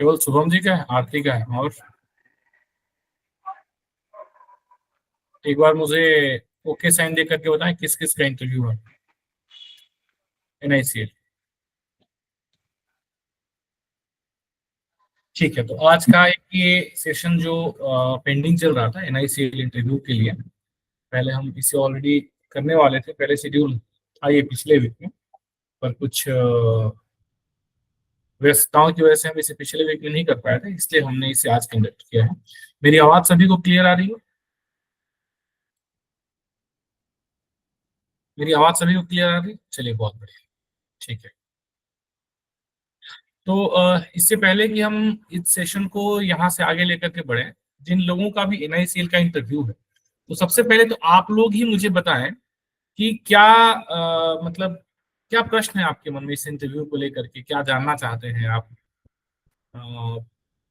केवल शुभम जी का है, आरती का है? और एक बार मुझे ओके साइन दे करके बताएं किस किस का इंटरव्यू है एनआईसीएल। ठीक है, तो आज का एक ये सेशन जो पेंडिंग चल रहा था एनआईसीएल इंटरव्यू के लिए, पहले हम इसे ऑलरेडी करने वाले थे, पहले शेड्यूल था ये पिछले वीक में, पर कुछ व्यस्तताओं की वजह से हम इसे पिछले वीक में नहीं कर पाए थे, इसलिए हमने इसे आज कंडक्ट किया है। मेरी आवाज सभी को क्लियर आ रही है? मेरी आवाज सभी को क्लियर आ रही है? चलिए, बहुत बढ़िया। ठीक है, तो इससे पहले कि हम इस सेशन को यहाँ से आगे लेकर के बढ़े, जिन लोगों का भी एनआईसीएल का इंटरव्यू है, तो सबसे पहले तो आप लोग ही मुझे बताएं कि क्या मतलब क्या प्रश्न है आपके मन में इस इंटरव्यू को लेकर के, क्या जानना चाहते हैं आप? अ,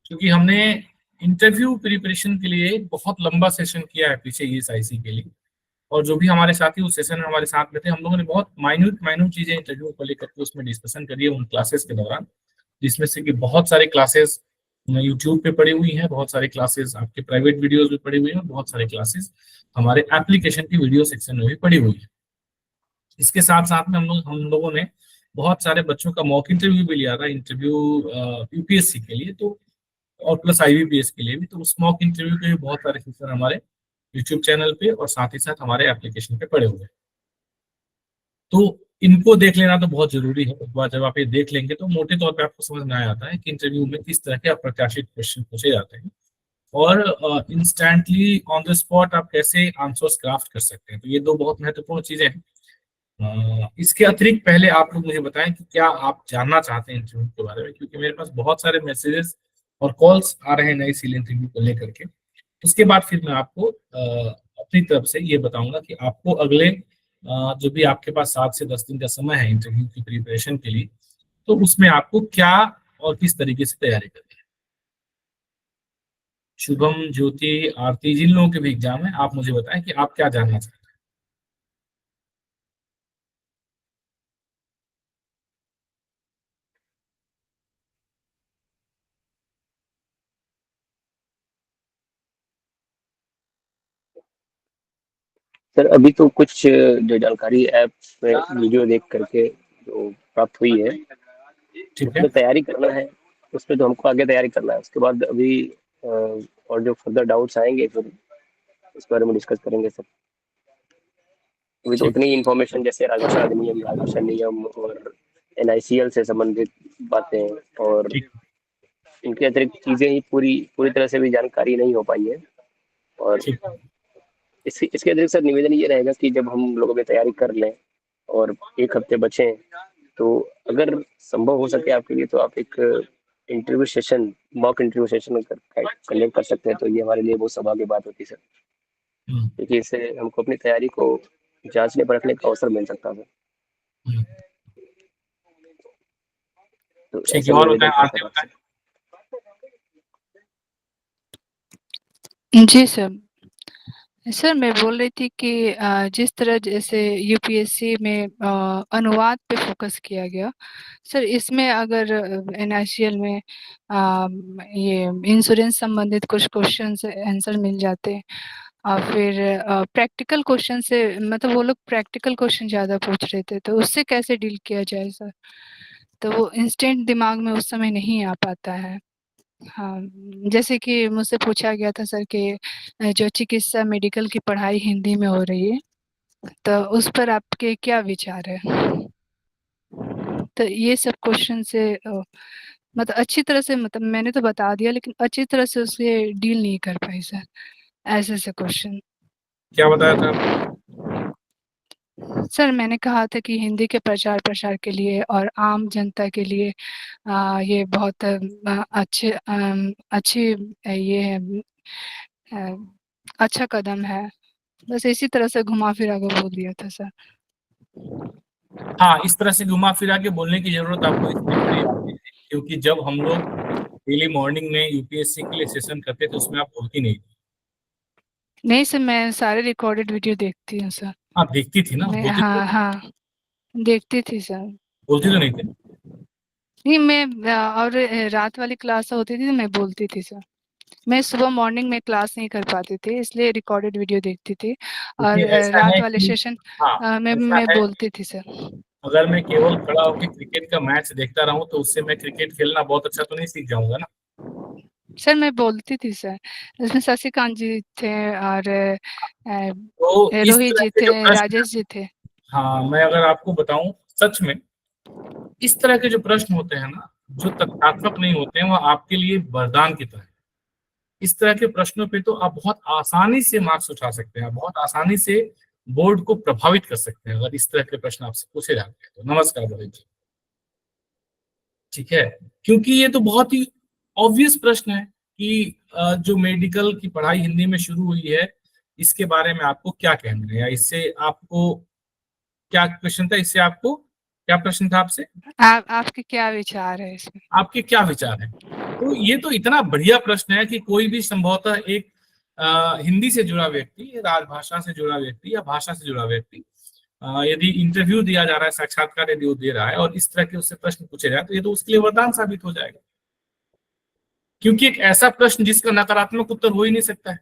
क्योंकि हमने इंटरव्यू प्रिपरेशन के लिए एक बहुत लंबा सेशन किया है पीछे ईएसआईसी के लिए, और जो भी हमारे साथी उस सेशन में हमारे साथ में थे, हम लोगों ने बहुत माइन्यूट माइन्यूट चीजें इंटरव्यू को लेकर के उसमें डिस्कशन करी है उन क्लासेस के दौरान, जिसमें से कि बहुत सारे क्लासेस यूट्यूब पे पड़ी हुई हैं, बहुत सारे क्लासेस आपके प्राइवेट वीडियोस में पड़ी हुई हैं, बहुत सारे क्लासेस हमारे एप्लीकेशन की वीडियो सेक्शन में भी पड़ी हुई है। इसके साथ साथ में हम लोगों ने बहुत सारे बच्चों का मॉक इंटरव्यू भी लिया था, इंटरव्यू यूपीएससी के लिए, तो और प्लस आईबीपीएस के लिए भी, तो उस मॉक इंटरव्यू के भी बहुत सारे फीचर हमारे यूट्यूब चैनल पे और साथ ही साथ हमारे एप्लीकेशन पे पड़े हुए हैं। तो इनको देख लेना तो बहुत जरूरी है। एक बार जब आप ये देख लेंगे तो मोटे तौर पे आपको समझ में आ जाता है कि इंटरव्यू में किस तरह के अप्रत्याशित क्वेश्चन पूछे जाते हैं, और इंस्टेंटली ऑन द स्पॉट आप कैसे आंसर्स क्राफ्ट कर सकते हैं। तो ये दो बहुत महत्वपूर्ण चीजें हैं। इसके अतिरिक्त पहले आप लोग मुझे बताएं कि क्या आप जानना चाहते हैं इंटरव्यू के बारे में, क्योंकि मेरे पास बहुत सारे मैसेजेस और कॉल्स आ रहे हैं नई सील इंटरव्यू को लेकर के। उसके बाद फिर मैं आपको अपनी तरफ से ये बताऊंगा कि आपको अगले जो भी आपके पास 7 से 10 दिन का समय है इंटरव्यू की प्रिपरेशन के लिए, तो उसमें आपको क्या और किस तरीके से तैयारी करनी है। शुभम, ज्योति, आरती, जिन लोगों के भी एग्जाम है, आप मुझे बताएं कि आप क्या जानना चाहते सर अभी तो कुछ जो जानकारी ऐप में वीडियो देख करके जो प्राप्त हुई है हैं। ठीक है। उसमें तैयारी करना है। उसमें तो हमको आगे तैयारी करना है, उसके बाद अभी और जो फर्दर डाउट्स आएंगे फिर उस बारे में डिस्कस करेंगे सर। अभी तो ठीक उतनी इन्फॉर्मेशन जैसे राजभाषा अधिनियम, राजभाषा नियम और एनआईसीएल से संबंधित बातें और ठीक इनके अतिरिक्त चीजें ही पूरी पूरी तरह से भी जानकारी नहीं हो पाई है। और ठीक इसके अतिरिक्त सर निवेदन ये रहेगा कि जब हम लोग अभी तैयारी कर लें और एक हफ्ते बचे तो अगर संभव हो सके आपके लिए तो आप एक interview session, mock interview session conduct कर सकते हैं तो ये हमारे लिए बहुत सौभाग्य की बात होती है सर, हम्म, क्योंकि इससे हमको अपनी तैयारी को जांचने परखने का अवसर मिल सकता है। हम्म। तो ठीक है, ऐसा और बताएं, निवेदन था आरती सर बताएं। आपसे। जी सर। सर मैं बोल रही थी कि जिस तरह जैसे यूपीएससी में अनुवाद पे फोकस किया गया, सर इसमें अगर एनआईसीएल में ये इंश्योरेंस संबंधित कुछ क्वेश्चन आंसर मिल जाते और फिर प्रैक्टिकल क्वेश्चन से, मतलब वो लोग प्रैक्टिकल क्वेश्चन ज़्यादा पूछ रहे थे, तो उससे कैसे डील किया जाए सर? तो वो इंस्टेंट दिमाग में उस समय नहीं आ पाता है। हाँ, जैसे कि मुझसे पूछा गया था सर कि जो चिकित्सा मेडिकल की पढ़ाई हिंदी में हो रही है, तो उस पर आपके क्या विचार है? तो ये सब क्वेश्चन से मतलब अच्छी तरह से, मतलब मैंने तो बता दिया लेकिन अच्छी तरह से उससे डील नहीं कर पाई सर, ऐसे ऐसे क्वेश्चन। क्या बताया था आपने? सर मैंने कहा था कि हिंदी के प्रचार प्रसार के लिए और आम जनता के लिए ये बहुत अच्छी ये है, अ, अच्छा कदम है। बस इसी तरह से घुमा फिरा के बोल दिया था सर। हाँ, इस तरह से घुमा फिरा के बोलने की जरूरत आपको इसलिए पड़ी आती है क्योंकि जब हम लोग डेली मॉर्निंग में यूपीएससी के लिए सेशन करते थे उसमें आप बोलती नहीं थी। नहीं सर, मैं सारे रिकॉर्डेड वीडियो देखती हूँ सर। आप देखती थी ना, मैं बोलती तो हाँ हाँ देखती थी सर। बोलती तो नहीं थे। नहीं, मैं और रात वाली क्लास होती थी तो मैं बोलती थी सर। मैं सुबह मॉर्निंग में क्लास नहीं कर पाती थी, इसलिए रिकॉर्डेड वीडियो देखती थी और देखिए ऐसा रात है वाले कि सेशन हाँ, में ऐसा मैं है बोलती थी सर। अगर मैं केवल खड़ा होकर क्रिकेट का मैच देखता रहूं तो उससे मैं क्रिकेट खेलना बहुत अच्छा तो नहीं सीख जाऊंगा ना। सर मैं बोलती थी सर, उसमें शशिकांत जी थे और तो इस रोहित तरह जी के जो थे, प्रश्न, राजेश जी थे। हाँ मैं अगर आपको बताऊं सच में, इस तरह के जो प्रश्न होते हैं ना, जो तथ्यात्मक नहीं होते हैं, वह आपके लिए वरदान की तरह है। इस तरह के प्रश्नों पे तो आप बहुत आसानी से मार्क्स उठा सकते हैं, आप बहुत आसानी से बोर्ड को प्रभावित कर सकते हैं अगर इस तरह के प्रश्न आपसे पूछे जाते हैं तो। नमस्कार रोहित जी। ठीक है, क्योंकि ये तो बहुत ही ऑब्वियस प्रश्न है कि जो मेडिकल की पढ़ाई हिंदी में शुरू हुई है, इसके बारे में आपको क्या कहना है, या इससे आपको क्या क्वेश्चन था, इससे आपको क्या प्रश्न था आपसे, आपके क्या विचार है इसमें? आपके क्या विचार हैं? तो ये तो इतना बढ़िया प्रश्न है कि कोई भी संभवतः एक हिंदी से जुड़ा व्यक्ति, राजभाषा से जुड़ा व्यक्ति या भाषा से जुड़ा व्यक्ति, यदि इंटरव्यू दिया जा रहा है, साक्षात्कार यदि वो दे रहा है और इस तरह के उससे प्रश्न पूछे जाए तो ये तो उसके लिए वरदान साबित हो जाएगा। क्योंकि एक ऐसा प्रश्न जिसका नकारात्मक उत्तर हो ही नहीं सकता है।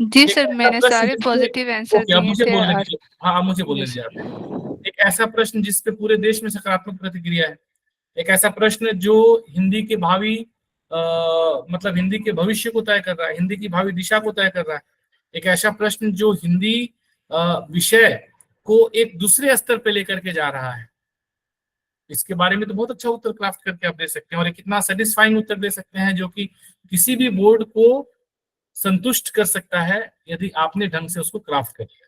जी एक सर, ऐसा मैंने प्रश्न सारे जिसपे, पॉजिटिव आंसर ओके अब दिए मुझे थे बोलने और दीजिए, हाँ आप मुझे बोलने यस। दीजिए आप। एक ऐसा प्रश्न जिसपे पूरे देश में सकारात्मक प्रतिक्रिया है, एक ऐसा प्रश्न जो हिंदी के भावी मतलब हिंदी के भविष्य को तय कर रहा है, हिंदी की भावी दिशा को तय कर रहा है, एक ऐसा प्रश्न जो हिंदी विषय को एक दूसरे स्तर पे लेकर के जा रहा है, इसके बारे में तो बहुत अच्छा उत्तर क्राफ्ट करके आप दे सकते हैं और एक कितना सेटिस्फाइंग उत्तर दे सकते हैं जो कि किसी भी बोर्ड को संतुष्ट कर सकता है यदि आपने ढंग से उसको क्राफ्ट कर लिया।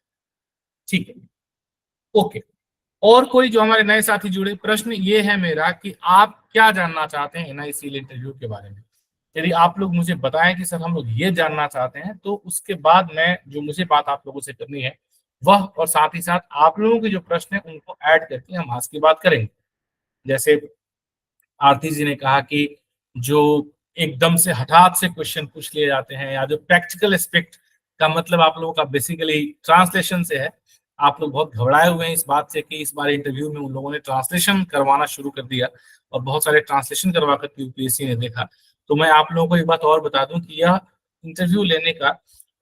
ठीक है, ओके। और कोई जो हमारे नए साथी जुड़े, प्रश्न ये है मेरा कि आप क्या जानना चाहते हैं एनआईसीएल इंटरव्यू के बारे में। यदि आप लोग मुझे बताएं कि सर हम लोग ये जानना चाहते हैं, तो उसके बाद मैं जो मुझे बात आप लोगों से करनी है वह, और साथ ही साथ आप लोगों के जो प्रश्न है उनको ऐड करके हम आज की बात करेंगे। जैसे आरती जी ने कहा कि जो एकदम से हठात से क्वेश्चन पूछ लिए जाते हैं, या जो प्रैक्टिकल एस्पेक्ट का मतलब आप लोगों का बेसिकली ट्रांसलेशन से है, आप लोग बहुत घबराए हुए हैं इस बात से कि इस बार इंटरव्यू में उन लोगों ने ट्रांसलेशन करवाना शुरू कर दिया और बहुत सारे ट्रांसलेशन करवा कर यूपीएससी ने देखा। तो मैं आप लोगों को एक बात और बता दूं कि यह इंटरव्यू लेने का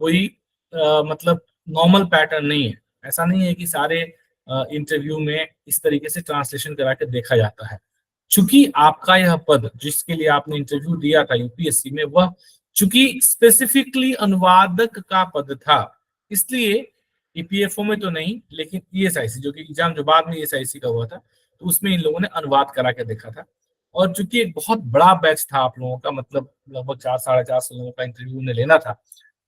कोई मतलब नॉर्मल पैटर्न नहीं है। ऐसा नहीं है कि सारे इंटरव्यू में इस तरीके से ट्रांसलेशन करा के देखा जाता है। चूंकि आपका यह पद जिसके लिए आपने इंटरव्यू दिया था यूपीएससी में, वह चूंकि स्पेसिफिकली अनुवादक का पद था, इसलिए ईपीएफओ में तो नहीं, लेकिन ईएसआईसी जो कि एग्जाम जो बाद में ईएसआईसी का हुआ था, तो उसमें इन लोगों ने अनुवाद करा के देखा था। और चूंकि एक बहुत बड़ा बैच था आप लोगों का, मतलब लगभग 400-450 लोगों का इंटरव्यू ने लेना था,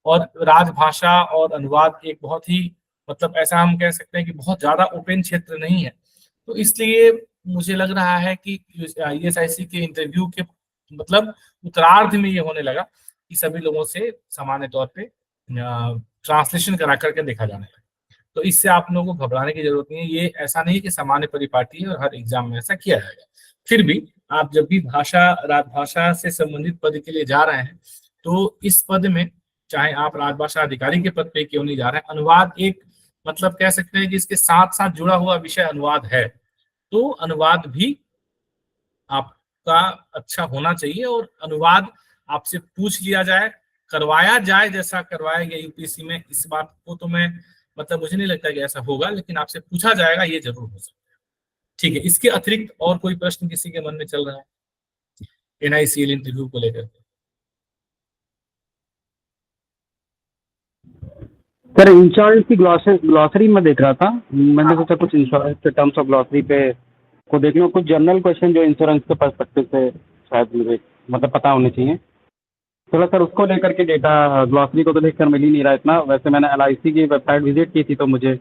और राजभाषा और अनुवाद एक बहुत ही, मतलब ऐसा हम कह सकते हैं कि बहुत ज्यादा ओपन क्षेत्र नहीं है, तो इसलिए मुझे लग रहा है कि ईएसआईसी के इंटरव्यू के मतलब उत्तरार्ध में ये होने लगा कि सभी लोगों से सामान्य तौर पे ट्रांसलेशन करा करके देखा जाने लगा। तो इससे आप लोगों को घबराने की जरूरत नहीं है, ये ऐसा नहीं है कि सामान्य परिपाटी है और हर एग्जाम में ऐसा किया जाएगा। फिर भी आप जब भी भाषा, राजभाषा से संबंधित पद के लिए जा रहे हैं, तो इस पद में चाहे आप राजभाषा अधिकारी के पद पे क्यों नहीं जा रहे हैं, अनुवाद एक मतलब कह सकते हैं कि इसके साथ साथ जुड़ा हुआ विषय अनुवाद है, तो अनुवाद भी आपका अच्छा होना चाहिए। और अनुवाद आपसे पूछ लिया जाए, करवाया जाए जैसा करवाया गया यूपीएससी में, इस बात को तो मैं मतलब मुझे नहीं लगता कि ऐसा होगा, लेकिन आपसे पूछा जाएगा ये जरूर हो सकता है। ठीक है, इसके अतिरिक्त और कोई प्रश्न किसी के मन में चल रहा है एनआईसीएल इंटरव्यू को लेकर? सर इंश्योरेंस की ग्लॉसरी में देख रहा था, मैंने सोचा कुछ इंश्योरेंस के टर्म्स ऑफ ग्लॉसरी पे को देख लूँ, कुछ जनरल क्वेश्चन जो इंश्योरेंस के पर्सपेक्टिव से शायद मुझे मतलब पता होने चाहिए। थोड़ा सर उसको लेकर के डेटा, ग्लॉसरी को तो देखकर मिल ही नहीं रहा इतना। वैसे मैंने एलआईसी की वेबसाइट विजिट की थी तो मुझे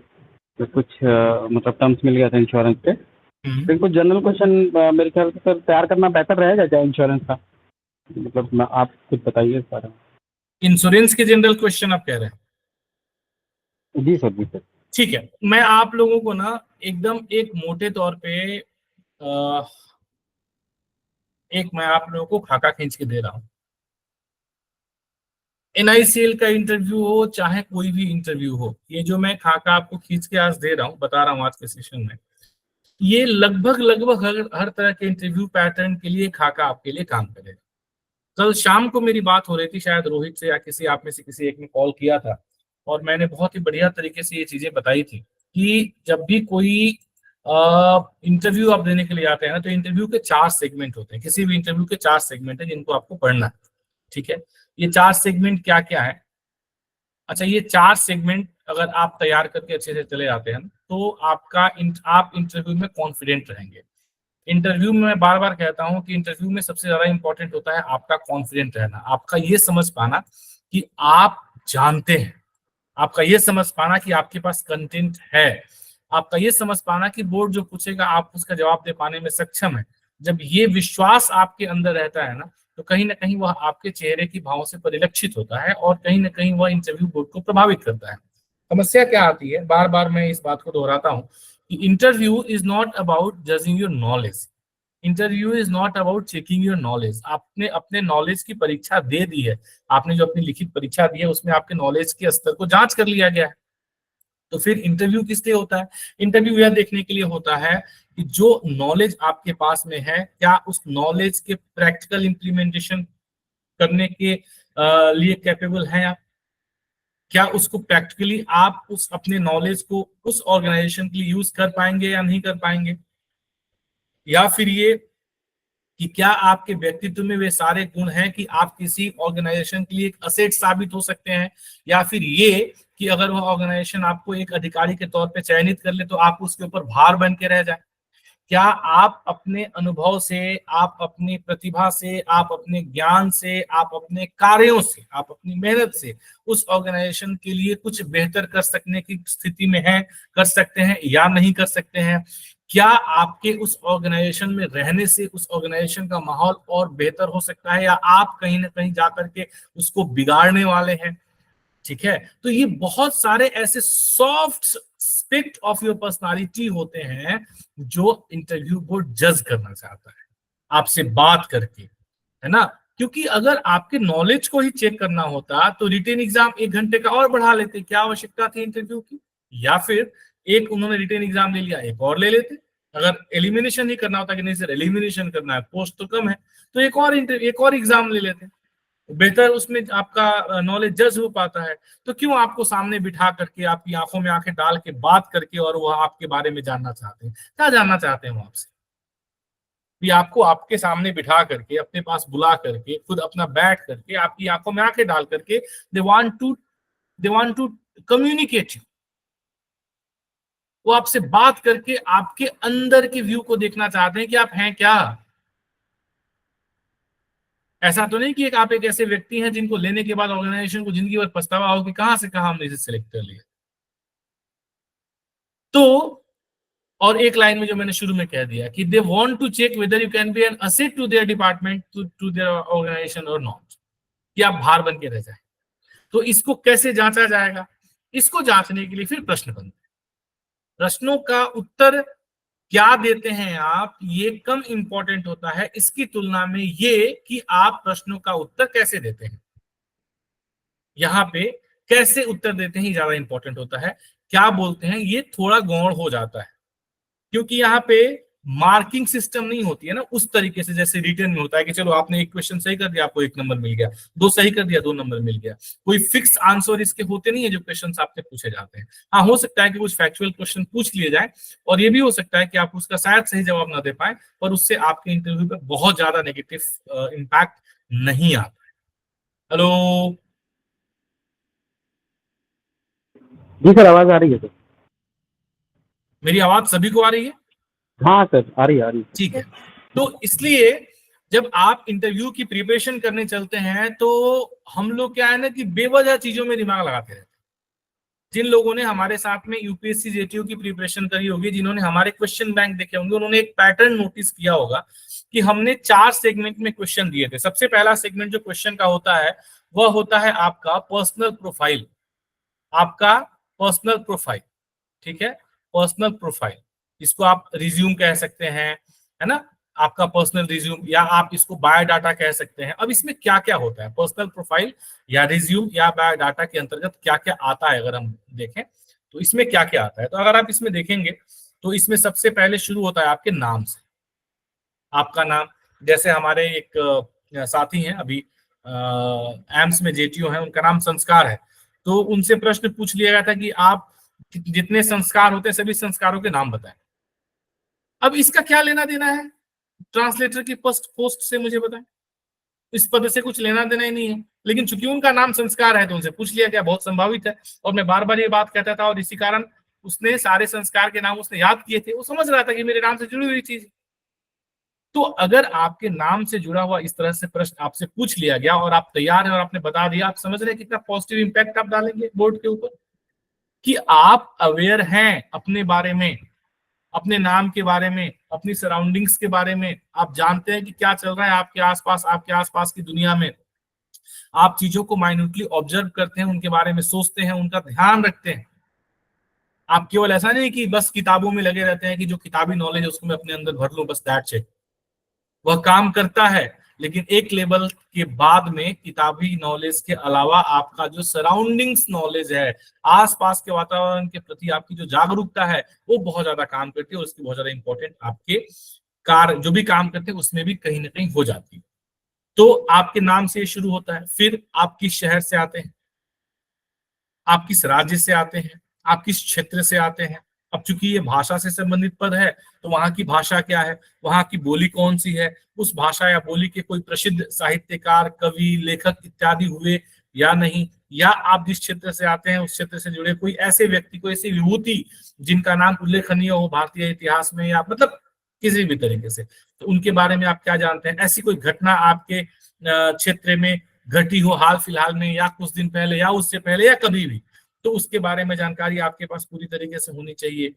कुछ मतलब टर्म्स मिल गया था इंश्योरेंस पे। लेकिन कुछ जनरल क्वेश्चन मेरे ख्याल से सर तैयार करना बेहतर रहेगा क्या इंश्योरेंस का? मतलब आप कुछ बताइए इस बारे में। इंश्योरेंस के जनरल क्वेश्चन आप कह रहे हैं? जी सर, जी सर। ठीक है, मैं आप लोगों को ना एकदम एक मोटे तौर पे एक मैं आप लोगों को खाका खींच के दे रहा हूं। एनआईसीएल का इंटरव्यू हो चाहे कोई भी इंटरव्यू हो, ये जो मैं खाका आपको खींच के आज दे रहा हूं, बता रहा हूं आज के सेशन में, ये लगभग लगभग हर तरह के इंटरव्यू पैटर्न के लिए खाका आपके लिए काम करेगा। कल शाम को मेरी बात हो रही थी, शायद रोहित से या किसी आप में से किसी एक ने कॉल किया था, और मैंने बहुत ही बढ़िया तरीके से ये चीजें बताई थी कि जब भी कोई इंटरव्यू आप देने के लिए आते हैं ना, तो इंटरव्यू के 4 सेगमेंट होते हैं। किसी भी इंटरव्यू के 4 सेगमेंट है जिनको आपको पढ़ना है, ठीक है। ये 4 सेगमेंट क्या क्या है? अच्छा, ये 4 सेगमेंट अगर आप तैयार करके अच्छे से चले जाते हैं तो आप इंटरव्यू में कॉन्फिडेंट रहेंगे। इंटरव्यू में मैं बार बार कहता हूं कि इंटरव्यू में सबसे ज्यादा इंपॉर्टेंट होता है आपका कॉन्फिडेंट रहना, आपका ये समझ पाना कि आप जानते हैं, आपका ये समझ पाना कि आपके पास कंटेंट है, आपका ये समझ पाना कि बोर्ड जो पूछेगा आप उसका जवाब दे पाने में सक्षम है। जब ये विश्वास आपके अंदर रहता है ना, तो कहीं ना कहीं वह आपके चेहरे की भावों से परिलक्षित होता है और कहीं ना कहीं वह इंटरव्यू बोर्ड को प्रभावित करता है। समस्या क्या आती है, बार बार मैं इस बात को दोहराता हूं कि interview is not about judging your knowledge, interview is not about checking your knowledge. आपने अपने नॉलेज की परीक्षा दे दी है, आपने जो अपनी लिखित परीक्षा दी है उसमें आपके नॉलेज के स्तर को जांच कर लिया गया है। तो फिर इंटरव्यू किस लिए होता है? इंटरव्यू यह देखने के लिए होता है कि जो नॉलेज आपके पास में है, क्या उस नॉलेज के प्रैक्टिकल इंप्लीमेंटेशन करने के लिए कैपेबल हैं आप? क्या उसको प्रैक्टिकली आप उस अपने नॉलेज को उस ऑर्गेनाइजेशन के लिए यूज कर पाएंगे या नहीं कर पाएंगे? या फिर ये कि क्या आपके व्यक्तित्व में वे सारे गुण हैं कि आप किसी ऑर्गेनाइजेशन के लिए एक असेट साबित हो सकते हैं? या फिर ये कि अगर वह ऑर्गेनाइजेशन आपको एक अधिकारी के तौर पे चयनित कर ले तो आप उसके ऊपर भार बन के रह जाए? क्या आप अपने अनुभव से, आप अपनी प्रतिभा से, आप अपने ज्ञान से, आप अपने कार्यों से, आप अपनी मेहनत से उस ऑर्गेनाइजेशन के लिए कुछ बेहतर कर सकने की स्थिति में हैं, कर सकते हैं या नहीं कर सकते हैं? क्या आपके उस ऑर्गेनाइजेशन में रहने से उस ऑर्गेनाइजेशन का माहौल और बेहतर हो सकता है, या आप कहीं ना कहीं जाकर के उसको बिगाड़ने वाले हैं? ठीक है, तो ये बहुत सारे ऐसे soft aspect of your personality होते हैं जो इंटरव्यू बोर्ड जज करना चाहता है आपसे बात करके, है ना। क्योंकि अगर आपके नॉलेज को ही चेक करना होता तो रिटेन एग्जाम 1 घंटे का और बढ़ा लेते, क्या आवश्यकता थी इंटरव्यू की? या फिर एक उन्होंने रिटेन एग्जाम ले लिया, एक और ले लेते। अगर एलिमिनेशन ही करना होता कि नहीं सर एलिमिनेशन करना है, पोस्ट तो कम है, तो एक और एग्जाम ले लेते, बेहतर उसमें आपका नॉलेज जज हो पाता है। तो क्यों आपको सामने बिठा करके आपकी आंखों में आंखें डाल के बात करके और वो आपके बारे में जानना चाहते हैं? क्या जानना चाहते हैं वो आपसे? भी आपको आपके सामने बिठा करके, अपने पास बुला करके, खुद अपना बैठ करके, आपकी आंखों में आंखें डाल करके they want to communicate you. वो आपसे बात करके आपके अंदर के व्यू को देखना चाहते हैं कि आप हैं क्या। ऐसा तो नहीं कि आप एक ऐसे व्यक्ति हैं जिनको लेने के बाद ऑर्गेनाइजेशन को जिंदगी भर पछतावा हो कि कहां से कहां हमने इसे सिलेक्ट कर लिया। तो और एक लाइन में जो मैंने शुरू में कह दिया कि they want to check whether you can be an asset to their department, to their organization or not, कि आप भार बन के रह जाए। तो इसको कैसे जांचा जाएगा? इसको जांचने के लिए फिर प्रश्न बनते हैं। प्रश्नों का उत्तर क्या देते हैं आप, ये कम इंपॉर्टेंट होता है इसकी तुलना में ये कि आप प्रश्नों का उत्तर कैसे देते हैं। यहाँ पे कैसे उत्तर देते हैं ज्यादा इंपॉर्टेंट होता है, क्या बोलते हैं ये थोड़ा गौण हो जाता है, क्योंकि यहाँ पे मार्किंग सिस्टम नहीं होती है ना उस तरीके से जैसे रिटर्न में होता है कि चलो आपने एक क्वेश्चन सही कर दिया आपको 1 नंबर मिल गया, 2 सही कर दिया 2 नंबर मिल गया। कोई फिक्स आंसर इसके होते नहीं है जो क्वेश्चन आपसे पूछे जाते हैं। हाँ, हो सकता है कि कुछ फैक्चुअल क्वेश्चन पूछ लिए जाए और ये भी हो सकता है कि आप उसका शायद सही जवाब ना दे पाए, पर उससे आपके इंटरव्यू पे बहुत ज्यादा नेगेटिव इम्पैक्ट नहीं आता है। हेलो, जी सर, आवाज आ रही है सर? मेरी आवाज सभी को आ रही है? हाँ सर, आ रही है। ठीक है, तो इसलिए जब आप इंटरव्यू की प्रिपरेशन करने चलते हैं तो हम लोग क्या है ना कि बेवजह चीजों में दिमाग लगाते रहते हैं। जिन लोगों ने हमारे साथ में यूपीएससी जेटीयू की प्रिपरेशन करी होगी, जिन्होंने हमारे क्वेश्चन बैंक देखे होंगे, उन्होंने एक पैटर्न नोटिस किया होगा कि हमने 4 सेगमेंट में क्वेश्चन दिए थे। सबसे पहला सेगमेंट जो क्वेश्चन का होता है वह होता है आपका पर्सनल प्रोफाइल, आपका पर्सनल प्रोफाइल, ठीक है, पर्सनल प्रोफाइल, इसको आप रिज्यूम कह सकते हैं, है ना, आपका पर्सनल रिज्यूम, या आप इसको बायोडाटा कह सकते हैं। अब इसमें क्या क्या होता है पर्सनल प्रोफाइल या रिज्यूम या बायोडाटा के अंतर्गत क्या क्या आता है, अगर हम देखें तो इसमें क्या क्या आता है, तो अगर आप इसमें देखेंगे तो इसमें सबसे पहले शुरू होता है आपके नाम से। आपका नाम, जैसे हमारे एक साथी हैं अभी एम्स में जेटीओ हैं, उनका नाम संस्कार है, तो उनसे प्रश्न पूछ लिया गया था कि आप जितने संस्कार होते हैं सभी संस्कारों के नाम बताएं। अब इसका क्या लेना देना है ट्रांसलेटर की पोस्ट से, मुझे बताएं। इस पद से कुछ लेना देना ही नहीं है, लेकिन चूंकि उनका नाम संस्कार है तो उनसे पूछ लिया गया, बहुत संभावित है। और मैं बार बार ये बात कहता था और इसी कारण उसने सारे संस्कार के नाम उसने याद किए थे, वो समझ रहा था कि मेरे नाम से जुड़ी हुई चीज। तो अगर आपके नाम से जुड़ा हुआ इस तरह से प्रश्न आपसे पूछ लिया गया और आप तैयार हैं और आपने बता दिया, आप समझ रहे हैं कितना पॉजिटिव इंपैक्ट आप डालेंगे बोर्ड के ऊपर, कि आप अवेयर हैं अपने बारे में, अपने नाम के बारे में, अपनी सराउंडिंग्स के बारे में। आप जानते हैं कि क्या चल रहा है आपके आसपास की दुनिया में। आप चीजों को माइन्यूटली ऑब्जर्व करते हैं, उनके बारे में सोचते हैं, उनका ध्यान रखते हैं। आप केवल ऐसा नहीं कि बस किताबों में लगे रहते हैं कि जो किताबी नॉलेज है उसको मैं अपने अंदर भर लूं, बस दैट्स इट। वह काम करता है, लेकिन एक लेवल के बाद में किताबी नॉलेज के अलावा आपका जो सराउंडिंग्स नॉलेज है, आसपास के वातावरण के प्रति आपकी जो जागरूकता है, वो बहुत ज्यादा काम करती है और उसकी बहुत ज्यादा इंपॉर्टेंट आपके कार्य जो भी काम करते हैं उसमें भी कहीं ना कहीं हो जाती है। तो आपके नाम से शुरू होता है, फिर आप किस शहर से आते हैं, आप किस राज्य से आते हैं, आप किस क्षेत्र से आते हैं। अब चूंकि ये भाषा से संबंधित पद है तो वहां की भाषा क्या है, वहां की बोली कौन सी है, उस भाषा या बोली के कोई प्रसिद्ध साहित्यकार, कवि, लेखक इत्यादि हुए या नहीं, या आप जिस क्षेत्र से आते हैं उस क्षेत्र से जुड़े कोई ऐसे व्यक्ति, कोई ऐसी विभूति जिनका नाम उल्लेखनीय हो भारतीय इतिहास में, या मतलब किसी भी तरीके से, तो उनके बारे में आप क्या जानते हैं। ऐसी कोई घटना आपके क्षेत्र में घटी हो हाल फिलहाल में, या कुछ दिन पहले, या उससे पहले, या कभी भी, तो उसके बारे में जानकारी आपके पास पूरी तरीके से होनी चाहिए।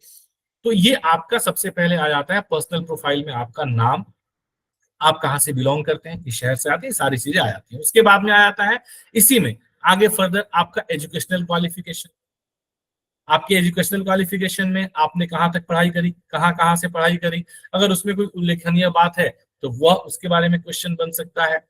तो ये आपका सबसे पहले आ जाता है पर्सनल प्रोफाइल में, आपका नाम, आप कहाँ से बिलोंग करते हैं, किस शहर से आते हैं, सारी चीजें आ जाती हैं। उसके बाद में आ जाता है इसी में आगे फर्दर आपका एजुकेशनल क्वालिफिकेशन। आपके एजुकेशनल क्वालिफिकेशन में आपने कहाँ तक पढ़ाई करी, कहाँ से पढ़ाई करी, अगर उसमें कोई उल्लेखनीय बात है तो वह उसके बारे में क्वेश्चन बन सकता है।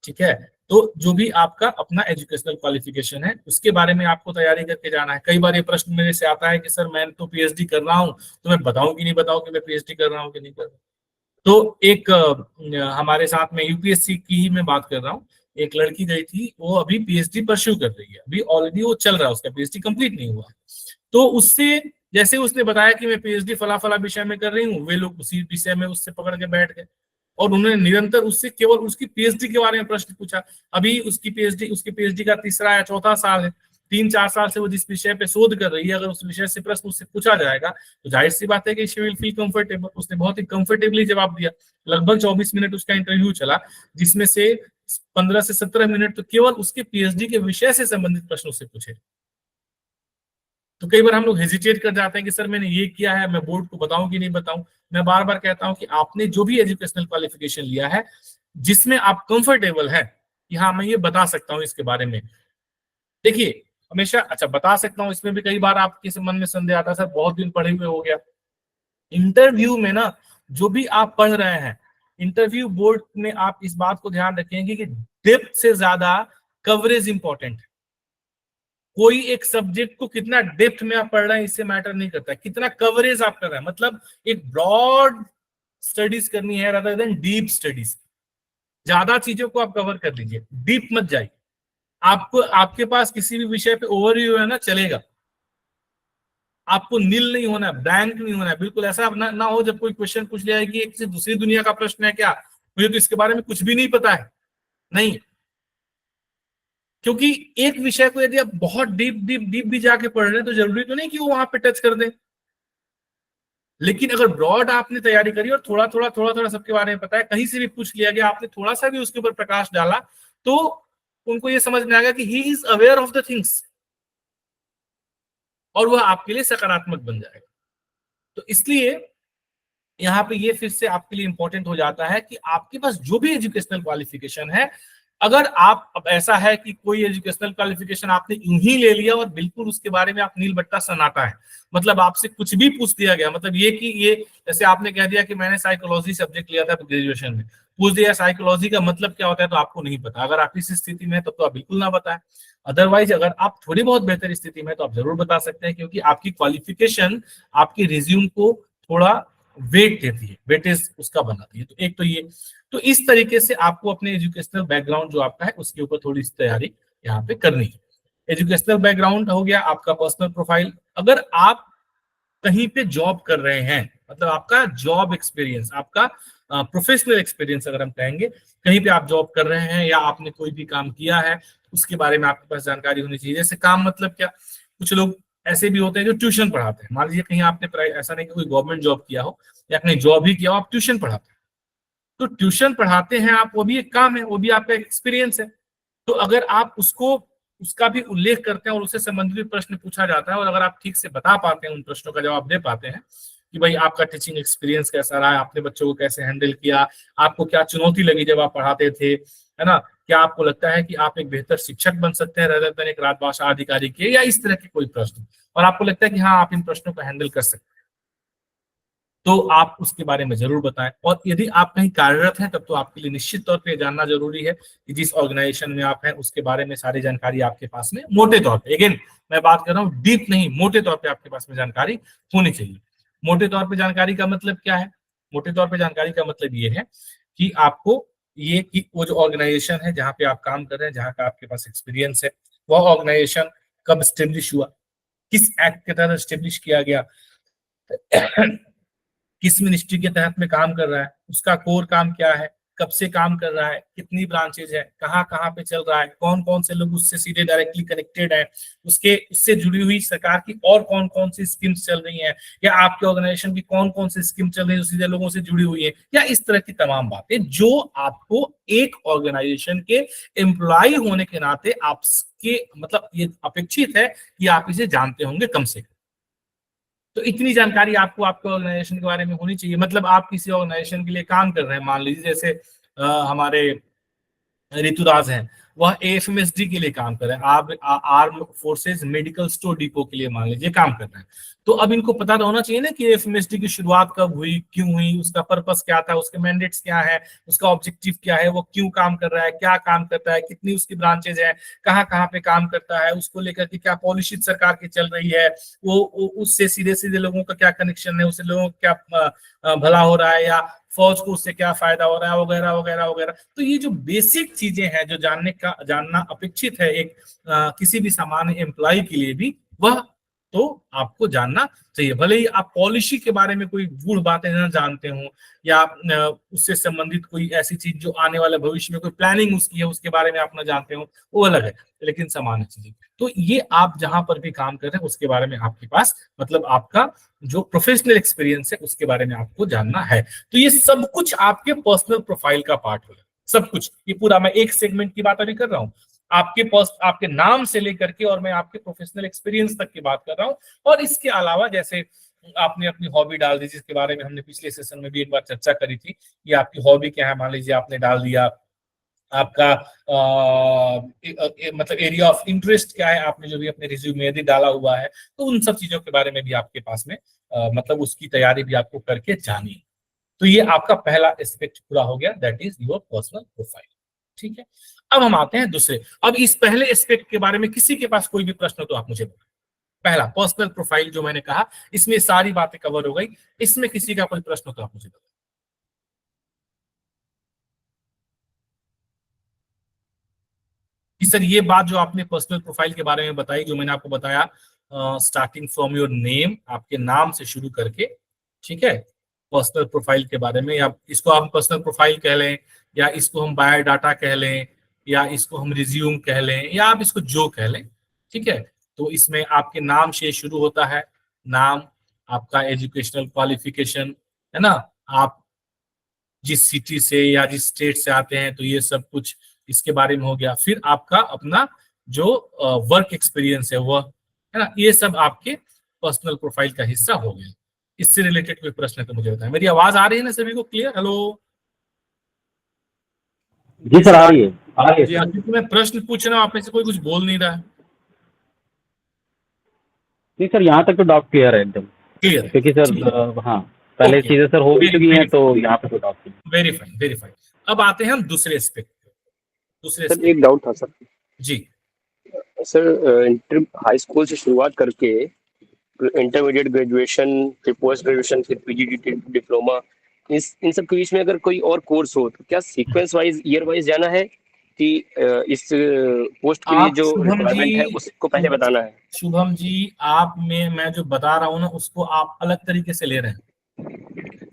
ठीक है, तो जो भी आपका अपना एजुकेशनल क्वालिफिकेशन है उसके बारे में आपको तैयारी करके जाना है। कई बार ये प्रश्न मेरे से आता है कि सर मैं तो पीएचडी कर रहा हूँ, तो मैं बताऊं कि नहीं बताऊं कि मैं पीएचडी कर रहा हूँ कि नहीं कर रहा हूँ। तो एक हमारे साथ में यूपीएससी की ही मैं बात कर रहा हूँ, एक लड़की गई थी, वो अभी पीएचडी परस्यू कर रही है, अभी ऑलरेडी वो चल रहा है, उसका पीएचडी कंप्लीट नहीं हुआ। तो उससे जैसे उसने बताया कि मैं पीएचडी फला फला विषय में कर रही हूँ, वे लोग उसी विषय में उससे पकड़ के बैठ गए और उन्होंने निरंतर उससे केवल उसकी पीएचडी के बारे में प्रश्न पूछा। अभी उसकी पीएचडी का तीसरा या चौथा साल है, 3-4 साल से वो जिस विषय पे शोध कर रही है, अगर उस विषय से प्रश्न उससे पूछा जाएगा तो जाहिर सी बात है कि शी विल फील कंफर्टेबल। उसने बहुत ही कंफर्टेबली जवाब दिया। लगभग 24 मिनट उसका इंटरव्यू चला, जिसमें से 15 से 17 मिनट तो केवल उसके पीएचडी के विषय से संबंधित प्रश्न उससे पूछे। तो कई बार हम लोग हेजिटेट कर जाते हैं कि सर मैंने ये किया है, मैं बोर्ड को बताऊं कि नहीं बताऊं। मैं बार बार कहता हूं कि आपने जो भी एजुकेशनल क्वालिफिकेशन लिया है जिसमें आप कंफर्टेबल है कि हाँ मैं ये बता सकता हूं इसके बारे में, देखिए हमेशा अच्छा बता सकता हूं, इसमें भी कई बार आपके मन में संदेह आता है सर बहुत दिन पढ़े हुए हो गया। इंटरव्यू में ना जो भी आप पढ़ रहे हैं, इंटरव्यू बोर्ड में आप इस बात को ध्यान रखेंगे कि डेप्थ से ज्यादा कवरेज इंपॉर्टेंट है। कोई एक सब्जेक्ट को कितना डेप्थ में आप पढ़ रहे हैं इससे मैटर नहीं करता, कितना कवरेज आप कर रहे हैं। मतलब एक ब्रॉड स्टडीज करनी है रादर देन डीप स्टडीज। ज्यादा चीजों को आप कवर कर लीजिए, डीप मत जाइए। आपको आपके पास किसी भी विषय पे ओवरव्यू है ना, चलेगा। आपको नील नहीं होना है, ब्लैंक नहीं होना है, बिल्कुल ऐसा ना हो जब कोई क्वेश्चन पूछ लिया है कि एक से दूसरी दुनिया का प्रश्न है क्या, मुझे तो इसके बारे में कुछ भी नहीं पता है। नहीं, क्योंकि एक विषय को यदि आप बहुत डीप डीप डीप भी जाके पढ़ रहे हैं तो जरूरी तो नहीं कि वो वहां पे टच कर दे। लेकिन अगर ब्रॉड आपने तैयारी करी और थोड़ा थोड़ा सबके बारे में पता है, कहीं से भी पूछ लिया गया, आपने थोड़ा सा भी उसके ऊपर प्रकाश डाला, तो उनको ये समझ में आ गया कि he is aware of the things, और वह आपके लिए सकारात्मक बन जाएगा। तो इसलिए यहाँ पे ये फिर से आपके लिए इंपॉर्टेंट हो जाता है कि आपके पास जो भी एजुकेशनल क्वालिफिकेशन है, अगर आप अब ऐसा है कि कोई एजुकेशनल क्वालिफिकेशन आपने यूं ही ले लिया और बिल्कुल उसके बारे में आप नील बट्टा सन्नाटा है, मतलब आपसे कुछ भी पूछ दिया गया, मतलब ये कि ये जैसे आपने कह दिया कि मैंने साइकोलॉजी सब्जेक्ट लिया था ग्रेजुएशन में, पूछ दिया साइकोलॉजी का मतलब क्या होता है तो आपको नहीं पता। अगर आप इस स्थिति में है तब तो आप बिल्कुल ना बताएं। अदरवाइज अगर आप थोड़ी बहुत बेहतर स्थिति में तो आप जरूर बता सकते हैं, क्योंकि आपकी क्वालिफिकेशन आपके रिज्यूम को थोड़ा वेट देती है, वेटेज उसका बनाती है। तो एक तो ये, तो इस तरीके से आपको अपने एजुकेशनल बैकग्राउंड जो आपका है उसके ऊपर थोड़ी सी तैयारी यहाँ पे करनी है। एजुकेशनल बैकग्राउंड हो गया, आपका पर्सनल प्रोफाइल। अगर आप कहीं पे जॉब कर रहे हैं, मतलब आपका जॉब एक्सपीरियंस, आपका प्रोफेशनल एक्सपीरियंस अगर हम कहेंगे, कहीं पे आप जॉब कर रहे हैं या आपने कोई भी काम किया है, उसके बारे में आपके पास जानकारी होनी चाहिए। जैसे काम मतलब क्या, कुछ लोग ऐसे भी होते हैं जो ट्यूशन पढ़ाते हैं। मान लीजिए कहीं आपने ऐसा नहीं कि कोई गवर्नमेंट जॉब किया हो या कहीं जॉब ही किया हो, आप ट्यूशन पढ़ाते हैं, तो ट्यूशन पढ़ाते हैं आप, वो भी एक काम है, वो भी आपका एक्सपीरियंस है। तो अगर आप उसको, उसका भी उल्लेख करते हैं और उससे संबंधित प्रश्न पूछा जाता है, और अगर आप ठीक से बता पाते हैं, उन प्रश्नों का जवाब दे पाते हैं कि भाई आपका टीचिंग एक्सपीरियंस कैसा रहा, आपने बच्चों को कैसे हैंडल किया, आपको क्या चुनौती लगी जब आप पढ़ाते थे, है ना, क्या आपको लगता है कि आप एक बेहतर शिक्षक बन सकते हैं rather than एक राजभाषा अधिकारी के, या इस तरह के कोई प्रश्न, और आपको लगता है कि हाँ आप इन प्रश्नों को हैंडल कर सकते हैं, तो आप उसके बारे में जरूर बताएं। और यदि आप कहीं कार्यरत हैं तब तो आपके लिए निश्चित तौर पे जानना जरूरी है कि जिस ऑर्गेनाइजेशन में आप हैं उसके बारे में सारी जानकारी आपके पास में मोटे तौर पे, अगेन मैं बात कर रहा हूँ डीप नहीं, मोटे तौर पे आपके पास में जानकारी होनी चाहिए। मोटे तौर पे जानकारी का मतलब क्या है? मोटे तौर पे जानकारी का मतलब ये है कि आपको ये कि वो जो ऑर्गेनाइजेशन है जहाँ पे आप काम कर रहे हैं, जहाँ का आपके पास एक्सपीरियंस है, वह ऑर्गेनाइजेशन कब स्टेब्लिश हुआ, किस एक्ट के तहत स्टेब्लिश किया गया, किस मिनिस्ट्री के तहत में काम कर रहा है, उसका कोर काम क्या है, कब से काम कर रहा है, कितनी ब्रांचेज है, कहाँ कहाँ पे चल रहा है, कौन कौन से लोग उससे सीधे डायरेक्टली कनेक्टेड है, उसके उससे जुड़ी हुई सरकार की और कौन कौन सी स्कीम्स चल रही हैं, या आपके ऑर्गेनाइजेशन की कौन कौन सी स्कीम चल रही है जो सीधे लोगों से जुड़ी हुई है, या इस तरह की तमाम बातें जो आपको एक ऑर्गेनाइजेशन के एम्प्लॉय होने के नाते आपके मतलब ये अपेक्षित है कि आप इसे जानते होंगे कम से कम। तो इतनी जानकारी आपको आपके ऑर्गेनाइजेशन के बारे में होनी चाहिए। मतलब आप किसी ऑर्गेनाइजेशन के लिए काम कर रहे हैं, मान लीजिए जैसे हमारे ऋतुराज हैं, वह एएफएमएसडी के लिए काम कर रहे हैं, आप arm forces medical store depot के लिए मान लीजिए काम कर रहे हैं, तो अब इनको पता तो होना चाहिए ना कि एएफएमएसडी की शुरुआत कब हुई, क्यों हुई, उसका पर्पस क्या था, उसके मैंडेट्स क्या है, उसका ऑब्जेक्टिव क्या है, वो क्यों काम कर रहा है, क्या काम करता है, कितनी उसकी ब्रांचेज है, कहाँ कहाँ पे काम करता है, उसको लेकर के क्या पॉलिसी सरकार की चल रही है, वो उससे सीधे सीधे लोगों का क्या कनेक्शन है, उससे लोगों का क्या भला हो रहा है, या फौज को उससे क्या फायदा हो रहा है, वगैरह वगैरह वगैरह। तो ये जो बेसिक चीजें हैं जो जानना अपेक्षित है एक किसी भी सामान्य एम्प्लॉय के लिए भी, वह तो आपको जानना चाहिए। भले ही आप पॉलिसी के बारे में कोई गूढ़ बातें न जानते हो, या उससे संबंधित कोई ऐसी चीज जो आने वाले भविष्य में कोई प्लानिंग उसकी है उसके बारे में आप न जानते हो, वो अलग है, लेकिन सामान्य चीजें। तो ये आप जहां पर भी काम कर रहे हैं उसके बारे में आपके पास मतलब आपका जो प्रोफेशनल एक्सपीरियंस है उसके बारे में आपको जानना है। तो ये सब कुछ आपके पर्सनल प्रोफाइल का पार्ट होगा, सब कुछ। ये पूरा मैं एक सेगमेंट की बात अभी कर रहा हूँ, आपके नाम से लेकर के और मैं आपके प्रोफेशनल एक्सपीरियंस तक की बात कर रहा हूँ। और इसके अलावा जैसे आपने अपनी हॉबी डाल दी, जिसके बारे में हमने पिछले सेशन में भी एक बार चर्चा करी थी, कि आपकी हॉबी क्या है। मान लीजिए आपने डाल दिया आपका मतलब एरिया ऑफ इंटरेस्ट क्या है, आपने जो भी अपने रिज्यूमे यदि डाला हुआ है, तो उन सब चीजों के बारे में भी आपके पास में मतलब उसकी तैयारी भी आपको करके जानी है। तो ये आपका पहला एस्पेक्ट पूरा हो गया, that is your personal profile. ठीक है, अब हम आते हैं दूसरे। अब इस पहले एस्पेक्ट के बारे में किसी के पास कोई भी प्रश्न हो तो आप मुझे बताएं। पहला पर्सनल प्रोफाइल जो मैंने कहा, इसमें सारी बातें कवर हो गई, इसमें किसी का कोई प्रश्न हो तो आप मुझे बताएं। कि सर ये बात जो आपने पर्सनल प्रोफाइल के बारे में बताई, जो मैंने आपको बताया स्टार्टिंग फ्रॉम योर नेम, आपके नाम से शुरू करके, ठीक है, पर्सनल प्रोफाइल के बारे में, या इसको हम पर्सनल प्रोफाइल कह लें, या इसको हम बायोडाटा कह लें, या इसको हम रिज्यूम कह लें, या आप इसको जो कह लें, ठीक है। तो इसमें आपके नाम से शुरू होता है, नाम, आपका एजुकेशनल क्वालिफिकेशन, है ना, आप जिस सिटी से या जिस स्टेट से आते हैं, तो ये सब कुछ इसके बारे में हो गया। फिर आपका अपना जो वर्क एक्सपीरियंस है वह, है ना, ये सब आपके पर्सनल प्रोफाइल का हिस्सा हो गया। इससे रिलेटेड कोई प्रश्न है तो मुझे बताएं। मेरी आवाज आ रही है ना सभी को क्लियर? हेलो जी सर, आ रही है, आ रही है जी, सर। क्योंकि मैं प्रश्न पूछ रहा हूँ, आप में से कोई कुछ बोल नहीं रहा है। नहीं सर, यहाँ तक तो डाउट क्लियर है एकदम, क्लियर है, क्योंकि सर ठीक है, हाँ पहले ओके, चीजें सर हो भी चुकी हैं, तो यहाँ पे तो डाउट नहीं। Very fine very fine. अब आते हैं हम दूसरे एस्पेक्ट पे। दूसरे सर एक एस्पेक्ट डाउट था सर। जी, सर हाई स्कूल से शुरुआत करके इंटरमीडिएट, ग्रेजुएशन, फिर पोस्ट ग्रेजुएशन, फिर पीजी, डिप्लोमा, इन सब के बीच में अगर कोई और कोर्स हो तो क्या सीक्वेंस वाइज, ईयर वाइज जाना है कि इस पोस्ट के लिए आप जो शुभम रिक्वायरमेंट है जी, उसको पहले बताना है? शुभम जी, आप में मैं जो बता रहा हूँ ना उसको आप अलग तरीके से ले रहे हैं।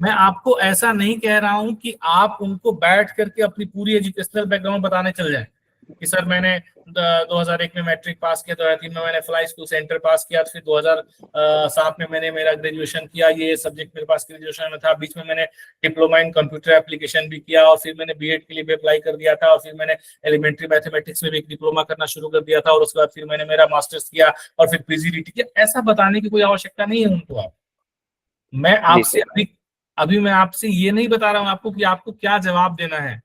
मैं आपको ऐसा नहीं कह रहा हूं कि आप उनको बैठ करके अपनी पूरी एजुकेशनल बैकग्राउंड बताने चल जाएं कि सर मैंने 2001 में मैट्रिक पास किया, 2003 में मैंने फ्लाई स्कूल सेंटर पास किया, फिर 2007 में मैंने मेरा ग्रेजुएशन किया, ये सब्जेक्ट मेरे पास ग्रेजुएशन में था, बीच में मैंने डिप्लोमा इन कंप्यूटर एप्लीकेशन भी किया, और फिर मैंने बीएड के लिए भी अप्लाई कर दिया था, और फिर मैंने एलिमेंट्री मैथमेटिक्स में भी एक डिप्लोमा करना शुरू कर दिया था, और उसके बाद फिर मैंने मेरा मास्टर्स किया और फिर पीजीडीटी किया। ऐसा बताने की कोई आवश्यकता नहीं है उनको। आप मैं आपसे अभी मैं आपसे ये नहीं बता रहा हूं आपको कि आपको क्या जवाब देना है,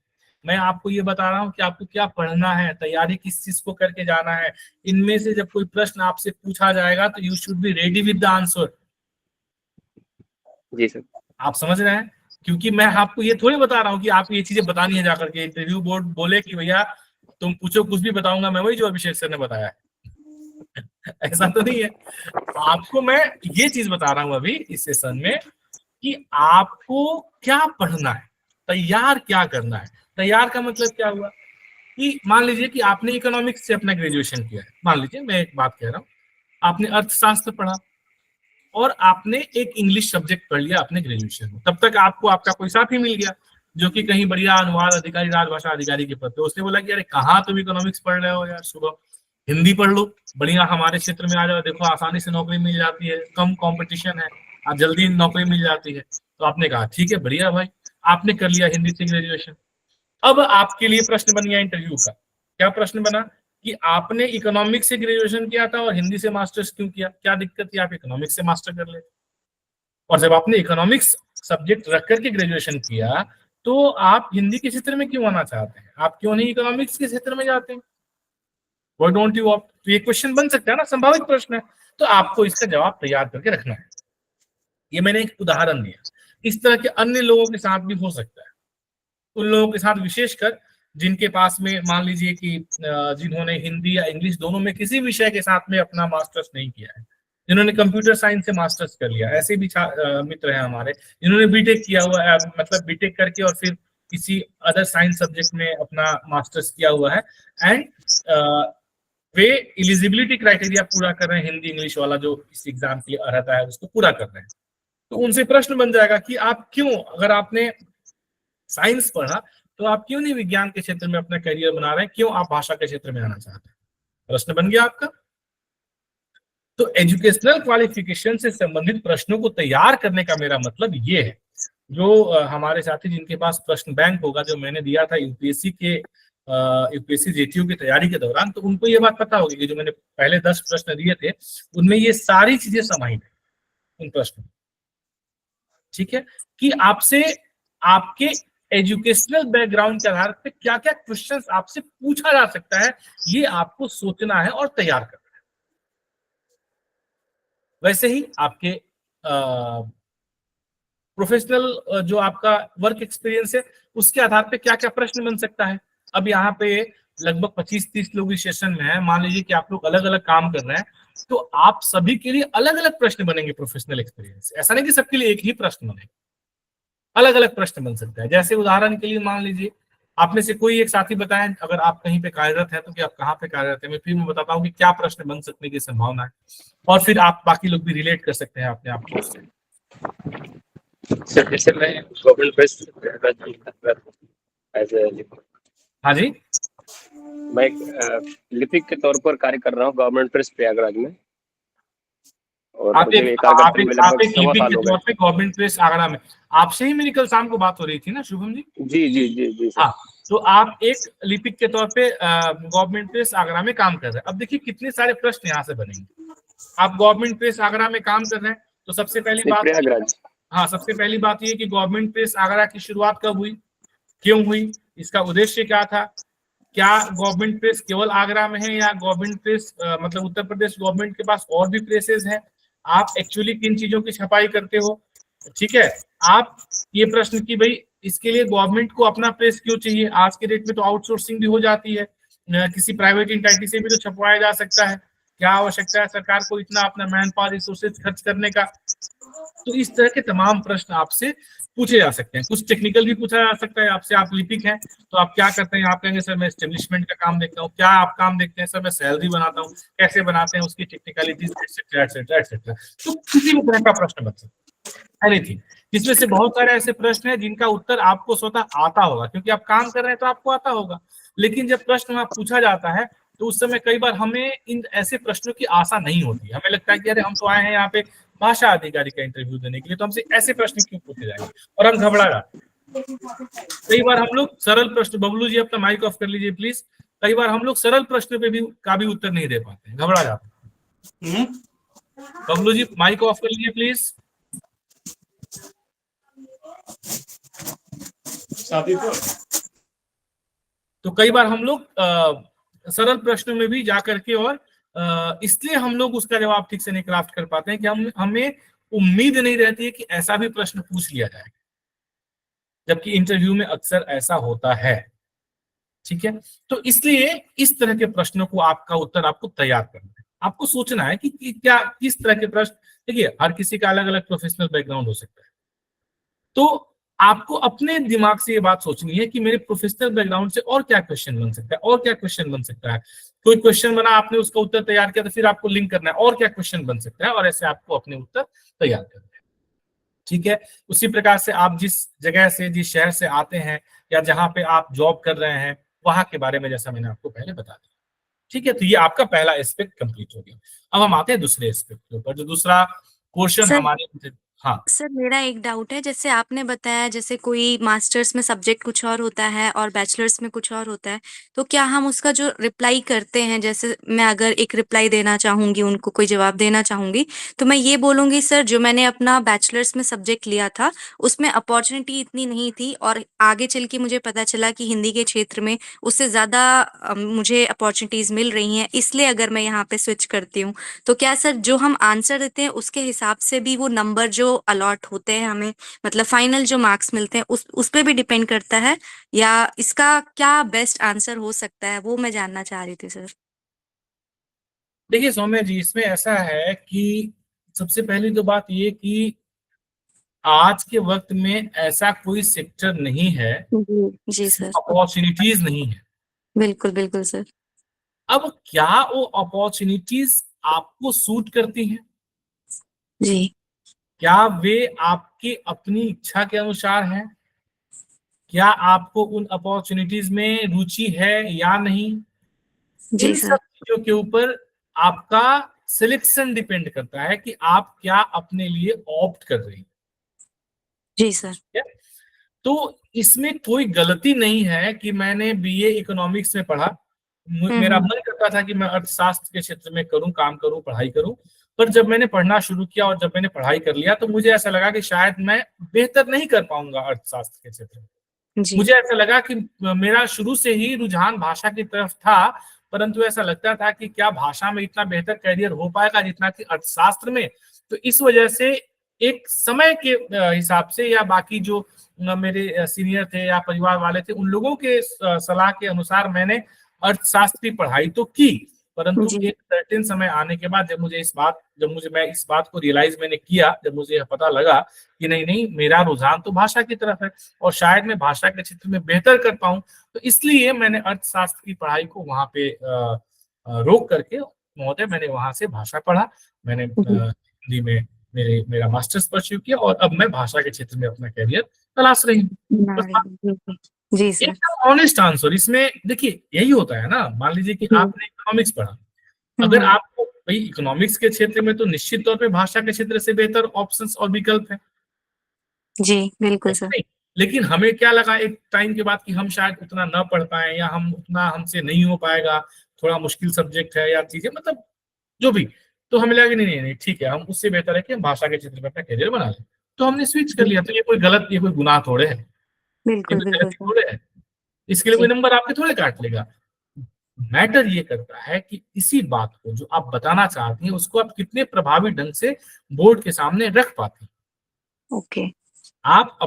मैं आपको ये बता रहा हूं कि आपको क्या पढ़ना है, तैयारी किस चीज को करके जाना है। इनमें से जब कोई प्रश्न आपसे पूछा जाएगा तो you should be ready with the answer. जी सर। आप समझ रहे हैं? क्योंकि मैं आपको ये थोड़ी बता रहा हूँ कि आप ये चीजें बतानी है जाकर के, इंटरव्यू बोर्ड बोले कि भैया तुम पूछो कुछ भी बताऊंगा मैं, वही जो अभिषेक सर ने बताया है। ऐसा तो नहीं है। आपको मैं ये चीज बता रहा हूं अभी इस सेशन में कि आपको क्या पढ़ना है, तैयार क्या करना है। तैयार का मतलब क्या हुआ कि मान लीजिए कि आपने इकोनॉमिक्स से अपना ग्रेजुएशन किया है, मान लीजिए मैं एक बात कह रहा हूँ, आपने अर्थशास्त्र पढ़ा और आपने एक इंग्लिश सब्जेक्ट पढ़ लिया अपने ग्रेजुएशन में, तब तक आपको आपका कोई साथी मिल गया जो कि कहीं बढ़िया अनुवाद अधिकारी, राजभाषा अधिकारी के पद पे, उसने बोला कि अरे कहाँ तुम इकोनॉमिक्स पढ़ रहे हो यार, सुबह हिंदी पढ़ लो, बढ़िया हमारे क्षेत्र में आ जाओ, देखो आसानी से नौकरी मिल जाती है, कम कंपटीशन है, आप जल्दी नौकरी मिल जाती है। तो आपने कहा ठीक है बढ़िया भाई, आपने कर लिया हिंदी से ग्रेजुएशन। अब आपके लिए प्रश्न बन गया इंटरव्यू का। क्या प्रश्न बना कि आपने इकोनॉमिक्स से ग्रेजुएशन किया था और हिंदी से मास्टर्स क्यों किया, क्या दिक्कत थी, आप इकोनॉमिक्स से मास्टर कर ले। और जब आपने इकोनॉमिक्स सब्जेक्ट रख करके ग्रेजुएशन किया तो आप हिंदी के क्षेत्र में क्यों आना चाहते हैं, आप क्यों नहीं इकोनॉमिक्स के क्षेत्र में जाते हैं? Why don't you opt? तो ये क्वेश्चन बन सकता है ना, संभावित प्रश्न है, तो आपको इसका जवाब तैयार करके रखना है। ये मैंने एक उदाहरण दिया, इस तरह के अन्य लोगों के साथ भी हो सकता है। उन लोगों के साथ विशेषकर जिनके पास में मान लीजिए कि जिन्होंने हिंदी या इंग्लिश दोनों में किसी विषय के साथ में अपना मास्टर्स नहीं किया है, जिन्होंने कंप्यूटर साइंस से मास्टर्स कर लिया, ऐसे भी मित्र हैं हमारे जिन्होंने बीटेक किया हुआ है, मतलब बीटेक करके और फिर किसी अदर साइंस सब्जेक्ट में अपना मास्टर्स किया हुआ है, एंड वे एलिजिबिलिटी क्राइटेरिया पूरा कर रहे हैं, हिंदी इंग्लिश वाला जो इस एग्जाम के लिए अर्हता है उसको पूरा कर रहे हैं। तो उनसे प्रश्न बन जाएगा कि आप क्यों, अगर आपने साइंस पढ़ा तो आप क्यों नहीं विज्ञान के क्षेत्र में अपना करियर बना रहे हैं, क्यों आप भाषा के क्षेत्र में आना चाहते हैं? प्रश्न बन गया आपका। तो एजुकेशनल क्वालिफिकेशन से संबंधित प्रश्नों को तैयार करने का मेरा मतलब ये है। जो हमारे साथी जिनके पास प्रश्न बैंक होगा, जो मैंने दिया था यूपीएससी जेटीयू की तैयारी के दौरान, तो उनको ये बात पता होगी कि जो मैंने पहले 10 प्रश्न दिए थे उनमें ये सारी चीजें समाहित है उन प्रश्नों। ठीक है, कि आपसे आपके एजुकेशनल बैकग्राउंड के आधार पर क्या क्या क्वेश्चंस आपसे पूछा जा सकता है, ये आपको सोचना है और तैयार करना है। वैसे ही आपके प्रोफेशनल जो आपका वर्क एक्सपीरियंस है उसके आधार पे क्या क्या प्रश्न बन सकता है। अब यहाँ पे लगभग 25-30 लोग इस सेशन में है, मान लीजिए कि आप लोग अलग अलग काम कर रहे हैं, तो आप सभी के लिए अलग अलग प्रश्न बनेंगे प्रोफेशनल एक्सपीरियंस। ऐसा नहीं कि सबके लिए एक ही प्रश्न बनेगा, अलग अलग प्रश्न बन सकता है। जैसे उदाहरण के लिए मान लीजिए आप में से कोई एक साथी बताएं अगर आप कहीं पे कार्यरत है तो कि आप कहाँ पे कार्यरत है, फिर मैं बताता हूँ कि क्या प्रश्न बन सकने की संभावना है, और फिर आप बाकी लोग भी रिलेट कर सकते हैं अपने आप को उससे। सर जैसे मैं गवर्नमेंट प्रेस हाँ जी, मैं लिपिक के तौर पर कार्य कर रहा हूँ गवर्नमेंट प्रेस प्रयागराज में, और आप मुझे एक लिपिक के तौर पे गवर्नमेंट प्रेस आगरा में, आपसे ही मेरी कल शाम को बात हो रही थी ना शुभम जी? जी जी जी जी हाँ, तो आप एक लिपिक के तौर पे गवर्नमेंट प्रेस आगरा में काम कर रहे हैं। अब देखिए कितने सारे प्रश्न यहाँ से बनेंगे। आप गवर्नमेंट प्रेस आगरा में काम कर रहे हैं तो सबसे पहली बात, हाँ सबसे पहली बात ये कि गवर्नमेंट प्रेस आगरा की शुरुआत कब हुई, क्यों हुई, इसका उद्देश्य क्या था, क्या गवर्नमेंट प्रेस केवल आगरा में है या गवर्नमेंट प्रेस मतलब उत्तर प्रदेश गवर्नमेंट के पास और भी प्रेसेस हैं, आप एक्चुअली किन चीजों की छपाई करते हो। ठीक है, आप ये प्रश्न की भाई इसके लिए गवर्नमेंट को अपना प्रेस क्यों चाहिए, आज के डेट में तो आउटसोर्सिंग भी हो जाती है, किसी प्राइवेट एंटिटी से भी तो छपवाया जा सकता है। क्या आवश्यकता है सरकार को इतना अपना मैन पावर रिसोर्सेज खर्च करने का। तो इस तरह के तमाम प्रश्न आपसे पूछे जा सकते हैं। कुछ टेक्निकल भी पूछा जा सकता है आपसे, आप लिपिक हैं तो आप क्या करते हैं, आप कहेंगे सर मैं एस्टेब्लिशमेंट का काम देखता हूँ। क्या आप काम देखते हैं? सर मैं सैलरी बनाता हूँ। कैसे बनाते हैं, उसकी टेक्निकलिटीज एक्सेट्रा एक्सेट्रा एक्सेट्रा। तो किसी भी तरह का प्रश्न बन सकता है, एनीथिंग। जिसमें से बहुत सारे ऐसे प्रश्न हैं जिनका उत्तर आपको स्वतः आता होगा, क्योंकि आप काम कर रहे हैं तो आपको आता होगा। लेकिन जब प्रश्न वहां पूछा जाता है तो उस समय कई बार हमें इन ऐसे प्रश्नों की आशा नहीं होती। हमें लगता है कि अरे हम तो आए हैं यहाँ पे भाषा अधिकारी का इंटरव्यू देने के लिए, तो हमसे ऐसे प्रश्न क्यों पूछे जाएंगे, और हम घबरा जाते हैं। कई बार हम लोग सरल प्रश्न, बबलू जी अपना माइक ऑफ कर लीजिए प्लीज। कई बार हम लोग सरल प्रश्न पे भी का भी उत्तर नहीं दे पाते हैं, घबरा जाते हैं। बबलू जी माइक ऑफ कर लीजिए प्लीज। तो कई बार हम लोग सरल प्रश्नों में भी जाकर के, और इसलिए हम लोग उसका जवाब ठीक से नहीं क्राफ्ट कर पाते हैं कि हमें उम्मीद नहीं रहती है कि ऐसा भी प्रश्न पूछ लिया जाएगा, जबकि इंटरव्यू में अक्सर ऐसा होता है। ठीक है, तो इसलिए इस तरह के प्रश्नों को आपका उत्तर आपको तैयार करना है। आपको सोचना है कि क्या किस तरह के प्रश्न। देखिए हर किसी का अलग अलग प्रोफेशनल बैकग्राउंड हो सकता है, तो आपको अपने दिमाग से ये बात सोचनी है कि मेरे प्रोफेशनल बैकग्राउंड से और क्या क्वेश्चन बन सकता है, और क्या क्वेश्चन बन सकता है। कोई क्वेश्चन बना, आपने उसका उत्तर तैयार किया, तो फिर आपको लिंक करना है और क्या क्वेश्चन बन सकता है, और ऐसे आपको अपने उत्तर तैयार करना है। ठीक है, उसी प्रकार से आप जिस जगह से, जिस शहर से आते हैं, या जहां पे आप जॉब कर रहे हैं, वहां के बारे में जैसा मैंने आपको पहले बता दिया। ठीक है, तो ये आपका पहला एस्पेक्ट कंप्लीट हो गया। अब हम आते हैं दूसरे एस्पेक्ट के ऊपर, जो दूसरा क्वेश्चन सर हमारे। हाँ सर मेरा एक डाउट है, जैसे आपने बताया जैसे कोई मास्टर्स में सब्जेक्ट कुछ और होता है और बैचलर्स में कुछ और होता है, तो क्या हम उसका जो रिप्लाई करते हैं, जैसे मैं अगर एक रिप्लाई देना चाहूंगी, उनको कोई जवाब देना चाहूंगी, तो मैं ये बोलूंगी सर जो मैंने अपना बैचलर्स में सब्जेक्ट लिया था उसमें अपॉर्चुनिटी इतनी नहीं थी, और आगे चल के मुझे पता चला कि हिंदी के क्षेत्र में उससे ज्यादा मुझे अपॉर्चुनिटीज मिल रही हैं, इसलिए अगर मैं यहाँ पे स्विच करती हूँ, तो क्या सर जो हम आंसर देते हैं उसके हिसाब से भी वो नंबर जो अलॉट होते हैं हमें, मतलब फाइनल जो मार्क्स मिलते हैं उस पे भी डिपेंड करता है, या इसका क्या बेस्ट आंसर हो सकता है, वो मैं जानना चाह रही थी सर। देखिए सौम्या जी, इसमें ऐसा है कि सबसे पहली तो बात ये कि आज के वक्त में ऐसा कोई सेक्टर नहीं है जी जिसमें सर। अपॉर्चुनिटीज नहीं है। बिल्कुल बिल्कुल सर। अब क्या वो अपॉर्चुनिटीज आपको सूट करती हैं? जी क्या वे आपकी अपनी इच्छा के अनुसार हैं? क्या आपको उन अपॉर्चुनिटीज में रुचि है या नहीं? जी इन सर। सब चीजों के ऊपर आपका सिलेक्शन डिपेंड करता है कि आप क्या अपने लिए ऑप्ट कर रही हैं। जी सर। ठीक है? तो इसमें कोई गलती नहीं है कि मैंने बीए इकोनॉमिक्स में पढ़ा, मेरा मन करता था कि मैं अर्थशास्त्र के क्षेत्र में करूं, काम करूं, पढ़ाई करूं, पर जब मैंने पढ़ना शुरू किया और जब मैंने पढ़ाई कर लिया तो मुझे ऐसा लगा कि शायद मैं बेहतर नहीं कर पाऊंगा अर्थशास्त्र के क्षेत्र में। जी मुझे ऐसा लगा कि मेरा शुरू से ही रुझान भाषा की तरफ था, परंतु ऐसा लगता था कि क्या भाषा में इतना बेहतर करियर हो पाएगा जितना कि अर्थशास्त्र में। तो इस वजह से एक समय के हिसाब से, या बाकी जो मेरे सीनियर थे या परिवार वाले थे, उन लोगों के सलाह के अनुसार मैंने अर्थशास्त्र की पढ़ाई तो की, परंतु जी एक सर्टेन समय आने के बाद मैं इस बात को रियलाइज मैंने किया, जब मुझे पता लगा कि नहीं नहीं, मेरा रुझान तो भाषा की तरफ है और शायद मैं भाषा के क्षेत्र में बेहतर कर पाऊं, तो इसलिए मैंने अर्थशास्त्र की पढ़ाई को वहां पे रोक करके, महोदय, मैंने वहां से भाषा पढ़ा। मैंने हिंदी में मेरा मास्टर्स परस्यू किया और अब मैं भाषा के क्षेत्र में अपना करियर तलाश रही हूँ। जी सर। एकदम ऑनेस्ट आंसर। इसमें देखिए यही होता है ना, मान लीजिए कि आपने इकोनॉमिक्स पढ़ा, अगर आपको भाई इकोनॉमिक्स के क्षेत्र में तो निश्चित तौर पे भाषा के क्षेत्र से बेहतर ऑप्शंस और विकल्प है। जी बिल्कुल सर। नहीं, लेकिन हमें क्या लगा एक टाइम के बाद कि हम शायद उतना न पढ़ पाए, या हम उतना हमसे नहीं हो पाएगा, थोड़ा मुश्किल सब्जेक्ट है या चीजें, मतलब जो भी, तो हमें लगा कि नहीं नहीं नहीं ठीक है, हम उससे बेहतर है कि हम भाषा के क्षेत्र में अपना करियर बना लें, तो हमने स्विच कर लिया। तो ये कोई गलत, ये कोई गुनाह थोड़े है, ये बिल्कुल कोई बिल्कुल गलती सर। थोड़े है, इसके लिए कोई जी नंबर आपके थोड़े काट लेगा। मैटर ये करता है कि इसी बात को जो आप बताना चाहती हैं उसको आप कितने प्रभावी ढंग से बोर्ड के सामने रख पाती हैं। ओके। आप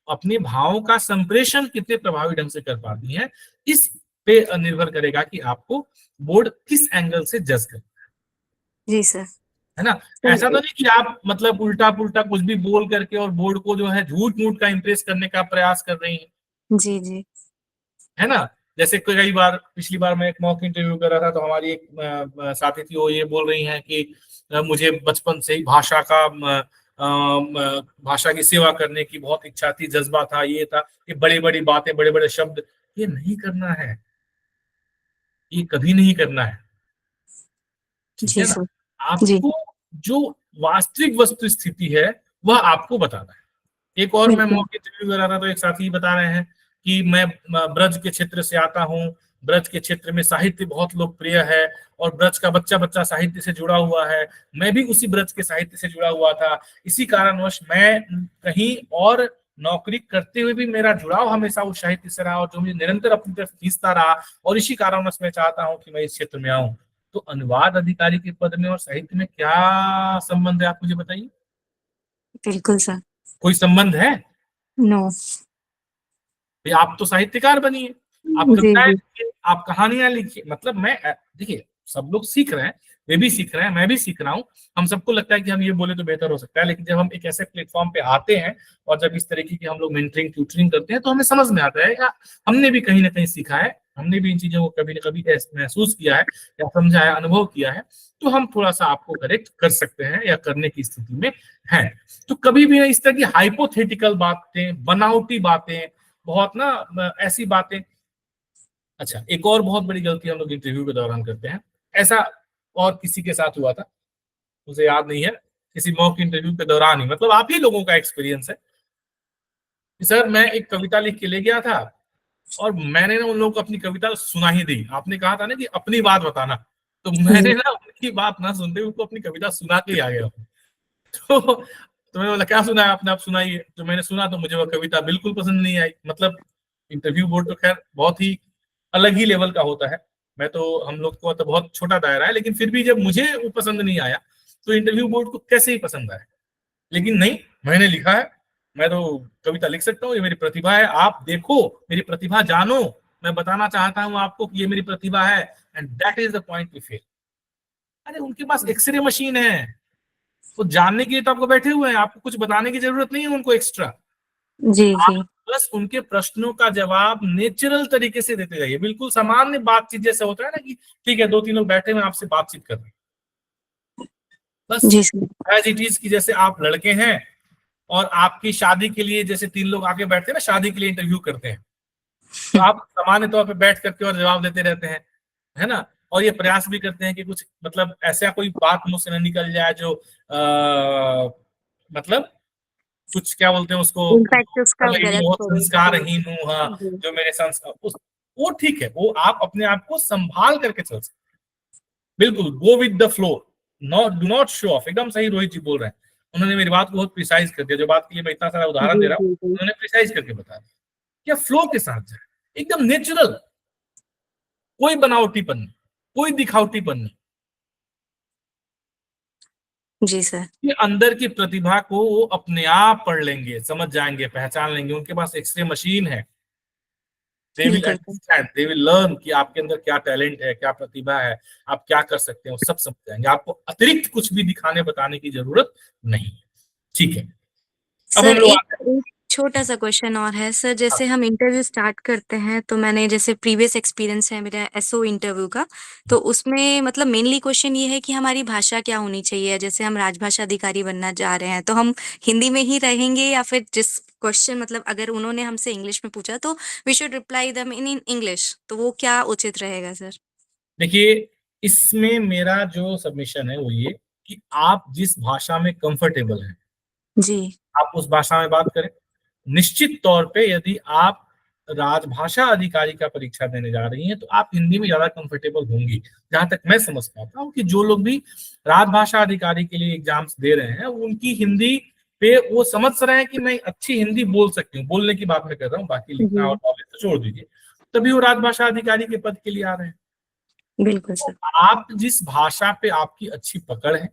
अपने भावों का संप्रेषण कितने प्रभावी ढंग से कर पाती हैं, इस पे निर्भर करेगा कि आपको बोर्ड किस एंगल से जज करता है। जी सर। है ना। ऐसा तो नहीं कि आप मतलब उल्टा पुल्टा कुछ भी बोल करके और बोर्ड को जो है झूठ मूठ का इम्प्रेस करने का प्रयास कर रही हैं, जी जी। है ना। जैसे कई बार, पिछली बार मैं एक मॉक इंटरव्यू कर रहा था, तो हमारी एक साथी थी, वो ये बोल रही हैं कि मुझे बचपन से ही भाषा की सेवा करने की बहुत इच्छा थी, जज्बा था, ये था, ये बड़ी बड़ी बातें, बड़े बड़े शब्द, ये नहीं करना है, ये कभी नहीं करना है, ठीक जी है ना। सर। जी। आपको जो वास्तविक वस्तु स्थिति है वह आपको बताना है। एक और मैं बिल्कुल। मॉक इंटरव्यू कर रहा था, तो एक साथी बता रहे हैं कि मैं ब्रज के क्षेत्र से आता हूँ, ब्रज के क्षेत्र में साहित्य बहुत लोकप्रिय है और ब्रज का बच्चा बच्चा साहित्य से जुड़ा हुआ है, मैं भी उसी ब्रज के साहित्य से जुड़ा हुआ था, इसी कारणवश मैं कहीं और नौकरी करते हुए भी मेरा जुड़ाव हमेशा उस साहित्य से रहा और जो मुझे निरंतर अपनी तरफ खींचता रहा, और इसी कारणवश मैं चाहता हूँ कि मैं इस क्षेत्र में आऊँ। तो अनुवाद अधिकारी के पद में और साहित्य में क्या संबंध है, आप मुझे बताइए। बिल्कुल सर। कोई संबंध है? नो। आप तो साहित्यकार बनिए, आप जी कविताएं जी। लिखिए, आप कहानियां लिखिए। मतलब मैं देखिए, सब लोग सीख रहे हैं, वे भी सीख रहे हैं, मैं भी सीख रहा हूँ। हम सबको लगता है कि हम ये बोले तो बेहतर हो सकता है, लेकिन जब हम एक ऐसे प्लेटफॉर्म पे आते हैं और जब इस तरीके की हम लोग मेंटरिंग ट्यूटरिंग करते हैं, तो हमें समझ में आता है या हमने भी कहीं ना कहीं सीखा है, हमने भी इन चीजों को कभी ना कभी महसूस किया है या समझा है, अनुभव किया है, तो हम थोड़ा सा आपको करेक्ट कर सकते हैं या करने की स्थिति में हैं। तो कभी भी इस तरह की हाइपोथेटिकल बातें, बनावटी बातें, बहुत ना ऐसी बातें। अच्छा, एक और बहुत बड़ी गलती हम लोग इंटरव्यू के दौरान करते हैं, ऐसा और किसी के साथ हुआ था, मुझे याद नहीं है, किसी मॉक इंटरव्यू के दौरान ही, मतलब आप ही लोगों का एक्सपीरियंस है कि सर मैं एक कविता लिख के ले गया था और मैंने ना उन लोगों को अपनी कविता सुना ही दी। आपने कहा था ना कि अपनी बात बताना, तो मैंने ना उनकी बात ना सुनते हुए उनको अपनी कविता सुना के ही आ गया। तो मैंने बोला क्या सुना है आपने, आप सुनाइए। तो मैंने सुना तो मुझे वो कविता बिल्कुल पसंद नहीं आई। मतलब इंटरव्यू बोर्ड तो खैर बहुत ही अलग ही लेवल का होता है, मैं तो, हम लोग को तो बहुत छोटा दायरा है, लेकिन फिर भी जब मुझे वो पसंद नहीं आया तो इंटरव्यू बोर्ड को कैसे ही पसंद आए। लेकिन नहीं, मैंने लिखा है, मैं तो कविता लिख सकता हूँ, ये मेरी प्रतिभा है, आप देखो, मेरी प्रतिभा जानो, मैं बताना चाहता हूँ आपको कि ये मेरी प्रतिभा है, and that is the point we fail. अरे उनके पास एक्सरे मशीन है, वो जानने के लिए तो आपको बैठे हुए हैं, आपको कुछ बताने की जरूरत नहीं है उनको एक्स्ट्रा। जी जी। आप बस उनके प्रश्नों का जवाब नेचुरल तरीके से देते जाइए, बिल्कुल सामान्य बातचीत जैसे होता है ना कि ठीक है, दो तीन लोग बैठे हुए आपसे बातचीत कर रहे हैं, बस जी सर। एज इट इज की जैसे आप लड़के हैं और आपकी शादी के लिए जैसे तीन लोग आके बैठते हैं ना, शादी के लिए इंटरव्यू करते हैं, तो आप सामान्य तौर पे बैठ करके और जवाब देते रहते हैं, है ना। और ये प्रयास भी करते हैं कि कुछ मतलब ऐसा कोई बात मुंह से न निकल जाए जो मतलब कुछ क्या बोलते हैं उसको, इनफैक्ट उसका गलत हो। संस्कारहीन हूँ, हाँ, जी। जो मेरे संस्कार वो ठीक है, वो आप अपने आप को संभाल करके चल सकते, बिल्कुल go with the flow, not do not show off. एकदम सही रोहित जी बोल रहे हैं, उन्होंने मेरी बात को बहुत प्रिसाइज कर दिया, जो बात की मैं इतना सारा उदाहरण दे जी रहा हूँ, जी जी। उन्होंने प्रिसाइज करके बता दिया। क्या फ्लो के साथ जाए, एकदम नेचुरल, कोई बनावटीपन नहीं, कोई दिखावटीपन नहीं। जी सर। ये अंदर की प्रतिभा को वो अपने आप पढ़ लेंगे, समझ जाएंगे, पहचान लेंगे, उनके पास एक्सरे मशीन है। दे विल बिल्कुल sir. Understand, they will learn कि आपके अंदर क्या टैलेंट है, क्या प्रतिभा है, आप क्या कर सकते हैं, वो सब समझ जाएंगे। आपको अतिरिक्त कुछ भी दिखाने बताने की जरूरत नहीं है, ठीक है। अब हम सर लोग एक छोटा सा क्वेश्चन और है सर, जैसे हम इंटरव्यू स्टार्ट करते हैं तो मैंने जैसे प्रीवियस एक्सपीरियंस है मेरा एसओ इंटरव्यू का, तो उसमें मतलब मेनली क्वेश्चन ये है कि हमारी भाषा क्या होनी चाहिए। जैसे हम राजभाषा अधिकारी बनना चाह रहे हैं तो हम हिंदी में ही रहेंगे या फिर जिस क्वेश्चन मतलब अगर उन्होंने हमसे इंग्लिश में पूछा तो we should reply them in English, तो वो क्या उचित रहेगा सर? देखिए, इसमें मेरा जो सबमिशन है वो ये कि आप जिस भाषा में कंफर्टेबल हैं जी। आप उस भाषा में बात करें। निश्चित तौर पे यदि आप राजभाषा अधिकारी का परीक्षा देने जा रही हैं तो आप हिंदी में ज्यादा कंफर्टेबल होंगी। जहां तक मैं समझ पाता हूँ कि जो लोग भी राजभाषा अधिकारी के लिए एग्जाम्स दे रहे हैं उनकी हिंदी पे वो समझ रहे हैं कि मैं अच्छी हिंदी बोल सकती हूँ, बोलने की बात मैं कर रहा हूँ, बाकी लिखना और जी। नॉलेज तो छोड़ दीजिए, तभी वो राजभाषा अधिकारी के पद के लिए आ रहे हैं। बिल्कुल सर। आप जिस भाषा पे आपकी अच्छी पकड़ है,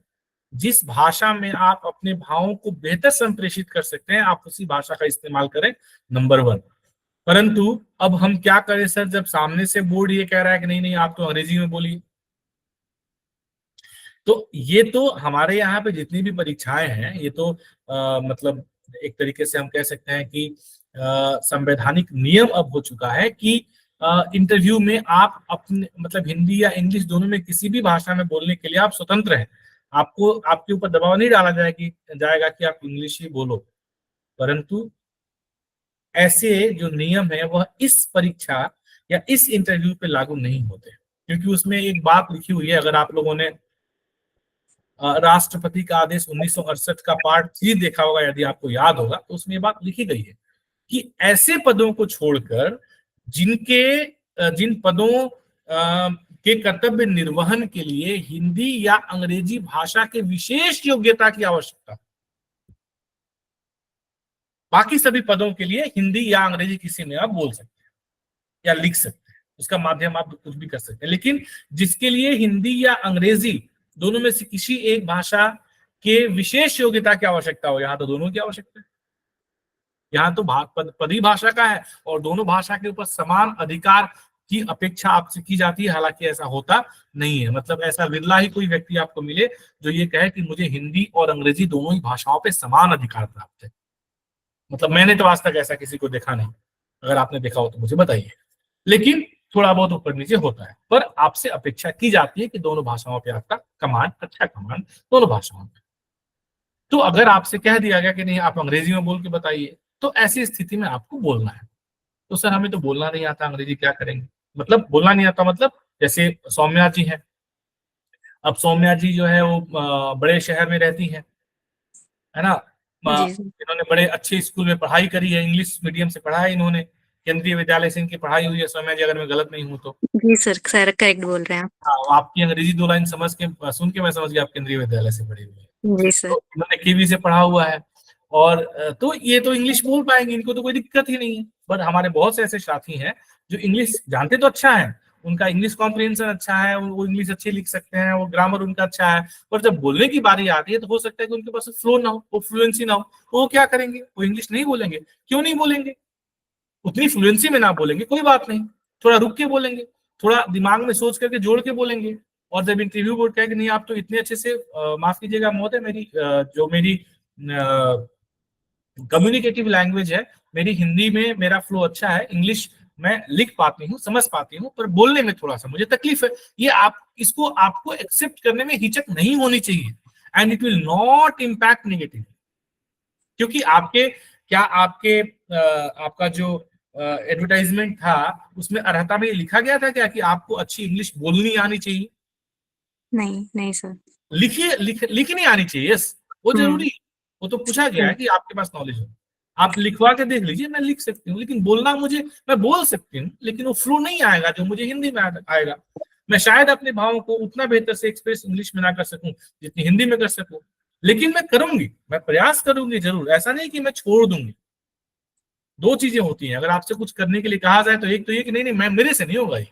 जिस भाषा में आप अपने भावों को बेहतर संप्रेषित कर सकते हैं, आप उसी भाषा का इस्तेमाल करें, नंबर 1। परंतु अब हम क्या करें सर, जब सामने से बोर्ड ये कह रहा है कि नहीं नहीं आप तो अंग्रेजी में बोलिए, तो ये तो हमारे यहाँ पे जितनी भी परीक्षाएं हैं, ये तो मतलब एक तरीके से हम कह सकते हैं कि संवैधानिक नियम अब हो चुका है कि इंटरव्यू में आप अपने मतलब हिंदी या इंग्लिश दोनों में किसी भी भाषा में बोलने के लिए आप स्वतंत्र हैं। आपको आपके ऊपर दबाव नहीं डाला जाएगा कि आप इंग्लिश ही बोलो, परंतु ऐसे जो नियम है वह इस परीक्षा या इस इंटरव्यू पे लागू नहीं होते, क्योंकि उसमें एक बात लिखी हुई है। अगर आप लोगों ने राष्ट्रपति का आदेश 1968 का पार्ट 3 देखा होगा, यदि आपको याद होगा, तो उसमें ये बात लिखी गई है कि ऐसे पदों को छोड़कर जिन पदों के कर्तव्य निर्वहन के लिए हिंदी या अंग्रेजी भाषा के विशेष योग्यता की आवश्यकता, बाकी सभी पदों के लिए हिंदी या अंग्रेजी किसी में आप बोल सकते हैं या लिख सकते हैं, उसका माध्यम आप कुछ भी कर सकते हैं। लेकिन जिसके लिए हिंदी या अंग्रेजी दोनों में से किसी एक भाषा के विशेष योग्यता की आवश्यकता हो, यहाँ तो दोनों की आवश्यकता है। यहाँ तो पदी भाषा का है और दोनों भाषा के ऊपर समान अधिकार की अपेक्षा आपसे की जाती है। हालांकि ऐसा होता नहीं है, मतलब ऐसा विरला ही कोई व्यक्ति आपको मिले जो ये कहे कि मुझे हिंदी और अंग्रेजी दोनों ही भाषाओं पे समान अधिकार प्राप्त है। मतलब मैंने तो आज तक ऐसा किसी को देखा नहीं, अगर आपने देखा हो तो मुझे बताइए। लेकिन थोड़ा बहुत ऊपर नीचे होता है, पर आपसे अपेक्षा की जाती है कि दोनों भाषाओं पे आपका कमांड, अच्छा कमांड दोनों भाषाओं पे। तो अगर आपसे कह दिया गया कि नहीं आप अंग्रेजी में बोल के बताइए, तो ऐसी स्थिति में आपको बोलना है। तो सर हमें तो बोलना नहीं आता अंग्रेजी, क्या करेंगे? मतलब बोलना नहीं आता मतलब जैसे सौम्या जी हैं, अब सौम्या जी जो है वो बड़े शहर में रहती हैं, है ना। जी सर। इन्होंने बड़े अच्छे स्कूल में पढ़ाई करी है, इंग्लिश मीडियम से पढ़ा है इन्होंने, केंद्रीय विद्यालय से इनकी पढ़ाई हुई है सौम्या जी, अगर मैं गलत नहीं हूँ तो। जी सर, सर करेक्ट बोल रहे हैं आप। हाँ, आपकी अंग्रेजी 2 लाइन समझ के सुन के मैं समझ गया आप केंद्रीय विद्यालय से पढ़ी हुई है। जी सर। तो इन्होंने केवी से पढ़ा हुआ है और तो ये तो इंग्लिश बोल पाएंगे, इनको तो कोई दिक्कत ही नहीं है। बट हमारे बहुत से ऐसे साथी हैं जो इंग्लिश जानते तो अच्छा है, उनका इंग्लिश कॉम्प्रिहेंशन अच्छा है, वो इंग्लिश अच्छी लिख सकते हैं, वो ग्रामर उनका अच्छा है, पर जब बोलने की बारी आती है तो हो सकता है कि उनके पास फ्लो ना हो, वो फ्लुएंसी ना हो, तो वो क्या करेंगे? वो इंग्लिश नहीं बोलेंगे। क्यों नहीं बोलेंगे? उतनी फ्लुएंसी में ना बोलेंगे कोई बात नहीं, थोड़ा रुक के बोलेंगे, थोड़ा दिमाग में सोच करके जोड़ के बोलेंगे। और जब इंटरव्यू बोर्ड कहे कि नहीं आप तो इतने अच्छे से माफ कीजिएगा महोदय, जो मेरी कम्युनिकेटिव लैंग्वेज है, मेरी हिंदी में मेरा फ्लो अच्छा है, इंग्लिश मैं लिख पाती हूँ, समझ पाती हूँ, पर बोलने में थोड़ा सा मुझे तकलीफ है, ये इसको आपको एक्सेप्ट करने में हिचक नहीं होनी चाहिए। And it will not impact negative, क्योंकि आपका जो एडवर्टाइजमेंट था उसमें अर्हता में ये लिखा गया था क्या कि आपको अच्छी इंग्लिश बोलनी आनी चाहिए? नहीं नहीं सर। लिखनी आनी चाहिए, यस, वो जरूरी है। वो तो पूछा गया है कि आपके पास नॉलेज हो, आप लिखवा के देख लीजिए, मैं लिख सकती हूँ, लेकिन बोलना मैं बोल सकती हूँ, लेकिन वो फ्लो नहीं आएगा जो मुझे हिंदी में आएगा। मैं शायद अपने भावों को उतना बेहतर से एक्सप्रेस इंग्लिश में ना कर सकूं जितनी हिंदी में कर सकूं, लेकिन मैं करूंगी, मैं प्रयास करूंगी जरूर, ऐसा नहीं कि मैं छोड़ दूंगी। 2 चीजें होती हैं, अगर आपसे कुछ करने के लिए कहा जाए तो एक तो ये कि नहीं मैं मेरे से नहीं होगा ये,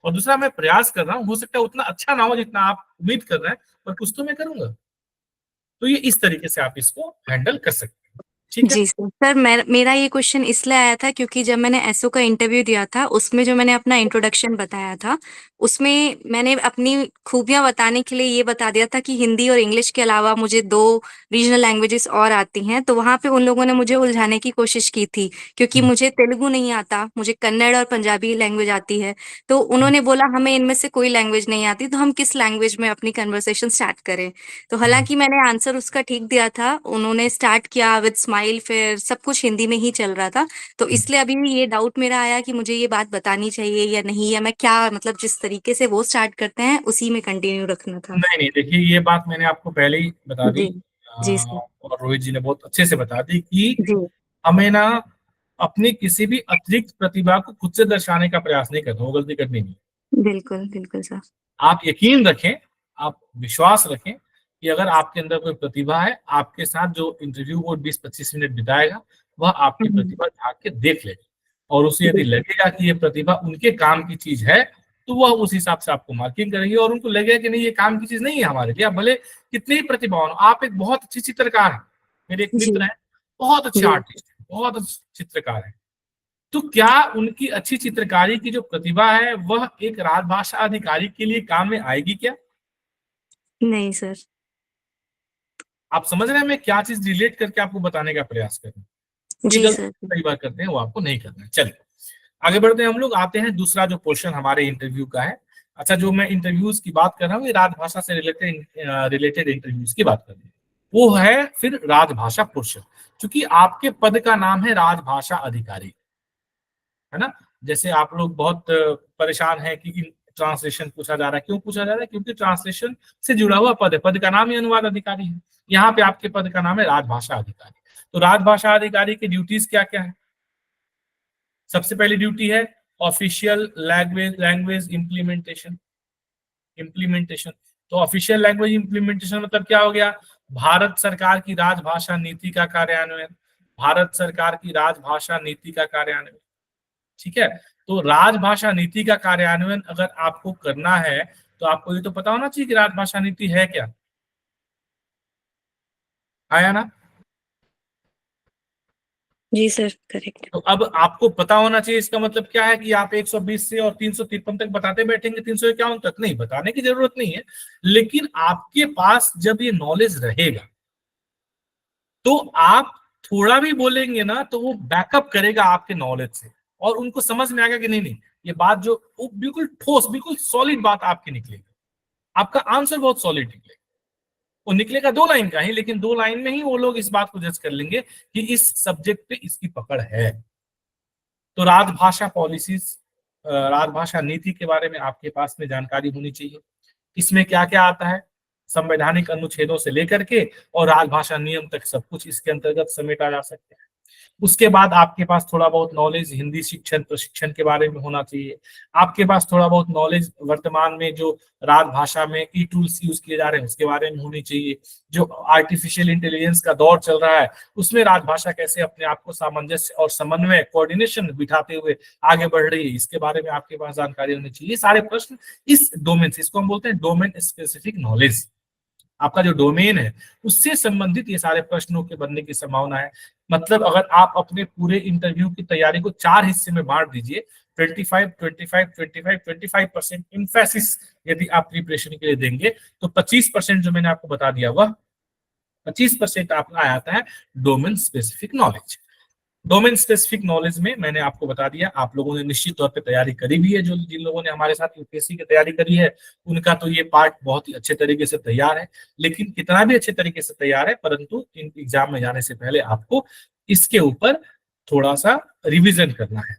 और दूसरा मैं प्रयास कर रहा हूँ, हो सकता है उतना अच्छा ना हो जितना आप उम्मीद कर रहे हैं, पर कुछ तो मैं करूंगा। तो ये इस तरीके से आप इसको हैंडल कर सकते हैं, ठीक है। जी सर। सर मेरा ये क्वेश्चन इसलिए आया था क्योंकि जब मैंने एसओ का इंटरव्यू दिया था उसमें जो मैंने अपना इंट्रोडक्शन बताया था उसमें मैंने अपनी खूबियां बताने के लिए ये बता दिया था कि हिंदी और इंग्लिश के अलावा मुझे 2 रीजनल लैंग्वेजेस और आती हैं। तो वहां पे उन लोगों ने मुझे उलझाने की कोशिश की थी क्योंकि मुझे तेलुगु नहीं आता, मुझे कन्नड़ और पंजाबी लैंग्वेज आती है। तो उन्होंने बोला हमें इनमें से कोई लैंग्वेज नहीं आती तो हम किस लैंग्वेज में अपनी कन्वर्सेशन स्टार्ट करें। तो हालांकि मैंने आंसर उसका ठीक दिया था, उन्होंने स्टार्ट किया विद स्माइल, फिर सब कुछ हिंदी में ही चल रहा था। तो इसलिए अभी भी ये डाउट मेरा आया कि मुझे ये बात बतानी चाहिए या नहीं, या मैं क्या मतलब जिस तरीके से वो स्टार्ट करते हैं उसी में कंटिन्यू रखना था। नहीं देखिए, ये बात मैंने आपको पहले ही बता दी, जी। जी सर। और रोहित जी ने बहुत अच्छे से बता दी कि जी। हमें ना अपनी किसी भी अतिरिक्त प्रतिभा को खुद से दर्शाने का प्रयास नहीं करना, वो गलती करनी नहीं। बिल्कुल बिल्कुल सर। आप यकीन रखें, आप विश्वास रखें कि अगर आपके अंदर कोई प्रतिभा है, आपके साथ जो इंटरव्यू को 20-25 मिनट बिताएगा वह आपकी प्रतिभा झांक के देख लेगा, और उसे यदि लगेगा कि ये प्रतिभा उनके काम की चीज है तो वह उस हिसाब से आपको मार्किंग करेंगे, और उनको लगेगा कि नहीं ये काम की चीज नहीं है हमारे लिए, आप भले कितने ही प्रतिभावान, आप एक बहुत अच्छी चित्रकार हैं, मेरे एक जी। मित्र हैं बहुत अच्छे जी। आर्टिस्ट हैं, बहुत अच्छे चित्रकार हैं, तो क्या उनकी अच्छी चित्रकारी की जो प्रतिभा है वह एक राजभाषा अधिकारी के लिए काम में आएगी क्या? नहीं सर। आप समझ रहे हैं मैं क्या चीज रिलेट करके आपको बताने का प्रयास कर रहा हूँ। ये जी गलती सर। कई बार करते हैं, वो आपको नहीं करना है। चलिए आगे बढ़ते हैं हम लोग, आते हैं दूसरा जो पोर्शन हमारे इंटरव्यू का है। अच्छा, जो मैं इंटरव्यूज की बात कर रहा हूँ, ये राजभाषा से रिलेटेड इंटरव्यूज की बात कर रही हूँ, वो है फिर राजभाषा पोर्शन। क्योंकि आपके पद का नाम है राजभाषा अधिकारी, है ना। जैसे आप लोग बहुत परेशान हैं कि ट्रांसलेशन पूछा जा रहा है। क्यों पूछा जा रहा है? क्योंकि ट्रांसलेशन से जुड़ा हुआ पद है, पद का नाम ही अनुवाद अधिकारी है। यहाँ पे आपके पद का नाम है राजभाषा अधिकारी। तो राजभाषा अधिकारी की ड्यूटीज क्या क्या है? सबसे पहली ड्यूटी है ऑफिशियल लैंग्वेज इम्प्लीमेंटेशन। तो ऑफिशियल लैंग्वेज इम्प्लीमेंटेशन मतलब क्या हो गया? भारत सरकार की राजभाषा नीति का कार्यान्वयन। भारत सरकार की राजभाषा नीति का कार्यान्वयन, ठीक है। तो राजभाषा नीति का कार्यान्वयन अगर आपको करना है तो आपको ये तो पता होना चाहिए कि राजभाषा नीति है क्या, आया ना। जी सर, करेक्ट। तो अब आपको पता होना चाहिए, इसका मतलब क्या है कि आप 120 से और 353 तक बताते बैठेंगे, 351 तक नहीं, बताने की जरूरत नहीं है। लेकिन आपके पास जब ये नॉलेज रहेगा तो आप थोड़ा भी बोलेंगे ना तो वो बैकअप करेगा आपके नॉलेज से, और उनको समझ में आएगा कि नहीं नहीं, ये बात जो वो बिल्कुल ठोस, बिल्कुल सॉलिड बात आपकी निकलेगी। आपका आंसर बहुत सॉलिड निकलेगा। वो निकलेगा 2 लाइन का ही, लेकिन 2 लाइन में ही वो लोग इस बात को जज कर लेंगे कि इस सब्जेक्ट पे इसकी पकड़ है। तो राजभाषा पॉलिसीज, राजभाषा नीति के बारे में आपके पास में जानकारी होनी चाहिए। इसमें क्या क्या आता है, संवैधानिक अनुच्छेदों से लेकर के और राजभाषा नियम तक सब कुछ इसके अंतर्गत समेटा जा सकता है। उसके बाद आपके पास थोड़ा बहुत नॉलेज हिंदी शिक्षण प्रशिक्षण के बारे में होना चाहिए। आपके पास थोड़ा बहुत नॉलेज वर्तमान में जो राजभाषा में ई टूल्स यूज किए जा रहे हैं उसके बारे में होनी चाहिए। जो आर्टिफिशियल इंटेलिजेंस का दौर चल रहा है उसमें राजभाषा कैसे अपने आप को सामंजस्य और समन्वय, कोऑर्डिनेशन बिठाते हुए आगे बढ़ रही है, इसके बारे में आपके पास जानकारी होनी चाहिए। सारे प्रश्न इस डोमेन से, इसको हम बोलते हैं डोमेन स्पेसिफिक नॉलेज। आपका जो डोमेन है उससे संबंधित ये सारे प्रश्नों के बनने की संभावना है। मतलब अगर आप अपने पूरे इंटरव्यू की तैयारी को 4 हिस्से में बांट दीजिए, 25-25-25-25% इम्फेसिस यदि आप प्रिपरेशन के लिए देंगे, तो 25% जो मैंने आपको बता दिया वह 25% आपका आता है domain specific knowledge. Domain specific knowledge में मैंने आपको बता दिया, आप लोगों ने निश्चित तौर पे तैयारी करी भी है। जो जिन लोगों ने हमारे साथ यूपीएससी की तैयारी करी है उनका तो ये पार्ट बहुत ही अच्छे तरीके से तैयार है। लेकिन कितना भी अच्छे तरीके से तैयार है, परंतु इन एग्जाम में जाने से पहले आपको इसके ऊपर थोड़ा सा रिविजन करना है।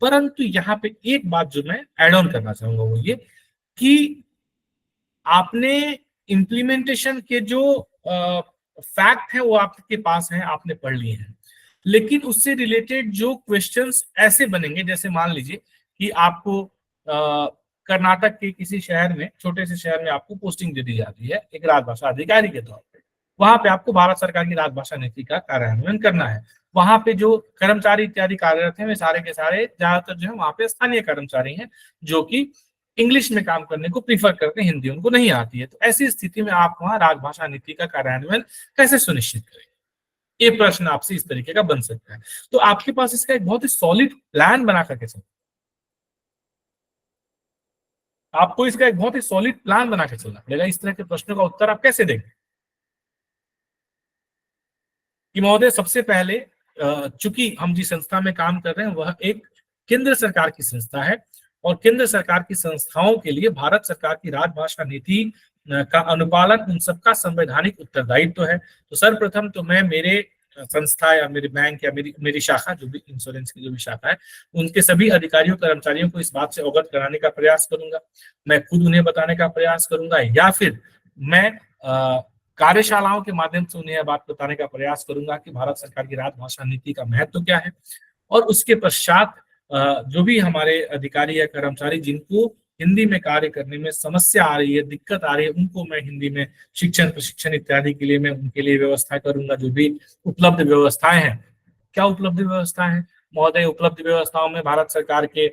परंतु यहाँ पे एक बात जो मैं एड ऑन करना चाहूंगा वो ये कि आपने इम्प्लीमेंटेशन के जो फैक्ट है वो आपके पास है, आपने पढ़ लिए हैं। लेकिन उससे रिलेटेड जो क्वेश्चंस ऐसे बनेंगे, जैसे मान लीजिए कि आपको कर्नाटक के किसी शहर में, छोटे से शहर में आपको पोस्टिंग दे दी जाती है एक राजभाषा अधिकारी के तौर पे। वहां पे आपको भारत सरकार की राजभाषा नीति का कार्यान्वयन करना है। वहां पे जो कर्मचारी इत्यादि कार्यरत हैं वे सारे के सारे ज्यादातर जो है वहां पे स्थानीय कर्मचारी हैं जो कि इंग्लिश में काम करने को प्रीफर करते हैं, हिंदी उनको नहीं आती है। तो ऐसी स्थिति में आप वहां राजभाषा नीति का कार्यान्वयन कैसे सुनिश्चित करेंगे? ये प्रश्न आपसे इस तरीके का बन सकता है। तो आपके पास इसका एक बहुत ही सॉलिड प्लान बना करके चलना, आपको इसका एक बहुत ही सॉलिड प्लान बना के चलना पड़ेगा। इस तरह के प्रश्नों का उत्तर आप कैसे देंगे? कि महोदय सबसे पहले चूंकि हम जिस संस्था में काम कर रहे हैं वह एक केंद्र सरकार की संस्था है और केंद्र सरकार की संस्थाओं के लिए भारत सरकार की राजभाषा नीति का अनुपालन उन सबका संवैधानिक उत्तरदायित्व है। तो सर्वप्रथम तो मैं मेरे संस्था या मेरे बैंक या मेरी शाखा, जो भी इंश्योरेंस की जो भी शाखा है, उनके सभी अधिकारियों कर्मचारियों को इस बात से अवगत कराने का प्रयास करूंगा। मैं खुद उन्हें बताने का प्रयास करूंगा या फिर मैं कार्यशालाओं के माध्यम से उन्हें यह बात बताने का प्रयास करूंगा कि भारत सरकार की राजभाषा नीति का महत्व क्या है। और उसके पश्चात जो भी हमारे अधिकारी या कर्मचारी जिनको हिंदी में कार्य करने में समस्या आ रही है, दिक्कत आ रही है, उनको मैं हिंदी में शिक्षण प्रशिक्षण इत्यादि के लिए मैं उनके लिए व्यवस्था करूंगा। जो भी उपलब्ध व्यवस्थाएं हैं, क्या उपलब्ध व्यवस्थाएं हैं महोदय? उपलब्ध व्यवस्थाओं में भारत सरकार के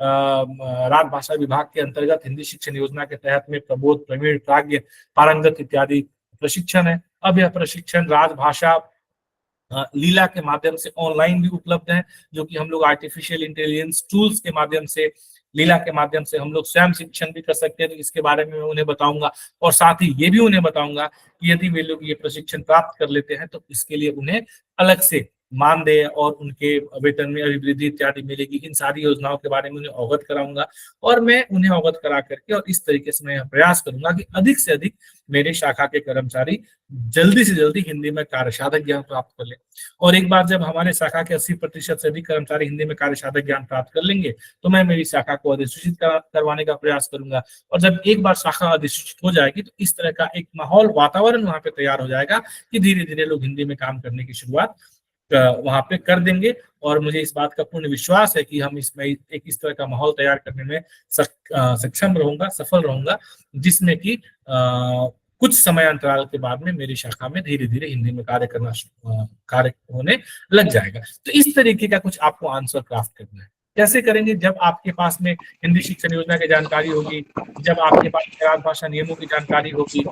राजभाषा विभाग के अंतर्गत हिंदी शिक्षण योजना के तहत में प्रबोध, प्रवीण, प्राज्ञ, पारंगत इत्यादि प्रशिक्षण है। अब यह प्रशिक्षण राजभाषा लीला के माध्यम से ऑनलाइन भी उपलब्ध है, जो कि हम लोग आर्टिफिशियल इंटेलिजेंस टूल्स के माध्यम से लीला के माध्यम से हम लोग स्वयं शिक्षण भी कर सकते हैं, तो इसके बारे में मैं उन्हें बताऊंगा। और साथ ही ये भी उन्हें बताऊंगा कि यदि वे लोग ये प्रशिक्षण प्राप्त कर लेते हैं तो इसके लिए उन्हें अलग से मानदेय और उनके वेतन में अभिवृद्धि इत्यादि मिलेगी। इन सारी योजनाओं के बारे में उन्हें अवगत कराऊंगा और मैं उन्हें अवगत करा करके और इस तरीके से मैं प्रयास करूंगा कि अधिक से अधिक मेरे शाखा के कर्मचारी जल्दी से जल्दी हिंदी में कार्यसाधक ज्ञान प्राप्त कर लें। और एक बार जब हमारे शाखा के 80% से अधिक कर्मचारी हिंदी में कार्यसाधक ज्ञान प्राप्त कर लेंगे तो मैं मेरी शाखा को अधिसूचित करवाने का प्रयास करूंगा। और जब एक बार शाखा अधिसूचित हो जाएगी तो इस तरह का एक माहौल, वातावरण वहां पे तैयार हो जाएगा कि धीरे धीरे लोग हिंदी में काम करने की शुरुआत वहां पे कर देंगे। और मुझे इस बात का पूर्ण विश्वास है कि हम इसमें एक इस तरह का माहौल तैयार करने में सक्षम रहूंगा, सफल रहूंगा, जिसमें कि कुछ समय अंतराल के बाद में मेरी शाखा में धीरे धीरे हिंदी में कार्य होने लग जाएगा। तो इस तरीके का कुछ आपको आंसर क्राफ्ट करना है। कैसे करेंगे? जब आपके पास में हिंदी शिक्षण योजना की जानकारी होगी, जब आपके पास राजभाषा नियमों की जानकारी होगी,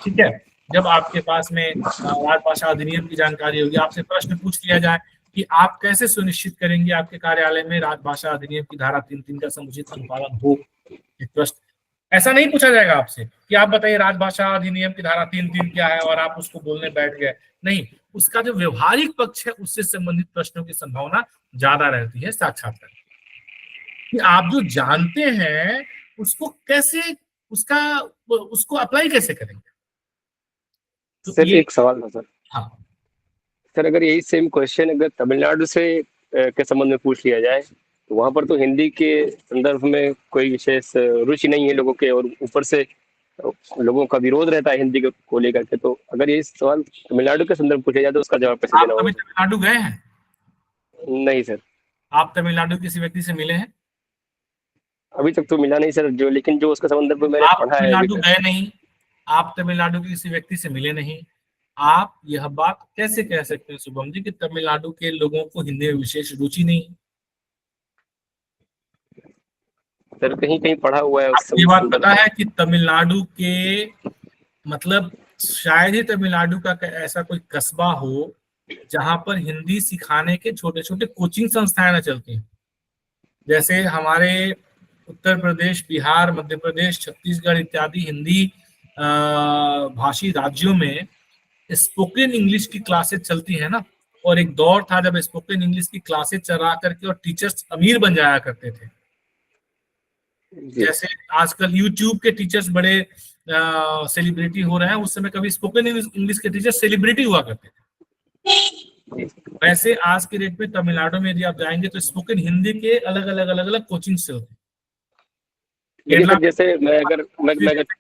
ठीक है, जब आपके पास में राजभाषा अधिनियम की जानकारी होगी, आपसे प्रश्न पूछ लिया जाए कि आप कैसे सुनिश्चित करेंगे आपके कार्यालय में राजभाषा अधिनियम की धारा 3(3) का समुचित अनुपालन हो। एक प्रश्न ऐसा नहीं पूछा जाएगा आपसे कि आप बताइए राजभाषा अधिनियम की धारा 3(3) क्या है और आप उसको बोलने बैठ गए। नहीं, उसका जो व्यवहारिक पक्ष है उससे संबंधित प्रश्नों की संभावना ज्यादा रहती है साक्षात्कार कि आप जो जानते हैं उसको कैसे उसको अप्लाई कैसे करेंगे। तो सर एक सवाल था सर। हाँ सर, अगर यही सेम क्वेश्चन अगर तमिलनाडु से के संबंध में पूछ लिया जाए तो वहां पर तो हिंदी के संदर्भ में कोई विशेष रुचि नहीं है लोगों के, और ऊपर से लोगों का विरोध रहता है हिंदी को लेकर के। तो अगर ये सवाल तमिलनाडु के संदर्भ में पूछा जाए तो उसका जवाब कैसे आप देना कभी होगा? तमिलनाडु गए हैं? नहीं सर, आप तमिलनाडु किसी व्यक्ति से मिले हैं? अभी तक तो मिला नहीं सर, लेकिन जो उसका संदर्भ में मैंने आप पढ़ा है तमिलनाडु गए नहीं, आप तमिलनाडु के किसी व्यक्ति से मिले नहीं, आप यह बात कैसे कह सकते हैं शुभम जी कि तमिलनाडु के लोगों को हिंदी में विशेष रुचि नहीं? सर कहीं कहीं पढ़ा हुआ है आपको ये बात पता है कि तमिलनाडु के मतलब शायद ही तमिलनाडु का ऐसा कोई कस्बा हो जहां पर हिंदी सिखाने के छोटे छोटे कोचिंग संस्थाएं न चलती हैं। जैसे हमारे उत्तर प्रदेश, बिहार, मध्य प्रदेश, छत्तीसगढ़ इत्यादि हिंदी भाषी राज्यों में स्पोकन इंग्लिश की क्लासेस चलती है ना, और एक दौर था जब स्पोकन इंग्लिश की क्लासेस चला करके और टीचर्स अमीर बन जाया करते थे। जैसे आजकल यूट्यूब के टीचर्स बड़े सेलिब्रिटी हो रहे हैं, उस समय कभी स्पोकन इंग्लिश के टीचर सेलिब्रिटी हुआ करते थे। वैसे आज के डेट में तमिलनाडु में यदि आप जाएंगे तो स्पोकन हिंदी के अलग अलग कोचिंग चलते हैं। जैसे मैं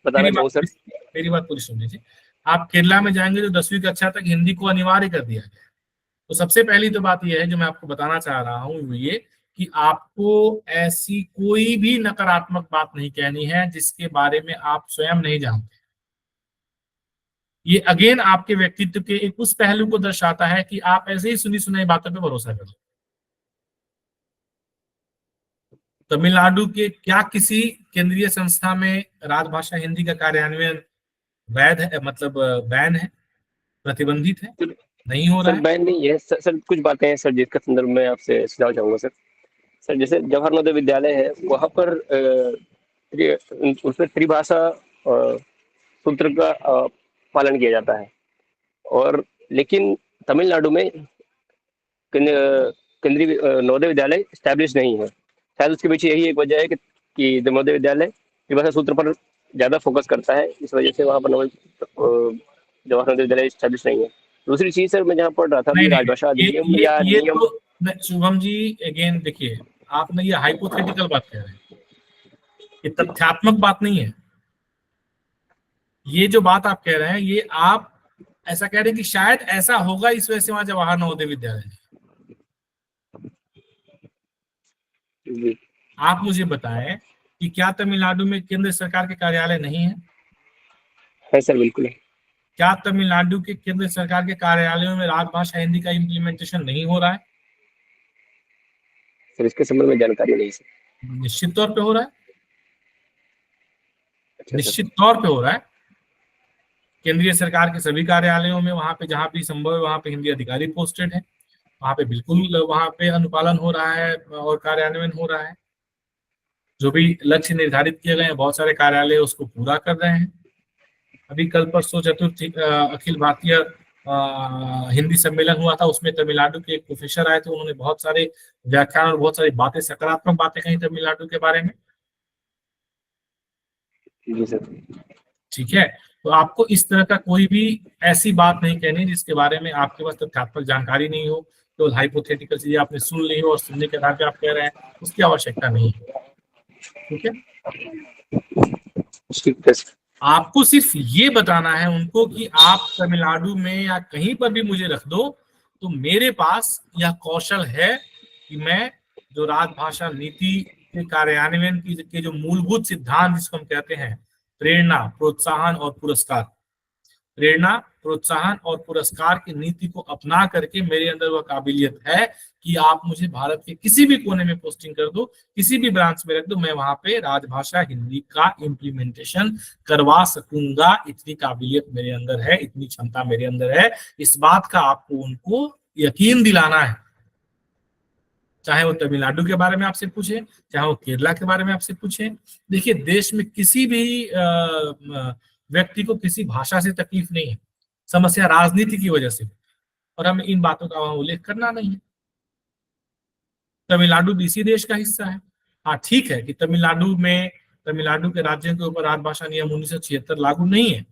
बताना चाहूँ सर, मेरी बात पूरी सुन लीजिए। आप केरला में जाएंगे तो 10वीं कक्षा तक हिंदी को अनिवार्य कर दिया गया। तो सबसे पहली तो बात यह है जो मैं आपको बताना चाह रहा हूँ वो ये कि आपको ऐसी कोई भी नकारात्मक बात नहीं कहनी है जिसके बारे में आप स्वयं नहीं जानते। ये अगेन आपके व्यक्तित्व के एक उस पहलू को दर्शाता है कि आप ऐसे ही सुनी सुनाई बातों पे भरोसा कर लो। तमिलनाडु के क्या किसी केंद्रीय संस्था में राजभाषा हिंदी का कार्यान्वयन वैध है, मतलब बैन है, प्रतिबंधित है? नहीं हो रहा है बैन नहीं है सर। कुछ बातें हैं सर जिसका संदर्भ में आपसे सुझाव चाहूंगा सर। जैसे जवाहर नवोदय विद्यालय है, वहां पर उसमें त्रिभाषा सूत्र का पालन किया जाता है, और लेकिन तमिलनाडु में केंद्रीय नवोदय विद्यालय स्टैब्लिश नहीं है। शायद उसके पीछे यही एक वजह है कि नवोदय विद्यालय त्रिभाषा सूत्र पर ज्यादा फोकस करता है, इस वजह से वहां पर जवाहर नवोदय विद्यालय स्टैब्लिश नहीं है। दूसरी चीज सर, मैं जहाँ पढ़ रहा था राजभाषा अधिनियम या नियम। तो शुभम जी अगेन देखिए, आपने ये हाइपोथेटिकल बात कह रहे हैं, ये तथ्यात्मक बात नहीं है। ये जो बात आप कह रहे हैं ये आप ऐसा कह रहे हैं कि शायद ऐसा होगा इस वजह से वहां जवाहर नवोदय विद्यालय है। आप मुझे बताएं कि क्या तमिलनाडु में केंद्र सरकार के कार्यालय नहीं है? है सर, बिल्कुल है। क्या तमिलनाडु के केंद्र सरकार के कार्यालयों में राजभाषा हिंदी का इम्प्लीमेंटेशन नहीं हो रहा है? सर इसके संबंध में जानकारी नहीं सर। निश्चित तौर पे हो रहा है, निश्चित तौर पे हो रहा है। केंद्रीय सरकार के सभी कार्यालयों में वहां पे जहां भी संभव है वहां पे हिंदी अधिकारी पोस्टेड है, वहां पे बिल्कुल वहां पे अनुपालन हो रहा है और कार्यान्वयन हो रहा है। जो भी लक्ष्य निर्धारित किए गए हैं बहुत सारे कार्यालय उसको पूरा कर रहे हैं। अभी कल परसों चतुर्थी अखिल भारतीय हिंदी सम्मेलन हुआ था, उसमें तमिलनाडु के एक प्रोफेसर आए थे, उन्होंने बहुत सारे व्याख्यान और बहुत सारी बातें, सकारात्मक बातें कही तमिलनाडु के बारे में। जी सर। ठीक है, तो आपको इस तरह का कोई भी ऐसी बात नहीं कहनी जिसके बारे में आपके पास तथ्यात्मक जानकारी नहीं हो, तो हाइपोथेटिकल चीजें आपने सुन ली हो और सुनने के आधार पे आप कह रहे हैं, उसकी आवश्यकता नहीं है। ठीक है, ठीक है सर। आपको सिर्फ ये बताना है उनको कि आप तमिलनाडु में या कहीं पर भी मुझे रख दो, तो मेरे पास यह कौशल है कि मैं जो राजभाषा नीति के कार्यान्वयन के जो मूलभूत सिद्धांत जिसको हम कहते हैं प्रेरणा, प्रोत्साहन और पुरस्कार, प्रेरणा, प्रोत्साहन और पुरस्कार की नीति को अपना करके मेरे अंदर वह काबिलियत है कि आप मुझे भारत के किसी भी कोने में पोस्टिंग कर दो, किसी भी ब्रांच में रख दो, मैं वहां पे राजभाषा हिंदी का इम्प्लीमेंटेशन करवा सकूंगा। इतनी काबिलियत मेरे अंदर है, इतनी क्षमता मेरे अंदर है। इस बात का आपको उनको यकीन दिलाना है, चाहे वो तमिलनाडु के बारे में आपसे पूछे, चाहे वो केरला के बारे में आपसे पूछे। देखिए, देश में किसी भी व्यक्ति को किसी भाषा से तकलीफ नहीं है, समस्या राजनीति की वजह से, और हमें इन बातों का वहां उल्लेख करना नहीं है। तमिलनाडु भी इसी देश का हिस्सा है। हाँ, ठीक है कि तमिलनाडु के राज्यों के ऊपर राजभाषा नियम 1976 लागू नहीं है,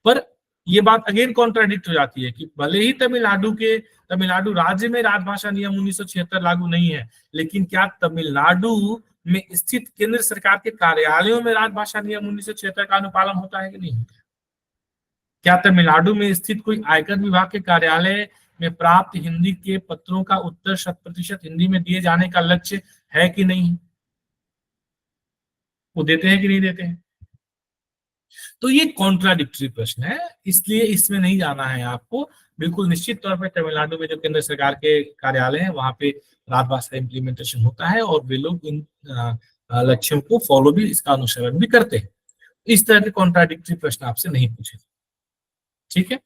पर ये बात अगेन कॉन्ट्राडिक्ट हो जाती है कि भले ही तमिलनाडु राज्य में राजभाषा नियम 1976 लागू नहीं है, लेकिन क्या तमिलनाडु में स्थित केंद्र सरकार के कार्यालयों में राजभाषा नियम 1976 का अनुपालन होता है कि नहीं होता? क्या तमिलनाडु में स्थित कोई आयकर विभाग के कार्यालय में प्राप्त हिंदी के पत्रों का उत्तर 100% हिंदी में दिए जाने का लक्ष्य है कि नहीं? वो देते हैं कि नहीं देते हैं? तो ये कॉन्ट्राडिक्टरी प्रश्न है, इसलिए इसमें नहीं जाना है आपको। बिल्कुल निश्चित तौर पर तमिलनाडु में जो केंद्र सरकार के कार्यालय हैं वहां पे राजभाषा इम्प्लीमेंटेशन होता है और वे लोग इन लक्ष्यों को फॉलो भी, इसका अनुसरण भी करते हैं। इस तरह के कॉन्ट्राडिक्टरी प्रश्न आपसे नहीं पूछे। ठीक है,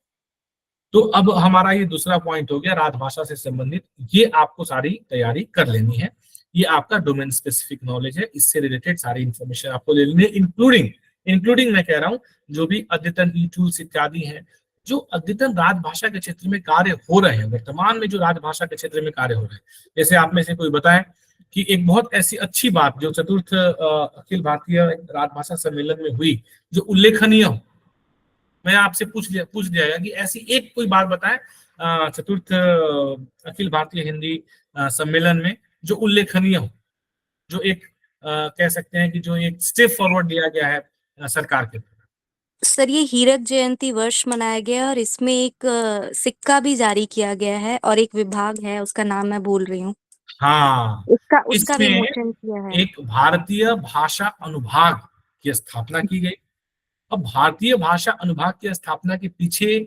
तो अब हमारा ये दूसरा पॉइंट हो गया राजभाषा से संबंधित। ये आपको सारी तैयारी कर लेनी है, ये आपका डोमेन स्पेसिफिक नॉलेज है, इससे रिलेटेड सारी इंफॉर्मेशन आपको ले लेनी है, इंक्लूडिंग मैं कह रहा हूं जो भी अद्यतन ई टूल्स इत्यादि हैं, जो अद्यतन राजभाषा के क्षेत्र में कार्य हो रहे हैं, वर्तमान में जो राजभाषा के क्षेत्र में कार्य हो रहे हैं। जैसे आप में से कोई बताए कि एक बहुत ऐसी अच्छी बात जो चतुर्थ अखिल भारतीय राजभाषा सम्मेलन में हुई, जो उल्लेखनीय हो, मैं आपसे पूछ दिया कि ऐसी एक कोई बात बताएं चतुर्थ अखिल भारतीय हिंदी सम्मेलन में जो उल्लेखनीय हो, जो एक कह सकते हैं कि जो एक स्टेप फॉरवर्ड लिया गया है सरकार के। सर, ये हीरक जयंती वर्ष मनाया गया है और इसमें एक सिक्का भी जारी किया गया है और एक विभाग है, उसका नाम मैं भूल रही हूँ। हाँ, उसका इसमें विमोचन किया है। एक भारतीय भाषा अनुभाग की स्थापना की गई। अब भारतीय भाषा अनुभाग की स्थापना के पीछे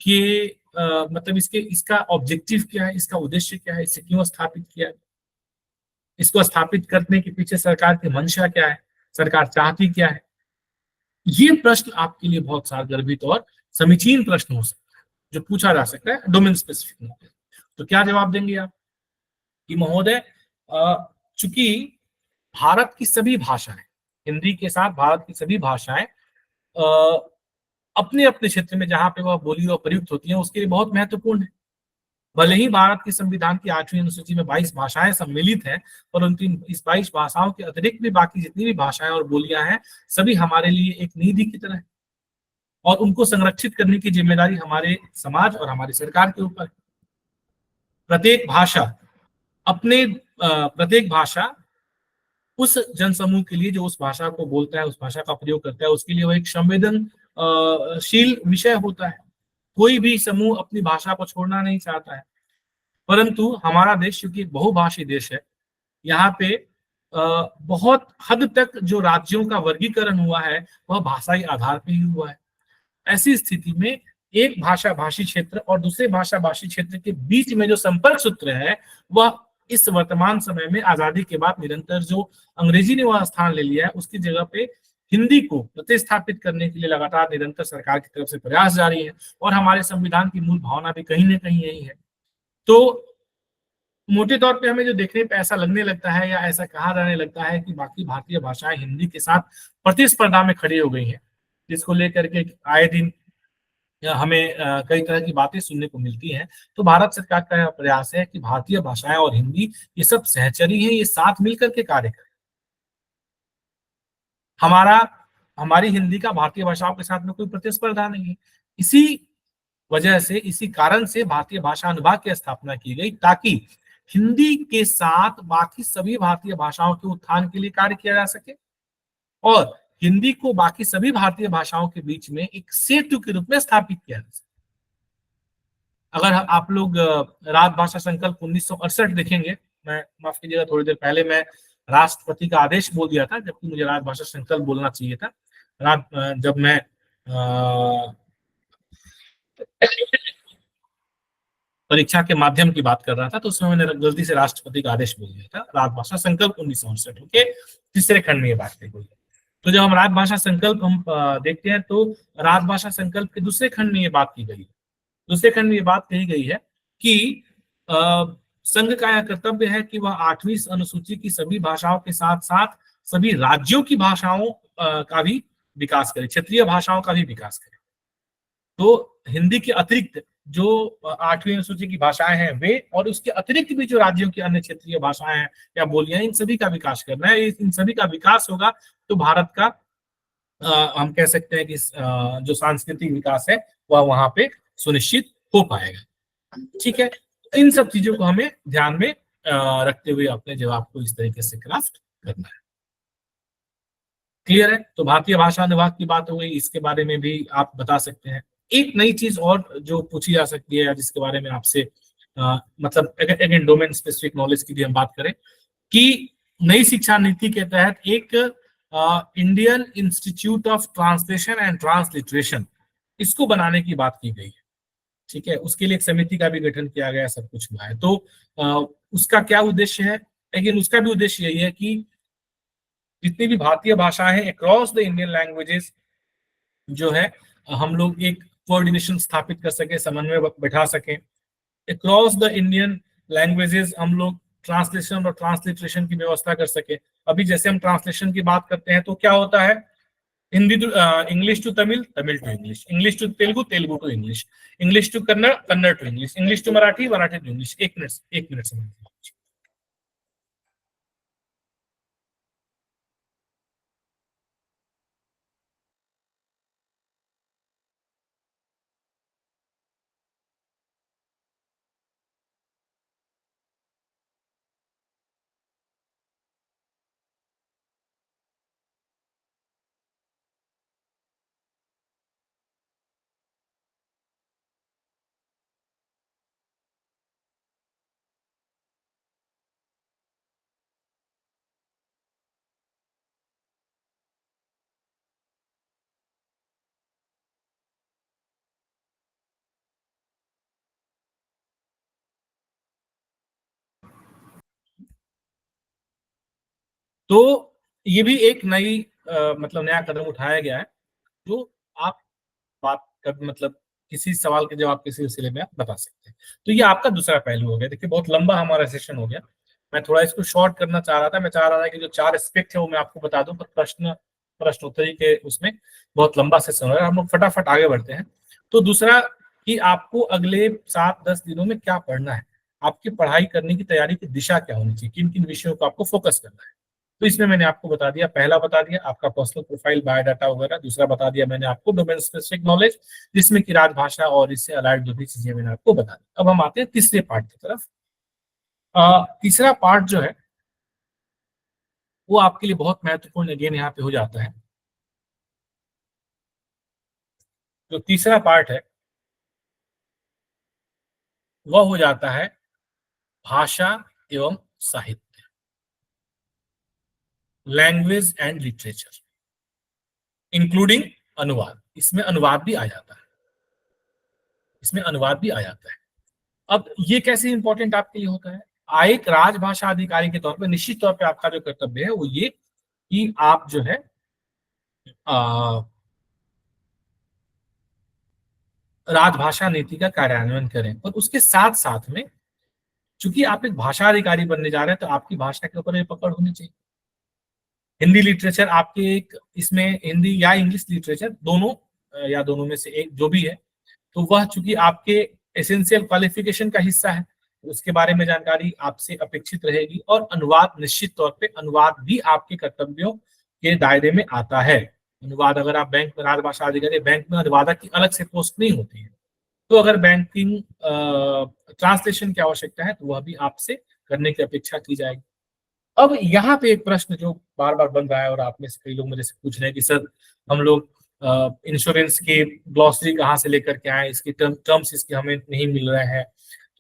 के मतलब इसका ऑब्जेक्टिव क्या है, इसका उद्देश्य क्या है, इसे क्यों स्थापित किया है, इसको स्थापित करने के पीछे सरकार की मंशा क्या है, सरकार चाहती क्या है, ये प्रश्न आपके लिए बहुत सारगर्भित और समीचीन प्रश्न हो सकता है जो पूछा जा सकता है डोमेन स्पेसिफिक। तो क्या जवाब देंगे आप कि महोदय, चूंकि भारत की सभी भाषाएं, हिंदी के साथ भारत की सभी भाषाएं अपने अपने क्षेत्र में जहां पे वह बोली और प्रयुक्त होती हैं उसके लिए बहुत महत्वपूर्ण है। भले ही भारत के संविधान की 8वीं अनुसूची में 22 भाषाएं सम्मिलित हैं, परंतु इस 22 भाषाओं के अतिरिक्त भी बाकी जितनी भी भाषाएं और बोलियां हैं सभी हमारे लिए एक निधि की तरह है और उनको संरक्षित करने की जिम्मेदारी हमारे समाज और हमारी सरकार के ऊपर है। प्रत्येक भाषा उस जनसमूह के लिए जो उस भाषा को बोलता है, उस भाषा का प्रयोग करता है, उसके लिए वो एक संवेदनशील विषय होता है। कोई भी समूह अपनी भाषा को छोड़ना नहीं चाहता है, परंतु हमारा देश चूंकि एक बहुभाषी देश है, यहाँ पे बहुत हद तक जो राज्यों का वर्गीकरण हुआ है वह भाषाई आधार पर ही हुआ है। ऐसी स्थिति में एक भाषा भाषी क्षेत्र और दूसरे भाषा भाषी क्षेत्र के बीच में जो संपर्क सूत्र है वह इस वर्तमान समय में आजादी के बाद निरंतर जो अंग्रेजी ने वह स्थान ले लिया है, उसकी जगह पे हिंदी को प्रतिस्थापित करने के लिए लगातार निरंतर सरकार की तरफ से प्रयास जारी है और हमारे संविधान की मूल भावना भी कहीं ना कहीं यही है। तो मोटे तौर पे हमें जो देखने पे ऐसा लगने लगता है या ऐसा कहा जाने लगता है कि बाकी भारतीय भाषाएं हिंदी के साथ प्रतिस्पर्धा में खड़ी हो गई हैं, जिसको लेकर के आए दिन हमें कई तरह की बातें सुनने को मिलती हैं। तो भारत सरकार का यह प्रयास है कि भारतीय भाषाएं और हिंदी ये सब सहचरी हैं, ये साथ मिलकर के कार्य करें। हमारा हमारी हिंदी का भारतीय भाषाओं के साथ में कोई प्रतिस्पर्धा नहीं है। इसी वजह से, इसी कारण से भारतीय भाषा अनुभाग की स्थापना की गई, ताकि हिंदी के साथ बाकी सभी भारतीय भाषाओं के उत्थान के लिए कार्य किया जा सके और हिंदी को बाकी सभी भारतीय भाषाओं के बीच में एक सेतु के रूप में स्थापित किया जा सके। अगर आप लोग राजभाषा संकल्प 1968 देखेंगे, मैं माफ कीजिएगा थोड़ी देर पहले मैं राष्ट्रपति का आदेश बोल दिया था, जबकि मुझे राजभाषा संकल्प बोलना चाहिए था। जब मैं परीक्षा के माध्यम की बात कर रहा था तो उसमें मैंने गलती से राष्ट्रपति का आदेश बोल दिया था। राजभाषा संकल्प 1968 के तीसरे खंड में ये बात कही गई है। तो जब हम राजभाषा संकल्प हम देखते हैं तो राजभाषा संकल्प के दूसरे खंड में ये बात की गई है। दूसरे खंड में ये बात कही गई है कि संघ का यह कर्तव्य है कि वह 8वीं अनुसूची की सभी भाषाओं के साथ साथ सभी राज्यों की भाषाओं का भी विकास करे, क्षेत्रीय भाषाओं का भी विकास करे। तो हिंदी के अतिरिक्त जो 8वीं अनुसूची की भाषाएं हैं वे, और उसके अतिरिक्त भी जो राज्यों की अन्य क्षेत्रीय भाषाएं हैं या बोलियां, इन सभी का विकास करना है। इन सभी का विकास होगा तो भारत का हम कह सकते हैं कि जो सांस्कृतिक विकास है वह वहां पे सुनिश्चित हो पाएगा। ठीक है, इन सब चीजों को हमें ध्यान में रखते हुए अपने जवाब को इस तरीके से क्राफ्ट करना है। क्लियर है? तो भारतीय भाषा अनुभाग की बात हो गई, इसके बारे में भी आप बता सकते हैं। एक नई चीज और जो पूछी जा सकती है या जिसके बारे में आपसे मतलब अगेन डोमेन स्पेसिफिक नॉलेज की भी हम बात करें कि नई शिक्षा नीति के तहत एक Indian institute of translation and transliteration, इसको बनाने की बात की गई है। ठीक है, उसके लिए एक समिति का भी गठन किया गया, सब कुछ हुआ है। तो उसका क्या उद्देश्य है? लेकिन उसका भी उद्देश्य यही है कि जितनी भी भारतीय भाषाएं हैं अक्रॉस द इंडियन लैंग्वेजेस जो है हम लोग एक कोऑर्डिनेशन स्थापित कर सके, समन्वय बैठा सके। अक्रॉस द इंडियन लैंग्वेजेस हम लोग ट्रांसलेशन और ट्रांसलिटरेशन की व्यवस्था कर सके। अभी जैसे हम ट्रांसलेशन की बात करते हैं तो क्या होता है, Hindi to English to Tamil, Tamil to English, English to Telugu, Telugu to English, English to Kannada, Kannada to English, English to Marathi, Marathi to English. एक मिनट समझ। तो ये भी एक नई मतलब नया कदम उठाया गया है जो आप बात कर मतलब किसी सवाल के जवाब किसी सिलसिले में आप बता सकते हैं। तो ये आपका दूसरा पहलू हो गया। देखिए बहुत लंबा हमारा सेशन हो गया, मैं थोड़ा इसको शॉर्ट करना चाह रहा था। मैं चाह रहा था कि जो 4 एस्पेक्ट है वो मैं आपको बता दूं, पर प्रश्नोत्तरी के उसमें बहुत लंबा सेशन हो रहा है, हम लोग फटाफट आगे बढ़ते हैं। तो दूसरा कि आपको अगले 7-10 दिनों में क्या पढ़ना है, आपकी पढ़ाई करने की तैयारी की दिशा क्या होनी चाहिए, किन किन विषयों को आपको फोकस करना है। तो इसमें मैंने आपको बता दिया, पहला बता दिया आपका पर्सनल प्रोफाइल, बायोडाटा वगैरह। दूसरा बता दिया मैंने आपको डोमेन स्पेसिफिक नॉलेज, जिसमें कि राजभाषा और इससे अलाइड जो भी चीजें मैंने आपको बता दी। अब हम आते हैं तीसरे पार्ट की तरफ। तीसरा पार्ट जो है वो आपके लिए बहुत महत्वपूर्ण अगेन यहाँ पे हो जाता है। जो तीसरा पार्ट है वह हो जाता है भाषा एवं साहित्य, लैंग्वेज एंड लिटरेचर, इंक्लूडिंग अनुवाद। इसमें अनुवाद भी आ जाता है, इसमें अनुवाद भी आ जाता है। अब ये कैसे इंपॉर्टेंट आपके लिए होता है? एक राजभाषा अधिकारी के तौर पर निश्चित तौर पे आपका जो कर्तव्य है वो ये कि आप जो है राजभाषा नीति का कार्यान्वयन करें, और उसके साथ साथ में चूंकि आप एक भाषा अधिकारी बनने जा रहे हैं तो आपकी भाषा के ऊपर ये पकड़ होनी चाहिए। हिंदी लिटरेचर आपके एक इसमें हिंदी या इंग्लिश लिटरेचर दोनों या दोनों में से एक जो भी है, तो वह चूंकि आपके एसेंशियल क्वालिफिकेशन का हिस्सा है, तो उसके बारे में जानकारी आपसे अपेक्षित रहेगी। और अनुवाद निश्चित तौर पे अनुवाद भी आपके कर्तव्यों के दायरे में आता है। अनुवाद अगर आप बैंक में राजभाषा अधिकारी, बैंक में अनुवादक की अलग से पोस्ट नहीं होती है, तो अगर बैंकिंग ट्रांसलेशन की आवश्यकता है तो वह भी आपसे करने की अपेक्षा की जाएगी। अब यहाँ पे एक प्रश्न जो बार बार बन रहा है और आप में से कई लोग मुझे से पूछ रहे हैं कि सर हम लोग इंश्योरेंस के ग्लॉसरी कहाँ से लेकर के आए, इसके टर्म्स इसके हमें नहीं मिल रहे हैं।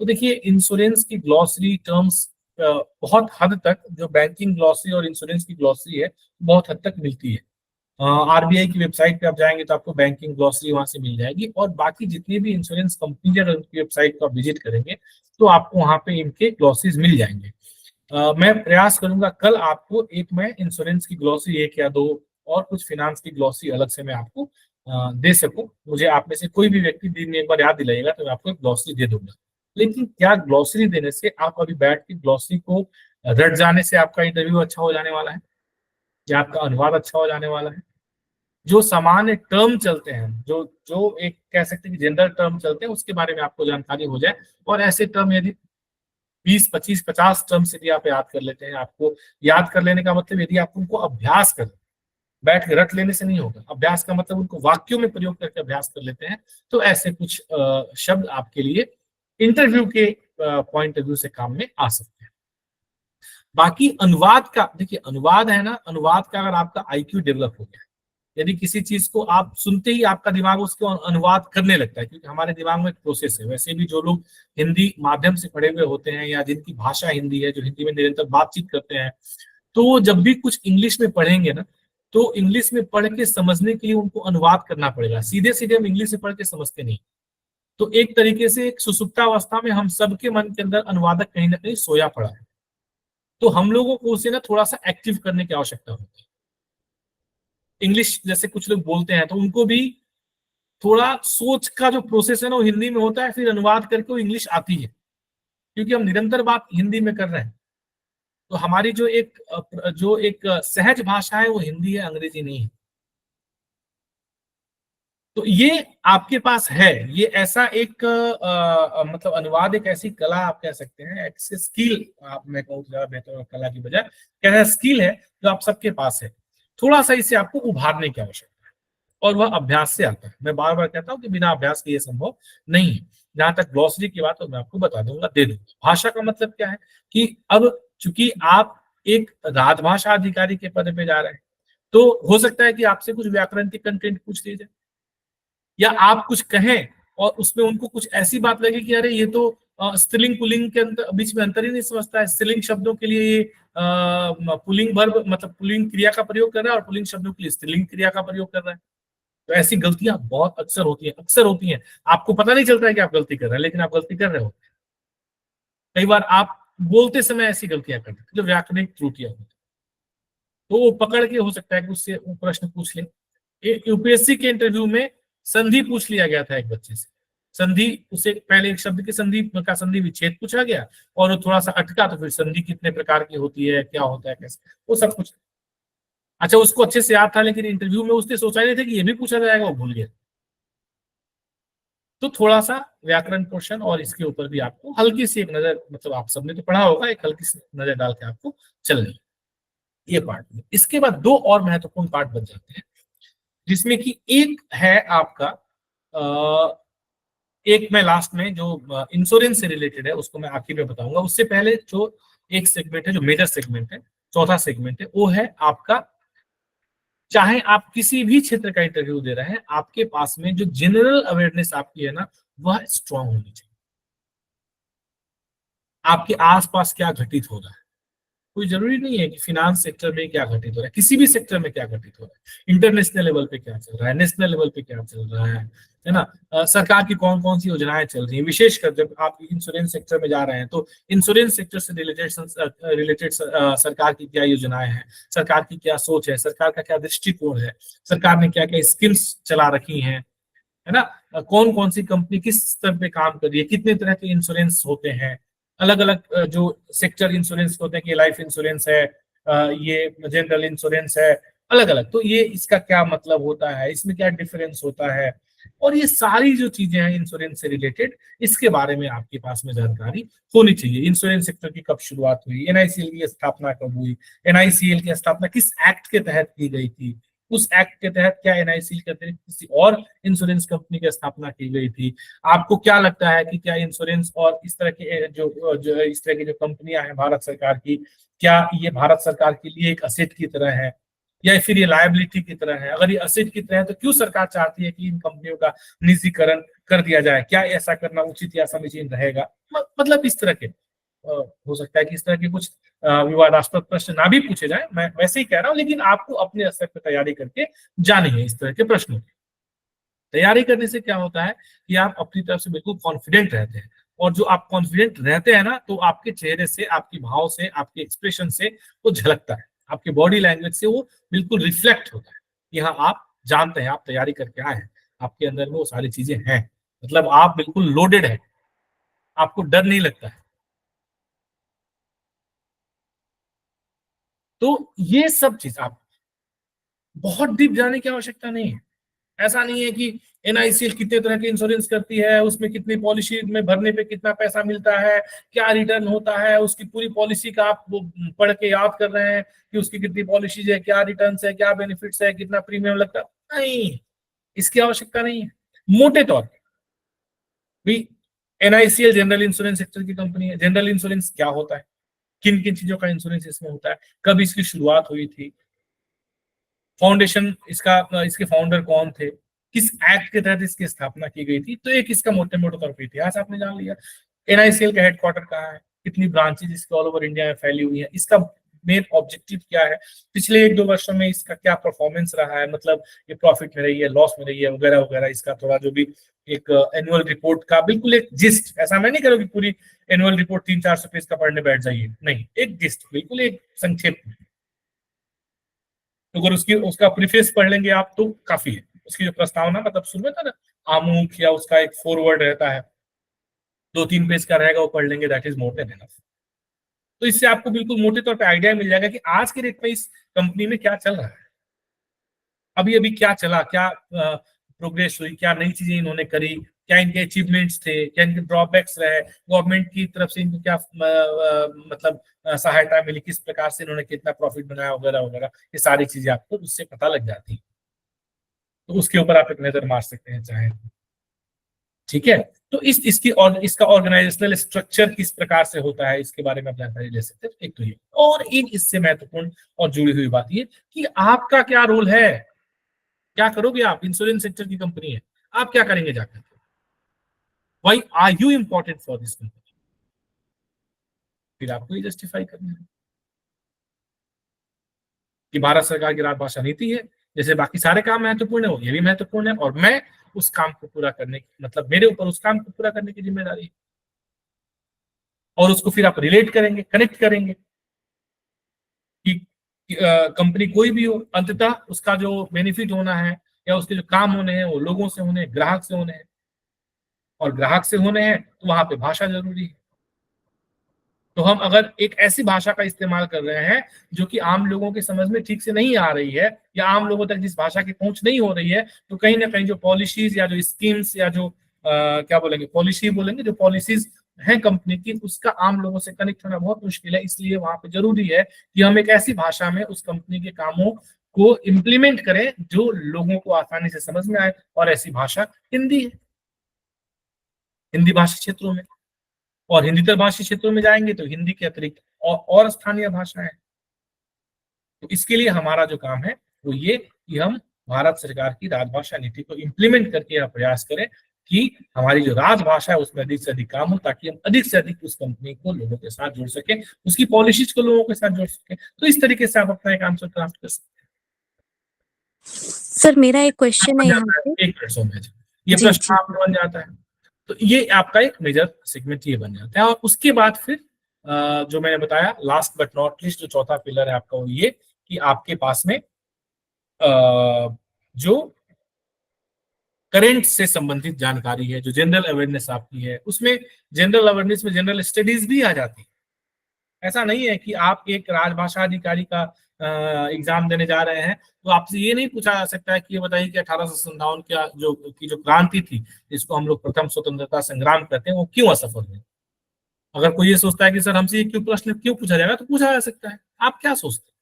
तो देखिए इंश्योरेंस की ग्लॉसरी टर्म्स बहुत हद तक जो बैंकिंग ग्लॉसरी और इंश्योरेंस की ग्लॉसरी है बहुत हद तक मिलती है। आरबीआई की वेबसाइट पे आप जाएंगे तो आपको बैंकिंग ग्लॉसरी वहां से मिल जाएगी, और बाकी जितनी भी इंश्योरेंस कंपनी अगर उनकी वेबसाइट को आप विजिट करेंगे तो आपको वहां पे इनके ग्लॉसरीज मिल जाएंगे। मैं प्रयास करूंगा कल आपको एक मैं इंश्योरेंस की ग्लॉसरी एक या दो और कुछ फिनांस की ग्लॉसरी अलग से मैं आपको दे सकूं। मुझे आप में से कोई भी व्यक्ति दिन में एक बार याद दिलाइएगा तो मैं आपको एक ग्लॉसरी दे दूंगा। लेकिन क्या ग्लॉसरी देने से आप अभी बैठ के ग्लॉसरी को रट जाने से आपका इंटरव्यू अच्छा हो जाने वाला है या आपका अनुवाद अच्छा हो जाने वाला है? जो सामान्य टर्म चलते हैं, जो जो एक कह सकते हैं कि जनरल टर्म चलते हैं, उसके बारे में आपको जानकारी हो जाए। और ऐसे टर्म यदि 20, 25, 50 टर्म्स यदि आप याद कर लेते हैं, आपको याद कर लेने का मतलब यदि आप उनको अभ्यास करें, बैठ के रट लेने से नहीं होगा। अभ्यास का मतलब उनको वाक्यों में प्रयोग करके अभ्यास कर लेते हैं, तो ऐसे कुछ शब्द आपके लिए इंटरव्यू के पॉइंट ऑफ व्यू से काम में आ सकते हैं। बाकी अनुवाद का देखिए, अनुवाद है ना, अनुवाद का अगर आपका आईक्यू डेवलप हो गया, यदि किसी चीज को आप सुनते ही आपका दिमाग उसको अनुवाद करने लगता है, क्योंकि हमारे दिमाग में एक प्रोसेस है। वैसे भी जो लोग हिंदी माध्यम से पढ़े हुए होते हैं या जिनकी भाषा हिंदी है, जो हिंदी में निरंतर बातचीत करते हैं, तो जब भी कुछ इंग्लिश में पढ़ेंगे ना, तो इंग्लिश में पढ़ के समझने के लिए उनको अनुवाद करना पड़ेगा। सीधे सीधे हम इंग्लिश से पढ़ के समझते नहीं। तो एक तरीके से एक सुसुप्तावस्था में हम सबके मन के अंदर अनुवादक कहीं ना कहीं सोया पड़ा है, तो हम लोगों को उसे ना थोड़ा सा एक्टिव करने की आवश्यकता होती है। इंग्लिश जैसे कुछ लोग बोलते हैं तो उनको भी थोड़ा सोच का जो प्रोसेस है ना वो हिंदी में होता है, फिर अनुवाद करके वो इंग्लिश आती है, क्योंकि हम निरंतर बात हिंदी में कर रहे हैं। तो हमारी जो एक सहज भाषा है वो हिंदी है, अंग्रेजी नहीं है। तो ये आपके पास है, ये ऐसा एक मतलब अनुवाद एक ऐसी कला आप कह सकते हैं, एक स्किल आप, मैं कहूँ ज्यादा बेहतर कला की बजाय क्या स्किल है जो आप सबके पास है। थोड़ा सा इसे आपको उभारने की आवश्यकता है और वह अभ्यास से आता है। मैं बार बार कहता हूँ कि बिना अभ्यास के ये संभव नहीं है। जहां तक ग्लॉसरी की बात है मैं आपको बता दूंगा, दे दूंगा। भाषा का मतलब क्या है कि अब चूंकि आप एक राजभाषा अधिकारी के पद पे जा रहे हैं, तो हो सकता है कि आपसे कुछ व्याकरण के कंटेंट पूछ लीजिए, या आप कुछ कहें और उसमें उनको कुछ ऐसी बात लगे कि अरे ये तो स्त्रीलिंग पुल्लिंग के अंदर बीच में अंतर ही नहीं समझता है। स्त्रीलिंग शब्दों के लिए ये पुल्लिंग वर्ब मतलब पुल्लिंग क्रिया का प्रयोग कर रहा है और पुल्लिंग शब्दों के लिए स्त्रीलिंग क्रिया का प्रयोग कर रहा है। तो ऐसी गलतियां बहुत अक्सर होती हैं। आपको पता नहीं चलता है कि आप गलती कर रहे हैं, लेकिन आप गलती कर रहे हो। कई बार आप बोलते समय ऐसी गलतियां करते हैं जो व्याकरणिक त्रुटियां होती, तो वो पकड़ के हो सकता है कि उससे वो प्रश्न पूछ ले। यूपीएससी के इंटरव्यू में संधि पूछ लिया गया था एक बच्चे से। संधि, उसे पहले एक शब्द की संधि विच्छेद पूछा गया और वो थोड़ा सा अटका, तो फिर संधि कितने प्रकार की होती है, क्या होता है, कैसे, वो सब कुछ। अच्छा, उसको अच्छे से याद था, लेकिन इंटरव्यू में उसने सोचा नहीं था कि ये भी पूछा जाएगा, वो भूल गया। तो थोड़ा सा व्याकरण क्वेश्चन और इसके ऊपर भी आपको हल्की सी एक नजर, मतलब आप सबने तो पढ़ा होगा, एक हल्की सी नजर डाल के आपको चलनी, ये पार्ट में। इसके बाद दो और महत्वपूर्ण पार्ट बन जाते हैं, जिसमें कि एक है आपका एक मैं लास्ट में जो इंश्योरेंस से रिलेटेड है उसको मैं आखिर में बताऊंगा। उससे पहले जो एक सेगमेंट है, जो मेजर सेगमेंट है, चौथा सेगमेंट है, वो है आपका, चाहे आप किसी भी क्षेत्र का इंटरव्यू दे रहे हैं, आपके पास में जो जनरल अवेयरनेस आपकी है ना, वह स्ट्रांग होनी चाहिए। आपके आसपास क्या घटित हो रहा है, कोई जरूरी नहीं है कि फिनांस सेक्टर में क्या घटित हो रहा है, किसी भी सेक्टर में क्या घटित हो रहा है, इंटरनेशनल लेवल पे क्या चल रहा है, नेशनल लेवल पे क्या चल रहा है ना, सरकार की कौन कौन सी योजनाएं चल रही हैं। विशेषकर जब आप इंश्योरेंस सेक्टर में जा रहे हैं तो इंश्योरेंस सेक्टर से रिलेटेड सरकार की क्या योजनाएं हैं, सरकार की क्या सोच है, सरकार का क्या दृष्टिकोण है, सरकार ने क्या क्या स्कीम्स चला रखी है ना, कौन कौन सी कंपनी किस स्तर पे काम कर रही है, कितने तरह के इंश्योरेंस होते हैं, अलग अलग जो सेक्टर इंश्योरेंस होते हैं कि लाइफ इंश्योरेंस है, ये जनरल इंश्योरेंस है, अलग अलग, तो ये इसका क्या मतलब होता है, इसमें क्या डिफरेंस होता है, और ये सारी जो चीजें हैं इंश्योरेंस से रिलेटेड, इसके बारे में आपके पास में जानकारी होनी चाहिए। इंश्योरेंस सेक्टर की कब शुरुआत हुई, एनआईसीएल की स्थापना कब हुई, एनआईसीएल की स्थापना किस एक्ट के तहत की गई थी, उस एक्ट के तहत क्या एनआईसीएल के अतिरिक्त किसी और इंश्योरेंस कंपनी की स्थापना की गई थी, आपको क्या लगता है कि क्या इंश्योरेंस और इस तरह के जो इस तरह की जो कंपनियां हैं भारत सरकार की, क्या ये भारत सरकार के लिए एक असेट की तरह है या फिर ये लायबिलिटी की तरह है? अगर ये असेट की तरह है तो क्यों सरकार चाहती है कि इन कंपनियों का निजीकरण कर दिया जाए? क्या ऐसा करना उचित या समीचीन रहेगा? मतलब इस तरह के हो सकता है कि इस तरह के कुछ विवादास्पद प्रश्न ना भी पूछे जाए, मैं वैसे ही कह रहा हूं, लेकिन आपको अपने स्तर पर तैयारी करके जानी है इस तरह के प्रश्नों की। तैयारी करने से क्या होता है कि आप अपनी तरफ से बिल्कुल कॉन्फिडेंट रहते हैं, और जो आप कॉन्फिडेंट रहते हैं ना, तो आपके चेहरे से, आपकी भाव से, आपके एक्सप्रेशन से वो झलकता है, आपके बॉडी लैंग्वेज से वो बिल्कुल रिफ्लेक्ट होता है कि हाँ आप जानते हैं, आप तैयारी करके आए हैं, आपके अंदर में वो सारी चीजें हैं, मतलब आप बिल्कुल लोडेड है, आपको डर नहीं लगता है। तो ये सब चीज आप बहुत डीप जाने की आवश्यकता नहीं है। ऐसा नहीं है कि एनआईसीएल कितने तरह के इंश्योरेंस करती है, उसमें कितनी पॉलिसी में भरने पे कितना पैसा मिलता है, क्या रिटर्न होता है, उसकी पूरी पॉलिसी का आप वो पढ़ के याद कर रहे हैं कि उसकी कितनी पॉलिसीज है, क्या रिटर्न्स है, क्या बेनिफिट्स है, कितना प्रीमियम लगता है, नहीं, इसकी आवश्यकता नहीं है। मोटे तौर पर भी एनआईसीएल जनरल इंश्योरेंस सेक्टर की कंपनी है। जनरल इंश्योरेंस क्या होता है, किन किन चीजों का इंश्योरेंस इसमें होता है, कब इसकी शुरुआत हुई थी, फाउंडेशन इसका, इसके फाउंडर कौन थे, किस एक्ट के तहत इसकी स्थापना की गई थी, तो एक इसका मोटे मोटे तौर पर इतिहास आपने जान लिया। एनआईसीएल का हेडक्वार्टर कहाँ है, कितनी ब्रांचेज इसके ऑल ओवर इंडिया में फैली हुई है, इसका मेन ऑब्जेक्टिव क्या है, पिछले 1-2 वर्षों में इसका क्या परफॉर्मेंस रहा है, मतलब ये प्रॉफिट में रही है, लॉस में रही है, वगैरह वगैरह, इसका थोड़ा जो भी एक एनुअल रिपोर्ट का बिल्कुल एक जिस्ट, ऐसा मैं नहीं कह रहा कि पूरी एनुअल रिपोर्ट 300-400 पेज का पढ़ने बैठ जाइए, नहीं, एक जिस्ट, बिल्कुल एक संक्षेप में। अगर उसका प्रीफेस पढ़ लेंगे आप तो काफी है। उसकी जो प्रस्तावना, मतलब शुरू में था ना आमुख, या उसका एक फॉरवर्ड रहता है, 2-3 पेज का रहेगा, वो पढ़ लेंगे, that is more than enough. तो इससे आपको बिल्कुल मोटे तौर पे आइडिया मिल जाएगा कि आज के डेट में इस कंपनी में क्या चल रहा है, अभी अभी क्या चला, क्या प्रोग्रेस हुई, क्या नई चीजें इन्होंने करी, क्या इनके अचीवमेंट्स थे, क्या इनके ड्रॉबैक्स रहे, गवर्नमेंट की तरफ से इनको क्या मतलब सहायता मिली, किस प्रकार से इन्होंने कितना प्रॉफिट बनाया, वगैरह वगैरह, ये सारी चीजें आपको उससे पता लग जाती है। तो उसके ऊपर आप एक नजर मार सकते हैं चाहे, ठीक है। तो इसका ऑर्गेनाइजेशनल स्ट्रक्चर किस प्रकार से होता है, इसके बारे में आप जानकारी ले सकते हैं। एक तो ये, और एक इससे महत्वपूर्ण और जुड़ी हुई बात ये कि आपका क्या रोल है, क्या करोगे आप, इंश्योरेंस सेक्टर की कंपनी है, आप क्या करेंगे जाकर, why are you important for this company, फिर आपको ये जस्टिफाई करना है कि भारत सरकार की राजभाषा नीति है, जैसे बाकी सारे काम महत्वपूर्ण है, वो ये भी महत्वपूर्ण है, और मैं उस काम को पूरा करने की, मतलब मेरे ऊपर उस काम को पूरा करने की जिम्मेदारी है। और उसको फिर आप रिलेट करेंगे, कनेक्ट करेंगे कि कंपनी कोई भी हो, अंततः उसका जो बेनिफिट होना है या उसके जो काम होने हैं वो लोगों से होने हैं, ग्राहक से होने हैं, और ग्राहक से होने हैं तो वहां पे भाषा जरूरी है। तो हम अगर एक ऐसी भाषा का इस्तेमाल कर रहे हैं जो कि आम लोगों के समझ में ठीक से नहीं आ रही है, या आम लोगों तक जिस भाषा की पहुंच नहीं हो रही है, तो कहीं ना कहीं जो पॉलिसीज या जो स्कीम्स या जो क्या बोलेंगे, पॉलिसी बोलेंगे, जो पॉलिसीज है कंपनी की, उसका आम लोगों से कनेक्ट होना बहुत मुश्किल है। इसलिए वहां पे जरूरी है कि हम एक ऐसी भाषा में उस कंपनी के कामों को इम्प्लीमेंट करें जो लोगों को आसानी से समझ में आए, और ऐसी भाषा हिंदी है, हिंदी भाषी क्षेत्रों में, और हिंदीतर भाषी क्षेत्रों में जाएंगे तो हिंदी के अतिरिक्त और स्थानीय भाषाएं। तो इसके लिए हमारा जो काम है वो ये कि हम भारत सरकार की राजभाषा नीति को इम्प्लीमेंट करके यह प्रयास करें कि हमारी जो राजभाषा है उसमें अधिक से अधिक काम हो, ताकि हम अधिक से अधिक उस कंपनी को लोगों के साथ जोड़ सके, उसकी पॉलिसीज को लोगों के साथ जोड़ सके। तो इस तरीके से आप अपना एक आंसर क्राफ्ट कर सकते हैं। सर मेरा एक क्वेश्चन है यहाँ पे, एक मिनट समझ, ये जी, प्रश्न जी। आपका बन जाता है, तो ये आपका एक मेजर सेगमेंट ये बन जाता है। और उसके बाद फिर जो मैंने बताया, लास्ट बट नॉट लीस्ट, जो चौथा पिलर है आपका वो ये कि आपके पास में जो करेंट से संबंधित जानकारी है, जो जनरल अवेयरनेस आपकी है, उसमें जनरल अवेयरनेस में जनरल स्टडीज भी आ जाती है। ऐसा नहीं है कि आप एक राजभाषा अधिकारी का एग्जाम देने जा रहे हैं तो आपसे ये नहीं पूछा जा सकता है कि ये बताइए कि 1857 की जो क्रांति थी, जिसको हम लोग प्रथम स्वतंत्रता संग्राम कहते हैं, वो क्यों असफल हुई। अगर कोई ये सोचता है कि सर हमसे ये क्यों प्रश्न क्यों पूछा जाएगा, तो पूछा जा सकता है। आप क्या सोचते हैं?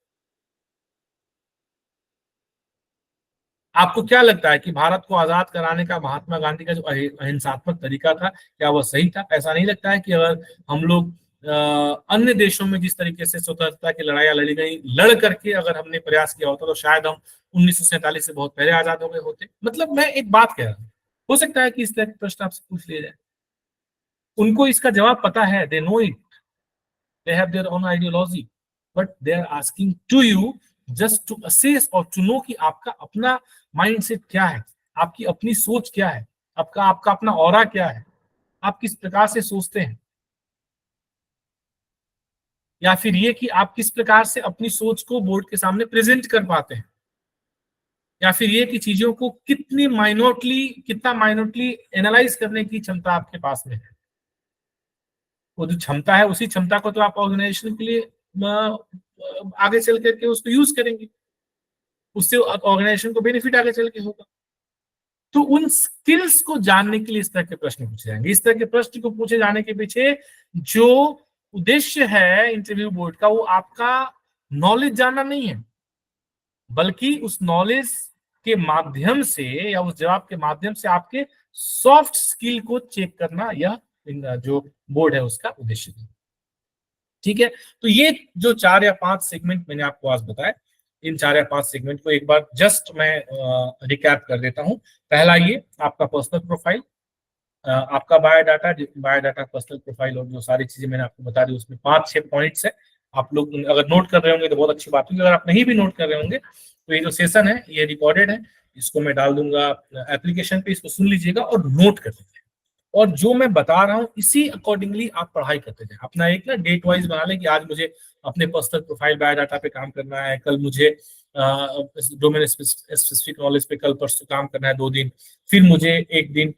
आपको क्या लगता है कि भारत को आजाद कराने का महात्मा गांधी का जो अहिंसात्मक तरीका था, क्या वह सही था? ऐसा नहीं लगता है कि अगर हम लोग अन्य देशों में जिस तरीके से स्वतंत्रता की लड़ाइयां लड़ी गई, लड़ करके अगर हमने प्रयास किया होता तो शायद हम 1947 से बहुत पहले आजाद हो गए होते। मतलब मैं एक बात कह रहा हूँ, हो सकता है कि इस तरह के प्रश्न आपसे पूछ लिए जाए। उनको इसका जवाब पता है, they know it, they have their own ideology, but they are asking to you just to assess or to know कि आपका अपना माइंडसेट क्या है, आपकी अपनी सोच क्या है, आपका आपका अपना ऑरा क्या है, आप किस प्रकार से सोचते हैं, या फिर ये कि आप किस प्रकार से अपनी सोच को बोर्ड के सामने प्रेजेंट कर पाते हैं, या फिर ये कि चीजों को कितना माइन्यूटली एनालाइज करने की क्षमता आपके पास में है। वो जो क्षमता है, उसी क्षमता को तो आप ऑर्गेनाइजेशन के लिए आगे चल करके उसको यूज करेंगे, उससे ऑर्गेनाइजेशन को बेनिफिट आगे चल के होगा। तो उन स्किल्स को जानने के लिए इस तरह के प्रश्न पूछे जाएंगे। इस तरह के प्रश्न को पूछे जाने के पीछे जो उद्देश्य है इंटरव्यू बोर्ड का, वो आपका नॉलेज जानना नहीं है, बल्कि उस नॉलेज के माध्यम से या उस जवाब के माध्यम से आपके सॉफ्ट स्किल को चेक करना, यह जो बोर्ड है उसका उद्देश्य है। ठीक है, तो ये जो 4 या 5 सेगमेंट मैंने आपको आज बताए, इन 4 या 5 सेगमेंट को एक बार जस्ट मैं रिकैप कर देता हूं। पहला ये आपका पर्सनल प्रोफाइल, आपका बायोडाटा, पर्सनल प्रोफाइल और जो सारी चीजें मैंने आपको बता दी, उसमें 5-6 पॉइंट्स है। आप लोग अगर नोट कर रहे होंगे तो बहुत अच्छी बात होगी, अगर आप नहीं भी नोट कर रहे होंगे तो ये जो सेशन है ये रिकॉर्डेड है, इसको मैं डाल दूंगा एप्लीकेशन पे, इसको सुन लीजिएगा और नोट कर लीजिएगा। और जो मैं बता रहा हूँ इसी अकॉर्डिंगली आप पढ़ाई करते जाए। अपना एक ना डेट वाइज बना लें कि आज मुझे अपने पर्सनल प्रोफाइल बायोडाटा पे काम करना है, कल मुझे डोमेन स्पेसिफिक नॉलेज पे कल परसों काम करना है 2 दिन, फिर मुझे 1 दिन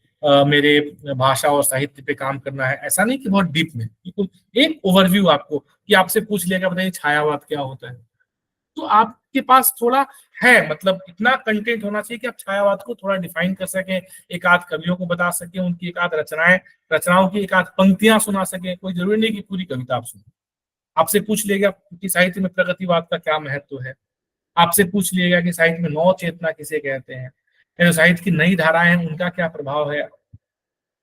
मेरे भाषा और साहित्य पे काम करना है। ऐसा नहीं कि बहुत डीप में, बिल्कुल एक ओवरव्यू आपको, कि आपसे पूछ लिया बताइए छायावाद क्या होता है, तो आपके पास थोड़ा है, मतलब इतना कंटेंट होना चाहिए कि आप छायावाद को थोड़ा डिफाइन कर सकें, एक आध कवियों को बता सकें, उनकी एक आध रचनाओं की एक आध पंक्तियां सुना सकें। कोई जरूरी नहीं कि पूरी कविता आप सुने। आपसे पूछ लिएगा कि साहित्य में प्रगतिवाद का क्या महत्व है, आपसे पूछ लिएगा कि साहित्य में नव चेतना किसे कहते हैं, जो साहित्य की नई धाराएं हैं उनका क्या प्रभाव है,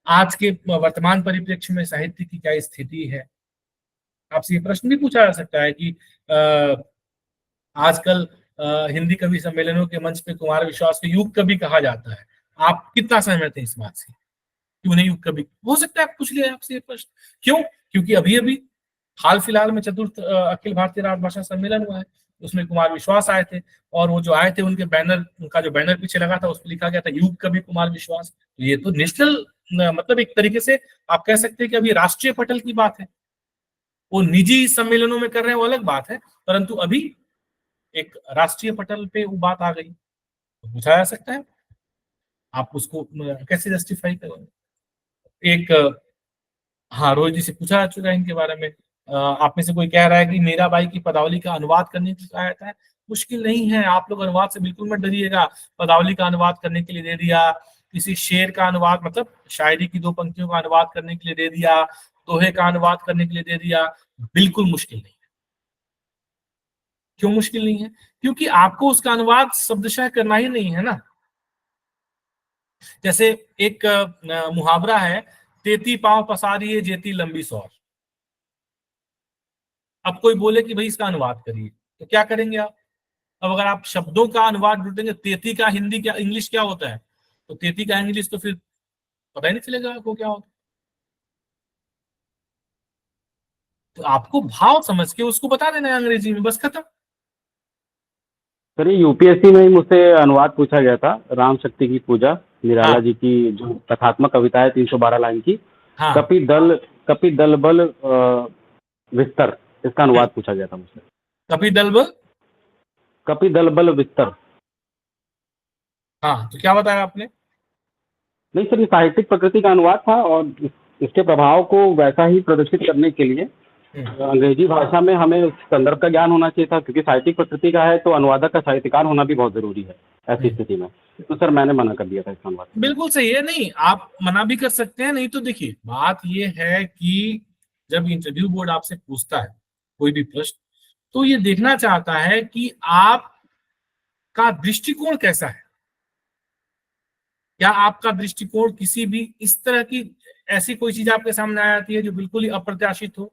आज के वर्तमान परिप्रेक्ष्य में साहित्य की क्या स्थिति है। आपसे ये प्रश्न भी पूछा जा सकता है कि आजकल हिंदी कवि सम्मेलनों के मंच पे कुमार विश्वास को युग कवि कहा जाता है, आप कितना सहमत हैं इस बात से? क्यों नहीं युग कवि? हो सकता है पूछ लिया आपसे ये प्रश्न। क्यों? क्योंकि अभी अभी हाल फिलहाल में चतुर्थ अखिल भारतीय राजभाषा सम्मेलन हुआ है, उसमें कुमार विश्वास आए थे, और वो जो आए थे उनके बैनर, उनका जो बैनर पीछे लगा था उस पर लिखा गया था युग कवि कुमार विश्वास। तो ये तो नेशनल, मतलब एक तरीके से आप कह सकते हैं कि अभी राष्ट्रीय पटल की बात है। वो निजी सम्मेलनों में कर रहे हैं वो अलग बात है, परंतु अभी एक राष्ट्रीय पटल पे वो बात आ गई, तो पूछा जा सकता है। आप उसको कैसे जस्टिफाई करेंगे? एक हाँ, रोहित जी से पूछा जा चुका है इनके बारे में। आप में से कोई कह रहा है कि मीराबाई की पदावली का अनुवाद करने की कहा जाता है। मुश्किल नहीं है, आप लोग अनुवाद से बिल्कुल मत डरिएगा। पदावली का अनुवाद करने के लिए दे दिया, किसी शेर का अनुवाद, मतलब शायरी की 2 पंक्तियों का अनुवाद करने के लिए दे दिया, दोहे का अनुवाद करने के लिए दे दिया, बिल्कुल मुश्किल नहीं है। क्यों मुश्किल नहीं है? क्योंकि आपको उसका अनुवाद शब्दशः करना ही नहीं है ना। जैसे एक मुहावरा है, तेती पांव पसारिए जेती लंबी सौर। अब कोई बोले कि भाई इसका अनुवाद करिए, तो क्या करेंगे आप? अब अगर आप शब्दों का अनुवाद ढूंढेंगे, तेती का हिंदी क्या, इंग्लिश क्या होता है, तो तेती का इंग्लिश तो फिर पता ही नहीं चलेगा आपको क्या होता है। तो आपको भाव समझ के उसको बता देना है अंग्रेजी में, बस खत्म। सर ये यूपीएससी में ही मुझसे अनुवाद पूछा गया था, राम शक्ति की पूजा, निराला हाँ। जी की जो कथात्मक कविता है 312 लाइन की, हाँ, कपि दल बल विस्तर, इसका अनुवाद पूछा गया था मुझसे। कभी दलबल, कपि दल बल विस्तर। हाँ, तो क्या बताया आपने? नहीं सर, ये साहित्यिक प्रकृति का अनुवाद था और इसके प्रभाव को वैसा ही प्रदर्शित करने के लिए अंग्रेजी भाषा में हमें उस संदर्भ का ज्ञान होना चाहिए था, क्योंकि साहित्यिक प्रकृति का है तो अनुवादक का साहित्यकार होना भी बहुत जरूरी है ऐसी स्थिति में। तो सर मैंने मना कर दिया था इसका अनुवाद। बिल्कुल सही है, नहीं आप मना भी कर सकते हैं। नहीं तो देखिए बात ये है कि जब इंटरव्यू बोर्ड आपसे पूछता है कोई भी प्रश्न, तो ये देखना चाहता है कि आपका दृष्टिकोण कैसा है। क्या आपका दृष्टिकोण किसी भी इस तरह की ऐसी कोई चीज आपके सामने आ जाती है जो बिल्कुल ही अप्रत्याशित हो,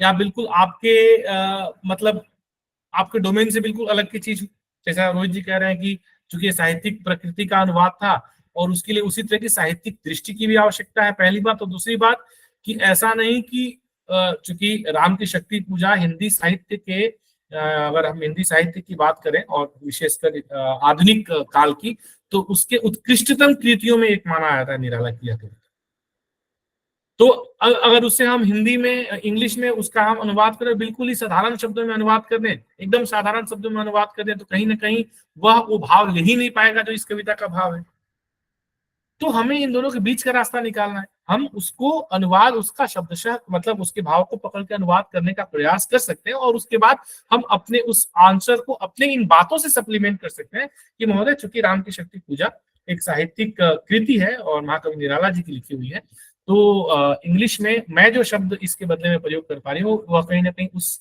या बिल्कुल आपके मतलब आपके डोमेन से बिल्कुल अलग की चीज हो। जैसा रोहित जी कह रहे हैं कि चूंकि साहित्यिक प्रकृति का अनुवाद था और उसके लिए उसी तरह की साहित्यिक दृष्टि की भी आवश्यकता है, पहली बात। तो दूसरी बात कि ऐसा नहीं कि चूंकि राम की शक्ति पूजा हिंदी साहित्य के अगर हम हिंदी साहित्य की बात करें और विशेषकर आधुनिक काल की, तो उसके उत्कृष्टतम कृतियों में एक माना जाता है निराला की यह कविता। तो अगर उससे हम हिंदी में इंग्लिश में उसका हम अनुवाद करें, बिल्कुल ही साधारण शब्दों में अनुवाद कर दें, एकदम साधारण शब्दों में अनुवाद कर दें, तो कहीं ना कहीं वह वो भाव ले ही नहीं पाएगा जो इस कविता का भाव है। तो हमें इन दोनों के बीच का रास्ता निकालना है। हम उसको अनुवाद उसका शब्दशः मतलब उसके भाव को पकड़ के अनुवाद करने का प्रयास कर सकते हैं और उसके बाद हम अपने उस आंसर को अपने इन बातों से सप्लीमेंट कर सकते हैं कि महोदय चूंकि राम की शक्ति पूजा एक साहित्यिक कृति है और महाकवि निराला जी की लिखी हुई है, तो इंग्लिश में मैं जो शब्द इसके बदले में प्रयोग कर पा रही हूँ वह कहीं ना कहीं उस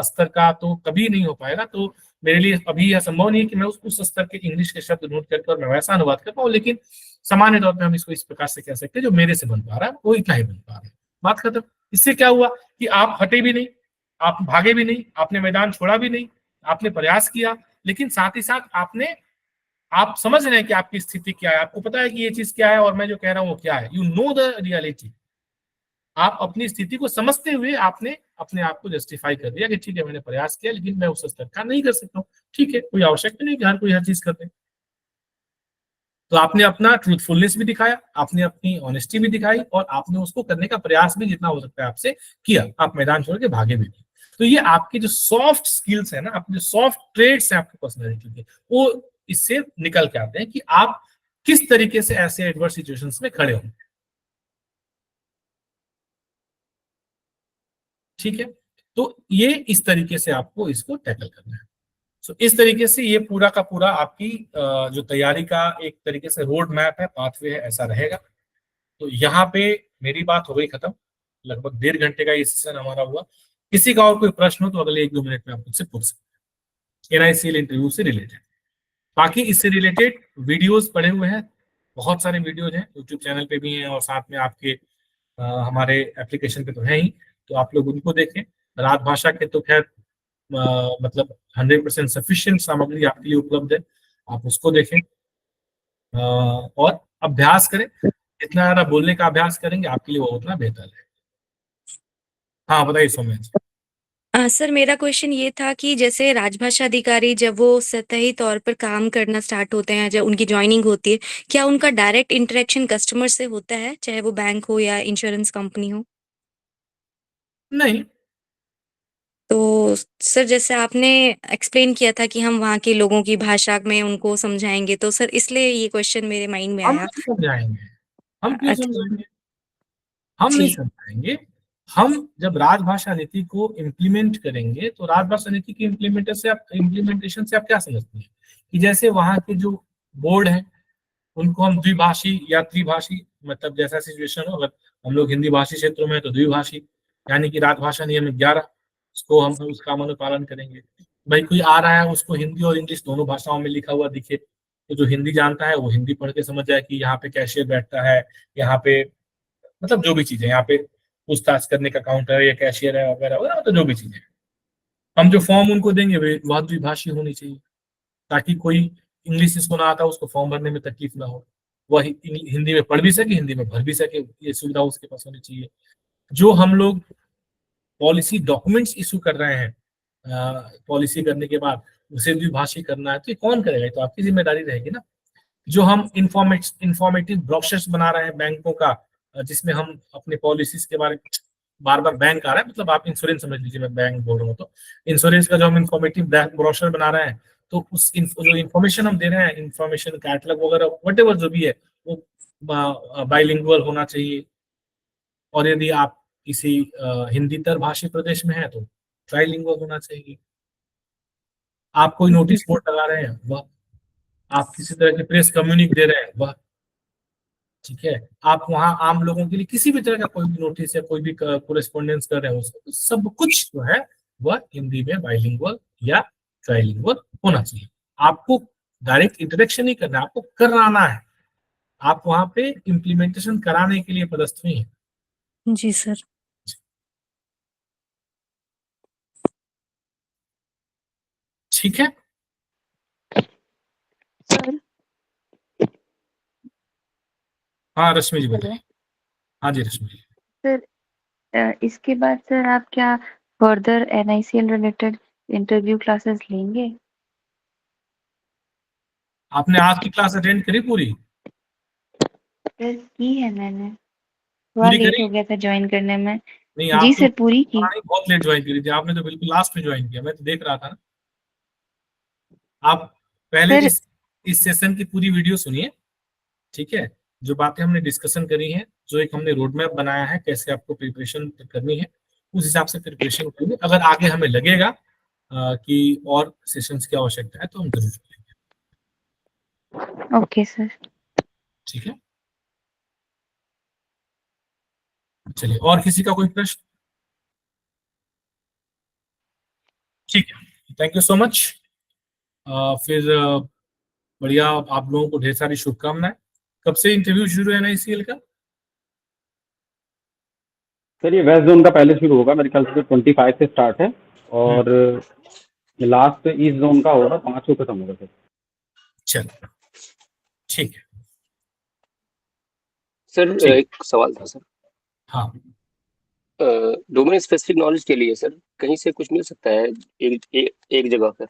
स्तर का तो कभी नहीं हो पाएगा। तो मेरे लिए अभी यह संभव नहीं है कि मैं उस स्तर के इंग्लिश के शब्द नोट करके और मैं वैसा अनुवाद कर पाऊँ, लेकिन सामान्य तौर पे हम इसको इस प्रकार से कह सकते हैं जो मेरे से बन पा रहा है वो इतना ही बन पा रहा है। बात खत्म। इससे क्या हुआ कि आप हटे भी नहीं, आप भागे भी नहीं, आपने मैदान छोड़ा भी नहीं, आपने प्रयास किया, लेकिन साथ ही साथ आप समझ रहे हैं कि आपकी स्थिति क्या है, आपको पता है कि ये चीज क्या है और मैं जो कह रहा हूँ वो क्या है। You know the reality. आप अपनी स्थिति को समझते हुए आपने अपने आप को जस्टिफाई कर दिया कि ठीक है मैंने प्रयास किया लेकिन मैं उस स्तर का नहीं कर सकता हूँ। ठीक है, कोई आवश्यकता नहीं कि हर कोई हर चीज कर दे। तो आपने अपना ट्रूथफुलनेस भी दिखाया, आपने अपनी ऑनेस्टी भी दिखाई और आपने उसको करने का प्रयास भी जितना हो सकता है आपसे किया। आप मैदान छोड़ के भागे भी नहीं। तो ये आपके जो सॉफ्ट स्किल्स है ना, आपके जो सॉफ्ट ट्रेड्स हैं आपकी पर्सनैलिटी के, वो इससे निकल के आते हैं कि आप किस तरीके से ऐसे एडवर्स सिचुएशंस में खड़े होंगे। ठीक है, तो ये इस तरीके से आपको इसको टैकल करना है। तो इस तरीके से ये पूरा का पूरा आपकी जो तैयारी का एक तरीके से रोड मैप है, पाथवे है, ऐसा रहेगा। तो यहाँ पे मेरी बात हो गई खत्म। लगभग 1.5 घंटे का ये सेशन हमारा हुआ। किसी का और कोई प्रश्न हो तो अगले 1-2 मिनट में आप मुझसे पूछ सकते हैं NICL इंटरव्यू से रिलेटेड। बाकी इससे रिलेटेड वीडियोस पड़े हुए हैं, बहुत सारे वीडियोज हैं यूट्यूब चैनल पे भी हैं और साथ में आपके हमारे एप्लीकेशन पे तो है ही, तो आप लोग उनको देखें। राजभाषा के तो खैर मतलब 100% सफिशिएंट सामग्री आपके लिए उपलब्ध है, आप उसको देखें और अभ्यास करें। जितना ज्यादा बोलने का अभ्यास करेंगे आपके लिए वो उतना बेहतर है। हाँ बताइए सौम्या जी। सर मेरा क्वेश्चन ये था कि जैसे राजभाषा अधिकारी जब वो सतही तौर पर काम करना स्टार्ट होते हैं, जब उनकी ज्वाइनिंग होती है, क्या उनका डायरेक्ट इंटरेक्शन कस्टमर से होता है, चाहे वो बैंक हो या इंश्योरेंस कंपनी हो? नहीं, तो सर जैसे आपने एक्सप्लेन किया था कि हम वहाँ के लोगों की भाषा में उनको समझाएंगे, तो सर इसलिए ये क्वेश्चन मेरे माइंड में हम आया। नहीं समझाएंगे। हम क्यों अच्छा समझाएंगे? हम नहीं जी। समझाएंगे। हम जब राजभाषा नीति को इम्प्लीमेंट करेंगे तो राजभाषा नीति की इम्प्लीमेंटेशन से आप क्या समझते हैं कि जैसे वहाँ के जो बोर्ड है उनको हम द्विभाषी या त्रिभाषी, मतलब जैसा सिचुएशन हो, अगर हम लोग हिंदी भाषी क्षेत्रों में है तो द्विभाषी, यानी कि राजभाषा नियम 11 उसको हम उसका हम अनुपालन करेंगे। भाई कोई आ रहा है उसको हिंदी और इंग्लिश दोनों भाषाओं में लिखा हुआ दिखे तो जो हिंदी जानता है वो हिंदी पढ़ के समझ जाए कि यहाँ पे कैशियर बैठता है, यहाँ पे मतलब जो भी चीजें यहाँ पे पूछताछ करने का काउंटर है या कैशियर है वगैरह वगैरह, तो जो भी चीजें हम जो फॉर्म उनको देंगे वह द्विभाषी होनी चाहिए ताकि कोई इंग्लिश जिसको ना आता उसको फॉर्म भरने में तकलीफ ना हो, वह हिंदी में पढ़ भी सके हिंदी में भर भी सके, ये सुविधा उसके पास होनी चाहिए। जो हम लोग पॉलिसी डॉक्यूमेंट्स इशू कर रहे हैं पॉलिसी करने के बाद उसे द्विभाषी करना है तो ये कौन करेगा? तो आपकी जिम्मेदारी रहेगी ना। जो हम इंफॉर्मेटिव ब्रोशर्स बना रहे हैं बैंकों का जिसमें हम अपने पॉलिसीज के बारे में, बार बार बैंक आ रहा है मतलब आप इंश्योरेंस समझ लीजिए, मैं बैंक बोल रहा हूँ, तो इंश्योरेंस का जो हम इंफॉर्मेटिव ब्रोशर बना रहे हैं तो उस जो इन्फॉर्मेशन हम दे रहे हैं, इन्फॉर्मेशन कैटलॉग वगैरह वट एवर जो भी है वो बाइलिंगुअल होना चाहिए, और यदि आप किसी हिंदीतर भाषी प्रदेश में है तो ट्राइलिंगुअल होना चाहिए। आप कोई नोटिस बोर्ड लगा रहे हैं वह, आप किसी तरह की प्रेस कम्युनिक दे रहे हैं वह, ठीक है, आप वहां आम लोगों के लिए किसी भी तरह का कोई भी नोटिस या कोई भी कोरेस्पोंडेंस कर रहे हैं, उसको सब कुछ जो है वह हिंदी में बाइलिंगुअल या ट्राइलिंगुअल होना चाहिए। आपको डायरेक्ट इंटरेक्शन नहीं करना है, आपको कराना है। आप वहां पे इम्प्लीमेंटेशन कराने के लिए पदस्थ हुई हैं। जी सर। ठीक है सर हाँ रश्मि जी हेलो बताइए। हाँ जी रश्मि जी। सर, इसके बाद सर आप क्या further NICL related interview classes लेंगे? आपने आज की क्लास अटेंड करी पूरी? सर की है मैंने, थोड़ा पूरी लेट करी? हो गया था ज्वाइन करने में। नहीं जी आप तो सर पूरी की। नहीं, बहुत लेट ज्वाइन करी थी आपने, तो बिल्कुल लास्ट में ज्वाइन किया, मैं तो देख रहा था ना। आप पहले सर इस सेशन की पूरी वीडियो सुनिए, ठीक है, जो बातें हमने डिस्कशन करी हैं, जो एक हमने रोड मैप बनाया है कैसे आपको प्रिपरेशन करनी है, उस हिसाब से प्रिपरेशन करेंगे। अगर आगे हमें लगेगा कि और सेशंस की आवश्यकता है तो हम जरूर करेंगे। Okay sir. ठीक है, चलिए, और किसी का कोई प्रश्न? ठीक है, थैंक यू सो मच। फिर बढ़िया, आप लोगों को ढेर सारी शुभकामनाएं। कब से इंटरव्यू शुरू है NICL का? सर ये वेस्ट जोन का पहले शुरू होगा, मेरे ख्याल से 25 से स्टार्ट है, और लास्ट ईस्ट जोन का होगा 5 को खत्म होगा सर। चलो ठीक है। सर ठीक। एक सवाल था सर, हाँ डोमेन स्पेसिफिक नॉलेज के लिए सर कहीं से कुछ मिल सकता है एक जगह पर?